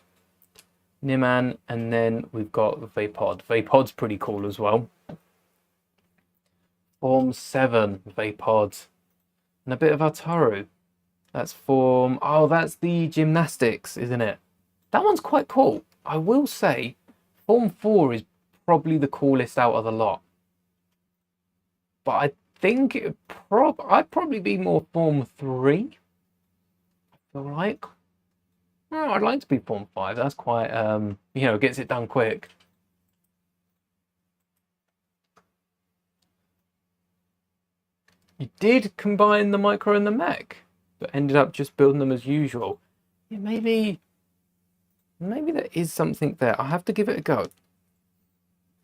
Niman, and then we've got Vapod. Vapod's pretty cool as well. Form 7, Vapod. And a bit of Ataru. That's form... Oh, that's the gymnastics, isn't it? That one's quite cool. I will say, Form 4 is probably the coolest out of the lot. But I think I'd probably be more Form 3. I feel like. Oh, I'd like to be Form 5. That's quite, gets it done quick. You did combine the micro and the mech, but ended up just building them as usual. Yeah, maybe there is something there. I have to give it a go.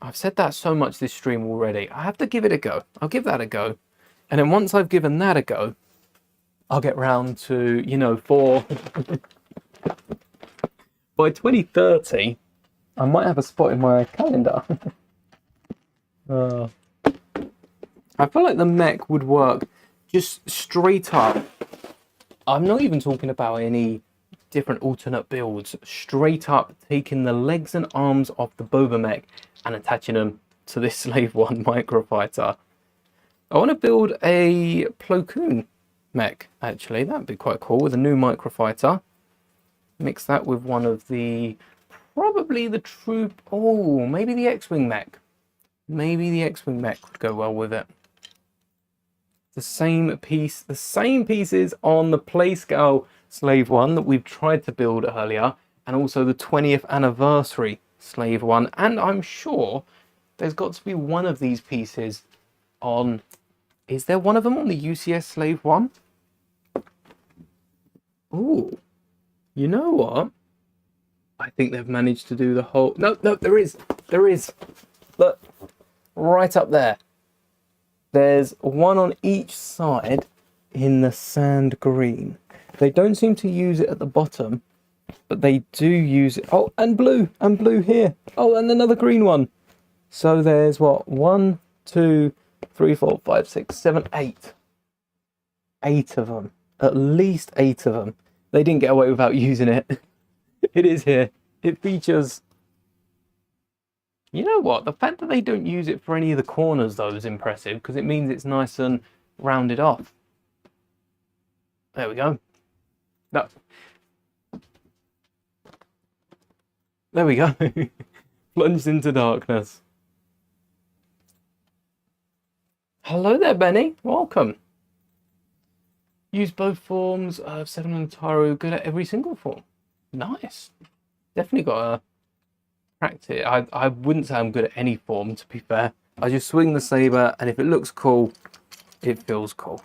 I've said that so much this stream already. I have to give it a go. I'll give that a go. And then once I've given that a go, I'll get round to, for... By 2030, I might have a spot in my calendar. I feel like the mech would work just straight up. I'm not even talking about any different alternate builds. Straight up taking the legs and arms of the Boba mech and attaching them to this Slave 1 Microfighter. I want to build a Plo Koon mech, actually. That'd be quite cool with a new Microfighter. Mix that with one of the... Probably the troop... Oh, maybe the X-Wing mech. Maybe the X-Wing mech would go well with it. The same pieces on the Playscale Slave 1 that we've tried to build earlier, and also the 20th anniversary Slave 1. And I'm sure there's got to be one of these pieces on... Is there one of them on the UCS Slave 1? Ooh. You know what? I think they've managed to do the whole... No, there is. There is. Look. Right up there. There's one on each side in the sand green. They don't seem to use it at the bottom, but they do use it. Oh, and blue here. Oh, and another green one. So there's what? 1, 2, 3, 4, 5, 6, 7, 8. 8 of them. At least 8 of them. They didn't get away without using it. It is here. It features... You know what? The fact that they don't use it for any of the corners, though, is impressive, because it means it's nice and rounded off. There we go. No. There we go. Plunged into darkness. Hello there, Benny. Welcome. Use both forms of 7 and Taru. Good at every single form. Nice. Definitely got a... practice. I wouldn't say I'm good at any form, to be fair. I just swing the saber, and if it looks cool, it feels cool.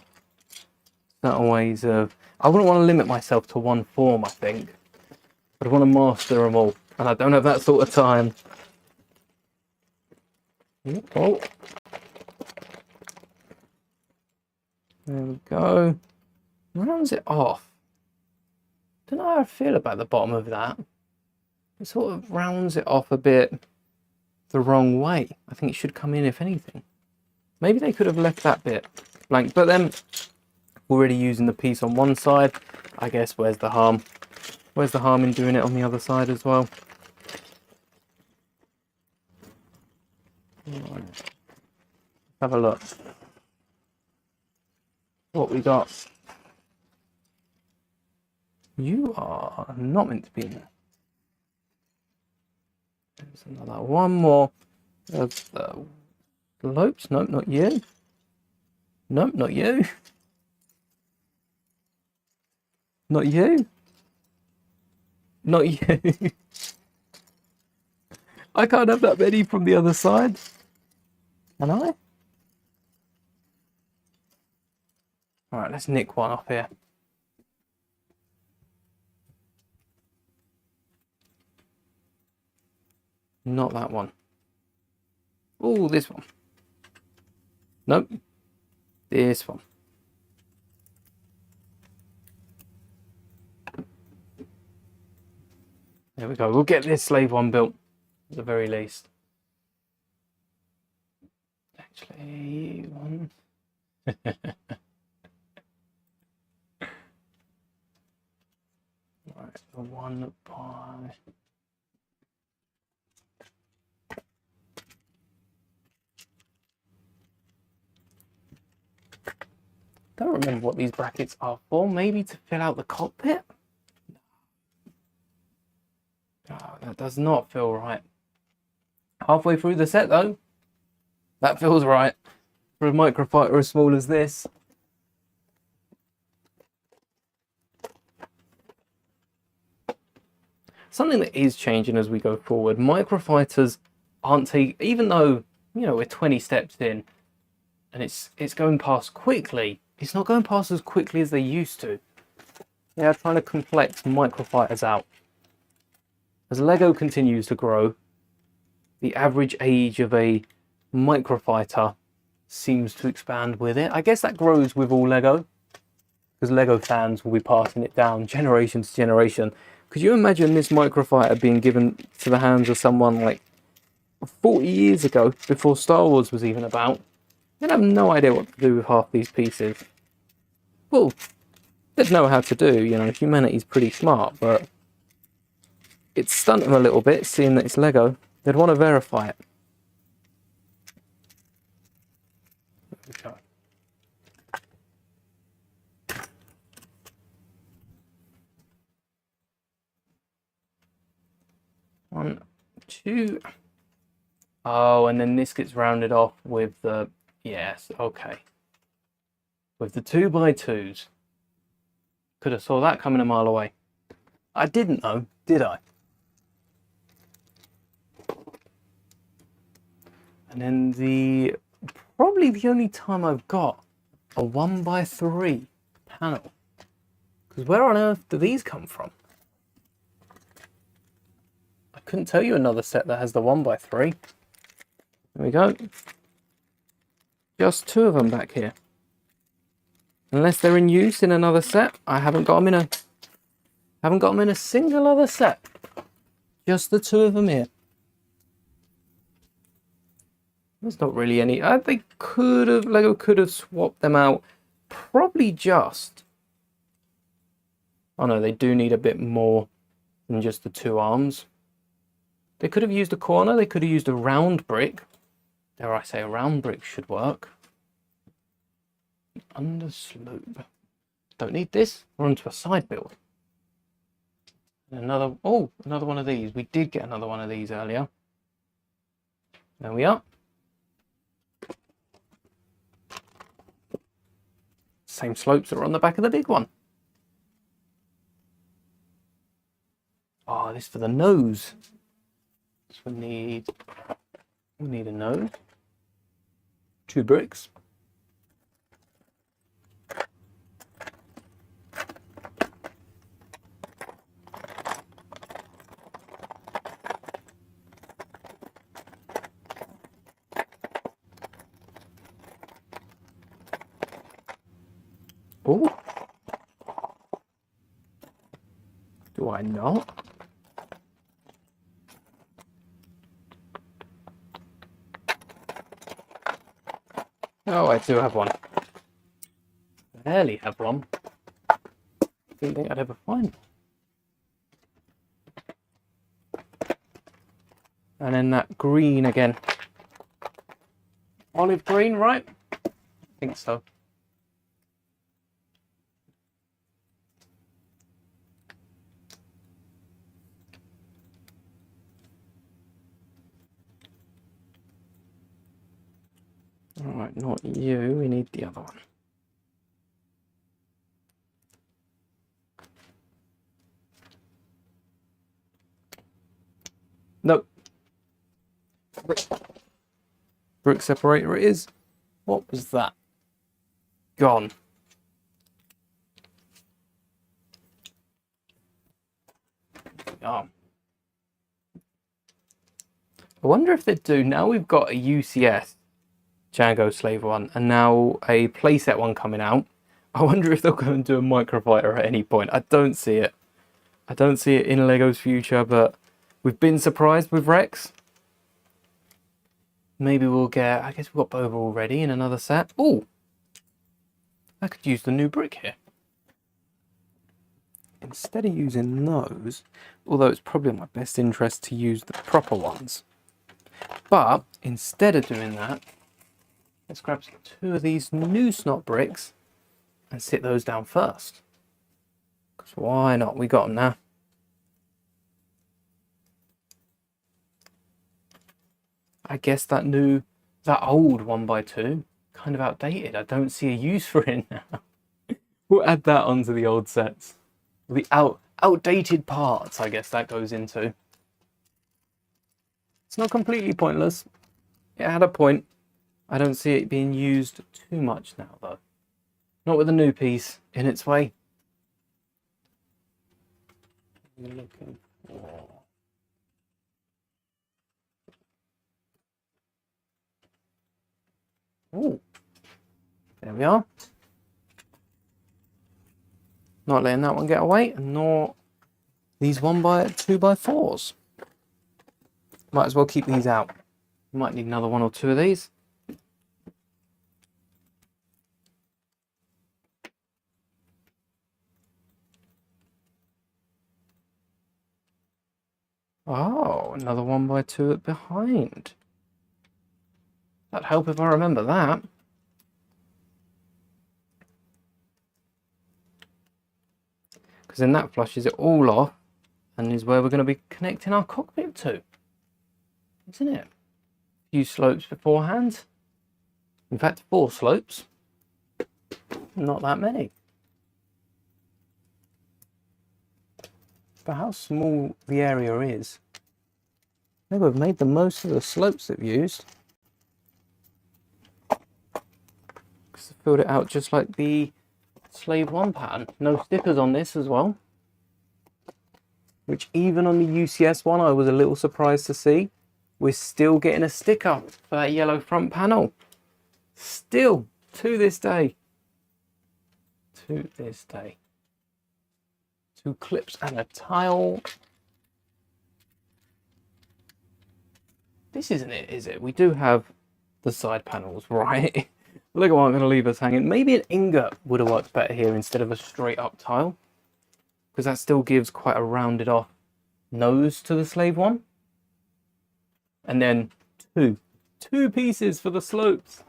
Certain ways of... I wouldn't want to limit myself to one form, I think. But I want to master them all, and I don't have that sort of time. Oh. There we go. Rounds it off. Don't know how I feel about the bottom of that. It sort of rounds it off a bit the wrong way. I think it should come in, if anything. Maybe they could have left that bit blank. But then, already using the piece on one side, I guess where's the harm? Where's the harm in doing it on the other side as well? Right. Have a look. What we got? You are not meant to be in there. There's another one more of the lopes. Nope, not you. Nope, not you. Not you. Not you. I can't have that many from the other side. Can I? Alright, let's nick one off here. Not that one. Oh, this one. Nope. This one. There we go. We'll get this slave one built at the very least. Actually, one. Right, the one by... Don't remember what these brackets are for. Maybe to fill out the cockpit? Oh, that does not feel right. Halfway through the set though, that feels right. For a microfighter as small as this. Something that is changing as we go forward. Microfighters aren't even though, you know, we're 20 steps in and it's going past quickly. It's not going past as quickly as they used to. They are trying to complex microfighters out. As Lego continues to grow, the average age of a microfighter seems to expand with it. I guess that grows with all Lego, because Lego fans will be passing it down generation to generation. Could you imagine this microfighter being given to the hands of someone like 40 years ago, before Star Wars was even about? They'd have no idea what to do with half these pieces. Well, they'd know how to do, you know, humanity's pretty smart, but it stunned them a little bit, seeing that it's Lego. They'd want to verify it. There we go. 1, 2. Oh, and then this gets rounded off with the... Yes, okay. With the 2x2s. Could have saw that coming a mile away. I didn't though, did I? And then probably the only time I've got a 1x3 panel. Because where on earth do these come from? I couldn't tell you another set that has the 1x3. There we go. Just 2 of them back here. Unless they're in use in another set, I haven't got them in Haven't got them in a single other set. Just the two of them here. There's not really any. They could have, Lego could have swapped them out. Probably just. Oh no, they do need a bit more than just the two arms. They could have used a corner. They could have used a round brick. Dare I say a round brick should work. Underslope. Don't need this. We're onto a side build. Another one of these. We did get another one of these earlier. There we are. Same slopes that are on the back of the big one. Oh, this for the nose. So we need a nose. 2 bricks. Oh. Do I not? Oh, I do have one. Barely have one. Didn't think I'd ever find one. And then that green again. Olive green, right? I think so. Alright, not you, we need the other one. Nope. Brick separator it is. What was that? Gone. Oh. I wonder if they do, now we've got a UCS Django Slave one, and now a playset one coming out. I wonder if they'll go and do a Microfighter at any point. I don't see it. I don't see it in Lego's future, but we've been surprised with Rex. Maybe we'll get, I guess we've got Boba already in another set. Oh, I could use the new brick here. Instead of using those, although it's probably in my best interest to use the proper ones. But instead of doing that, let's grab 2 of these new snot bricks and sit those down first. Because why not? We got them now. I guess that old 1x2, kind of outdated. I don't see a use for it now. We'll add that onto the old sets. The outdated parts, I guess that goes into. It's not completely pointless. It had a point. I don't see it being used too much now, though. Not with a new piece in its way. What are you looking for? Oh, there we are. Not letting that one get away, nor these 2x4s. Might as well keep these out. Might need another 1 or 2 of these. Oh, another 1x2 at behind. That'd help if I remember that. Because then that flushes it all off and is where we're going to be connecting our cockpit to. Isn't it? A few slopes beforehand. In fact, 4 slopes. Not that many. For how small the area is, I think we've made the most of the slopes they've used. Because they filled it out just like the Slave 1 pattern. No stickers on this as well. Which even on the UCS one I was a little surprised to see. We're still getting a sticker for that yellow front panel. Still, to this day. To this day. 2 clips and a tile. This isn't it, is it? We do have the side panels, right? Lego aren't going to leave us hanging. Maybe an ingot would have worked better here instead of a straight up tile, because that still gives quite a rounded off nose to the slave one. And then two pieces for the slopes.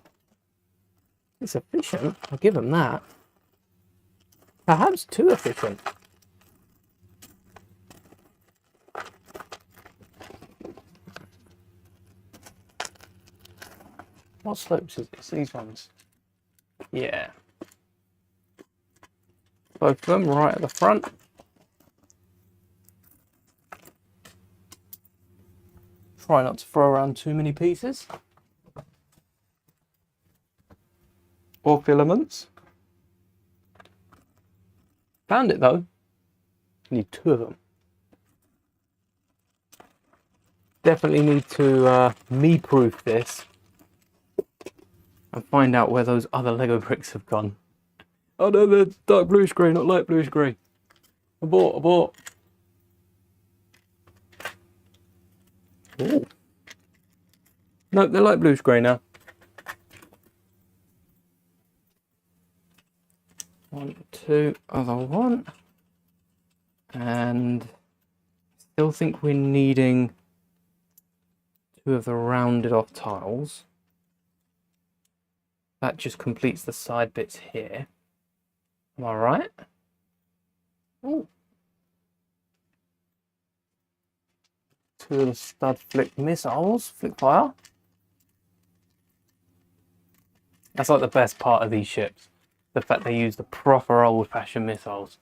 It's efficient, I'll give them that. Perhaps too efficient. What slopes is it? It's these ones. Yeah. Both of them right at the front. Try not to throw around too many pieces. Or filaments. Found it though. Need 2 of them. Definitely need to me-proof this and find out where those other Lego bricks have gone. Oh no, they're dark bluish grey, not light bluish grey. Abort. Ooh. No, they're light bluish grey now. 1, 2, other one. And still think we're needing 2 of the rounded off tiles. That just completes the side bits here. Am I right? Ooh. 2 of the stud flick missiles. Flick fire. That's like the best part of these ships. The fact they use the proper old-fashioned missiles.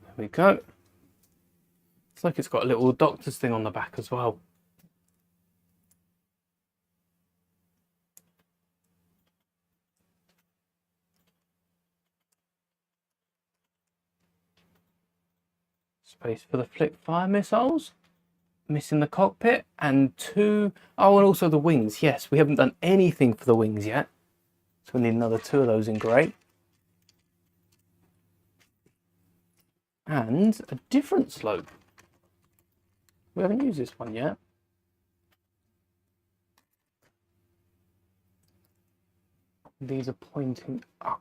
There we go. It's like it's got a little doctor's thing on the back as well. Space for the flick fire missiles. Missing the cockpit and 2. Oh, and also the wings. Yes, we haven't done anything for the wings yet. So we need another 2 of those in grey. And a different slope. We haven't used this one yet. These are pointing up.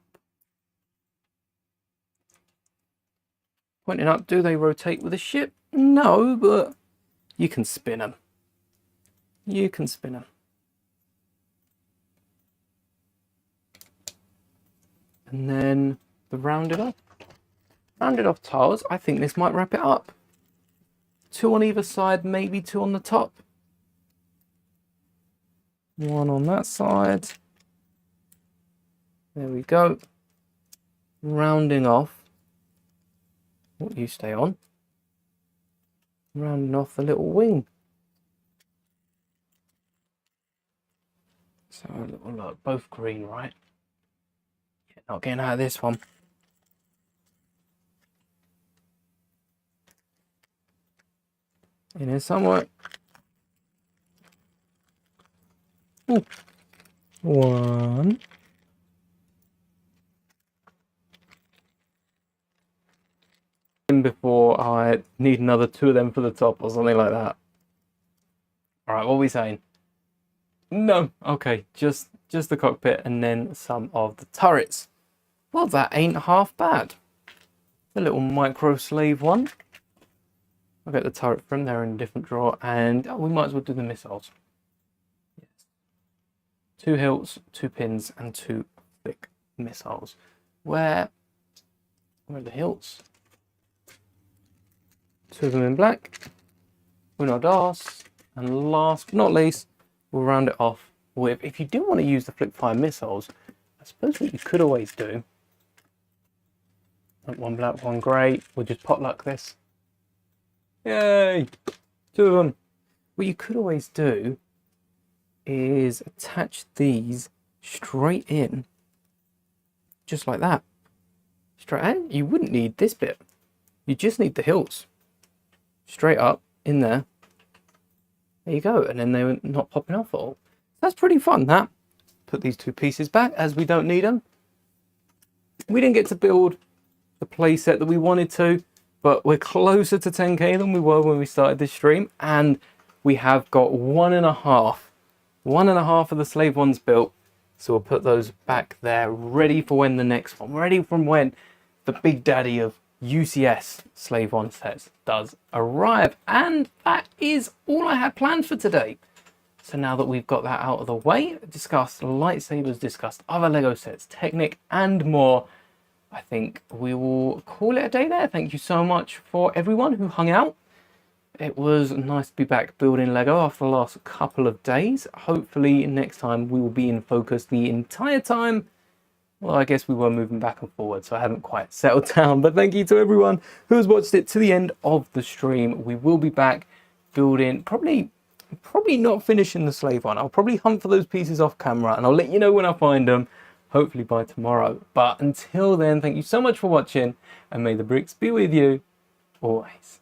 Pointing up, do they rotate with the ship? No, but you can spin them. You can spin them. And then the rounded off tiles. I think this might wrap it up. 2 on either side, maybe 2 on the top. 1 on that side. There we go. Rounding off. What you stay on. Rounding off the little wing. So a little look, both green, right? Yeah, not getting out of this one. In here somewhere. Ooh. 1. Before I need another 2 of them for the top or something like that. Alright, what are we saying? No, okay, just the cockpit and then some of the turrets. Well, that ain't half bad. The little micro slave one. I'll get the turret from there in a different drawer, and we might as well do the missiles. Yes. 2 hilts, 2 pins, and 2 thick missiles. Where are the hilts? 2 of them in black. Uno dos. And last but not least, we'll round it off with, if you do want to use the flick fire missiles, I suppose what you could always do, like 1 black, 1 grey, we'll just potluck this. Yay! 2 of them. What you could always do is attach these straight in, just like that. Straight in. You wouldn't need this bit. You just need the hilts. Straight up in there. There you go. And then they were not popping off at all. That's pretty fun, that. Put these two pieces back as we don't need them. We didn't get to build the playset that we wanted to, but we're closer to 10k than we were when we started this stream, and we have got one and a half of the slave ones built. So we'll put those back there, ready for when the next one, ready from when the big daddy of UCS slave one sets does arrive. And that is all I had planned for today. So now that we've got that out of the way, discussed lightsabers, discussed other Lego sets, Technic and more, I think we will call it a day there. Thank you so much for everyone who hung out. It was nice to be back building Lego after the last couple of days. Hopefully next time we will be in focus the entire time. Well, I guess we were moving back and forward, so I haven't quite settled down. But thank you to everyone who has watched it to the end of the stream. We will be back building, probably not finishing the slave one. I'll probably hunt for those pieces off camera and I'll let you know when I find them, hopefully by tomorrow. But until then, thank you so much for watching, and may the bricks be with you always.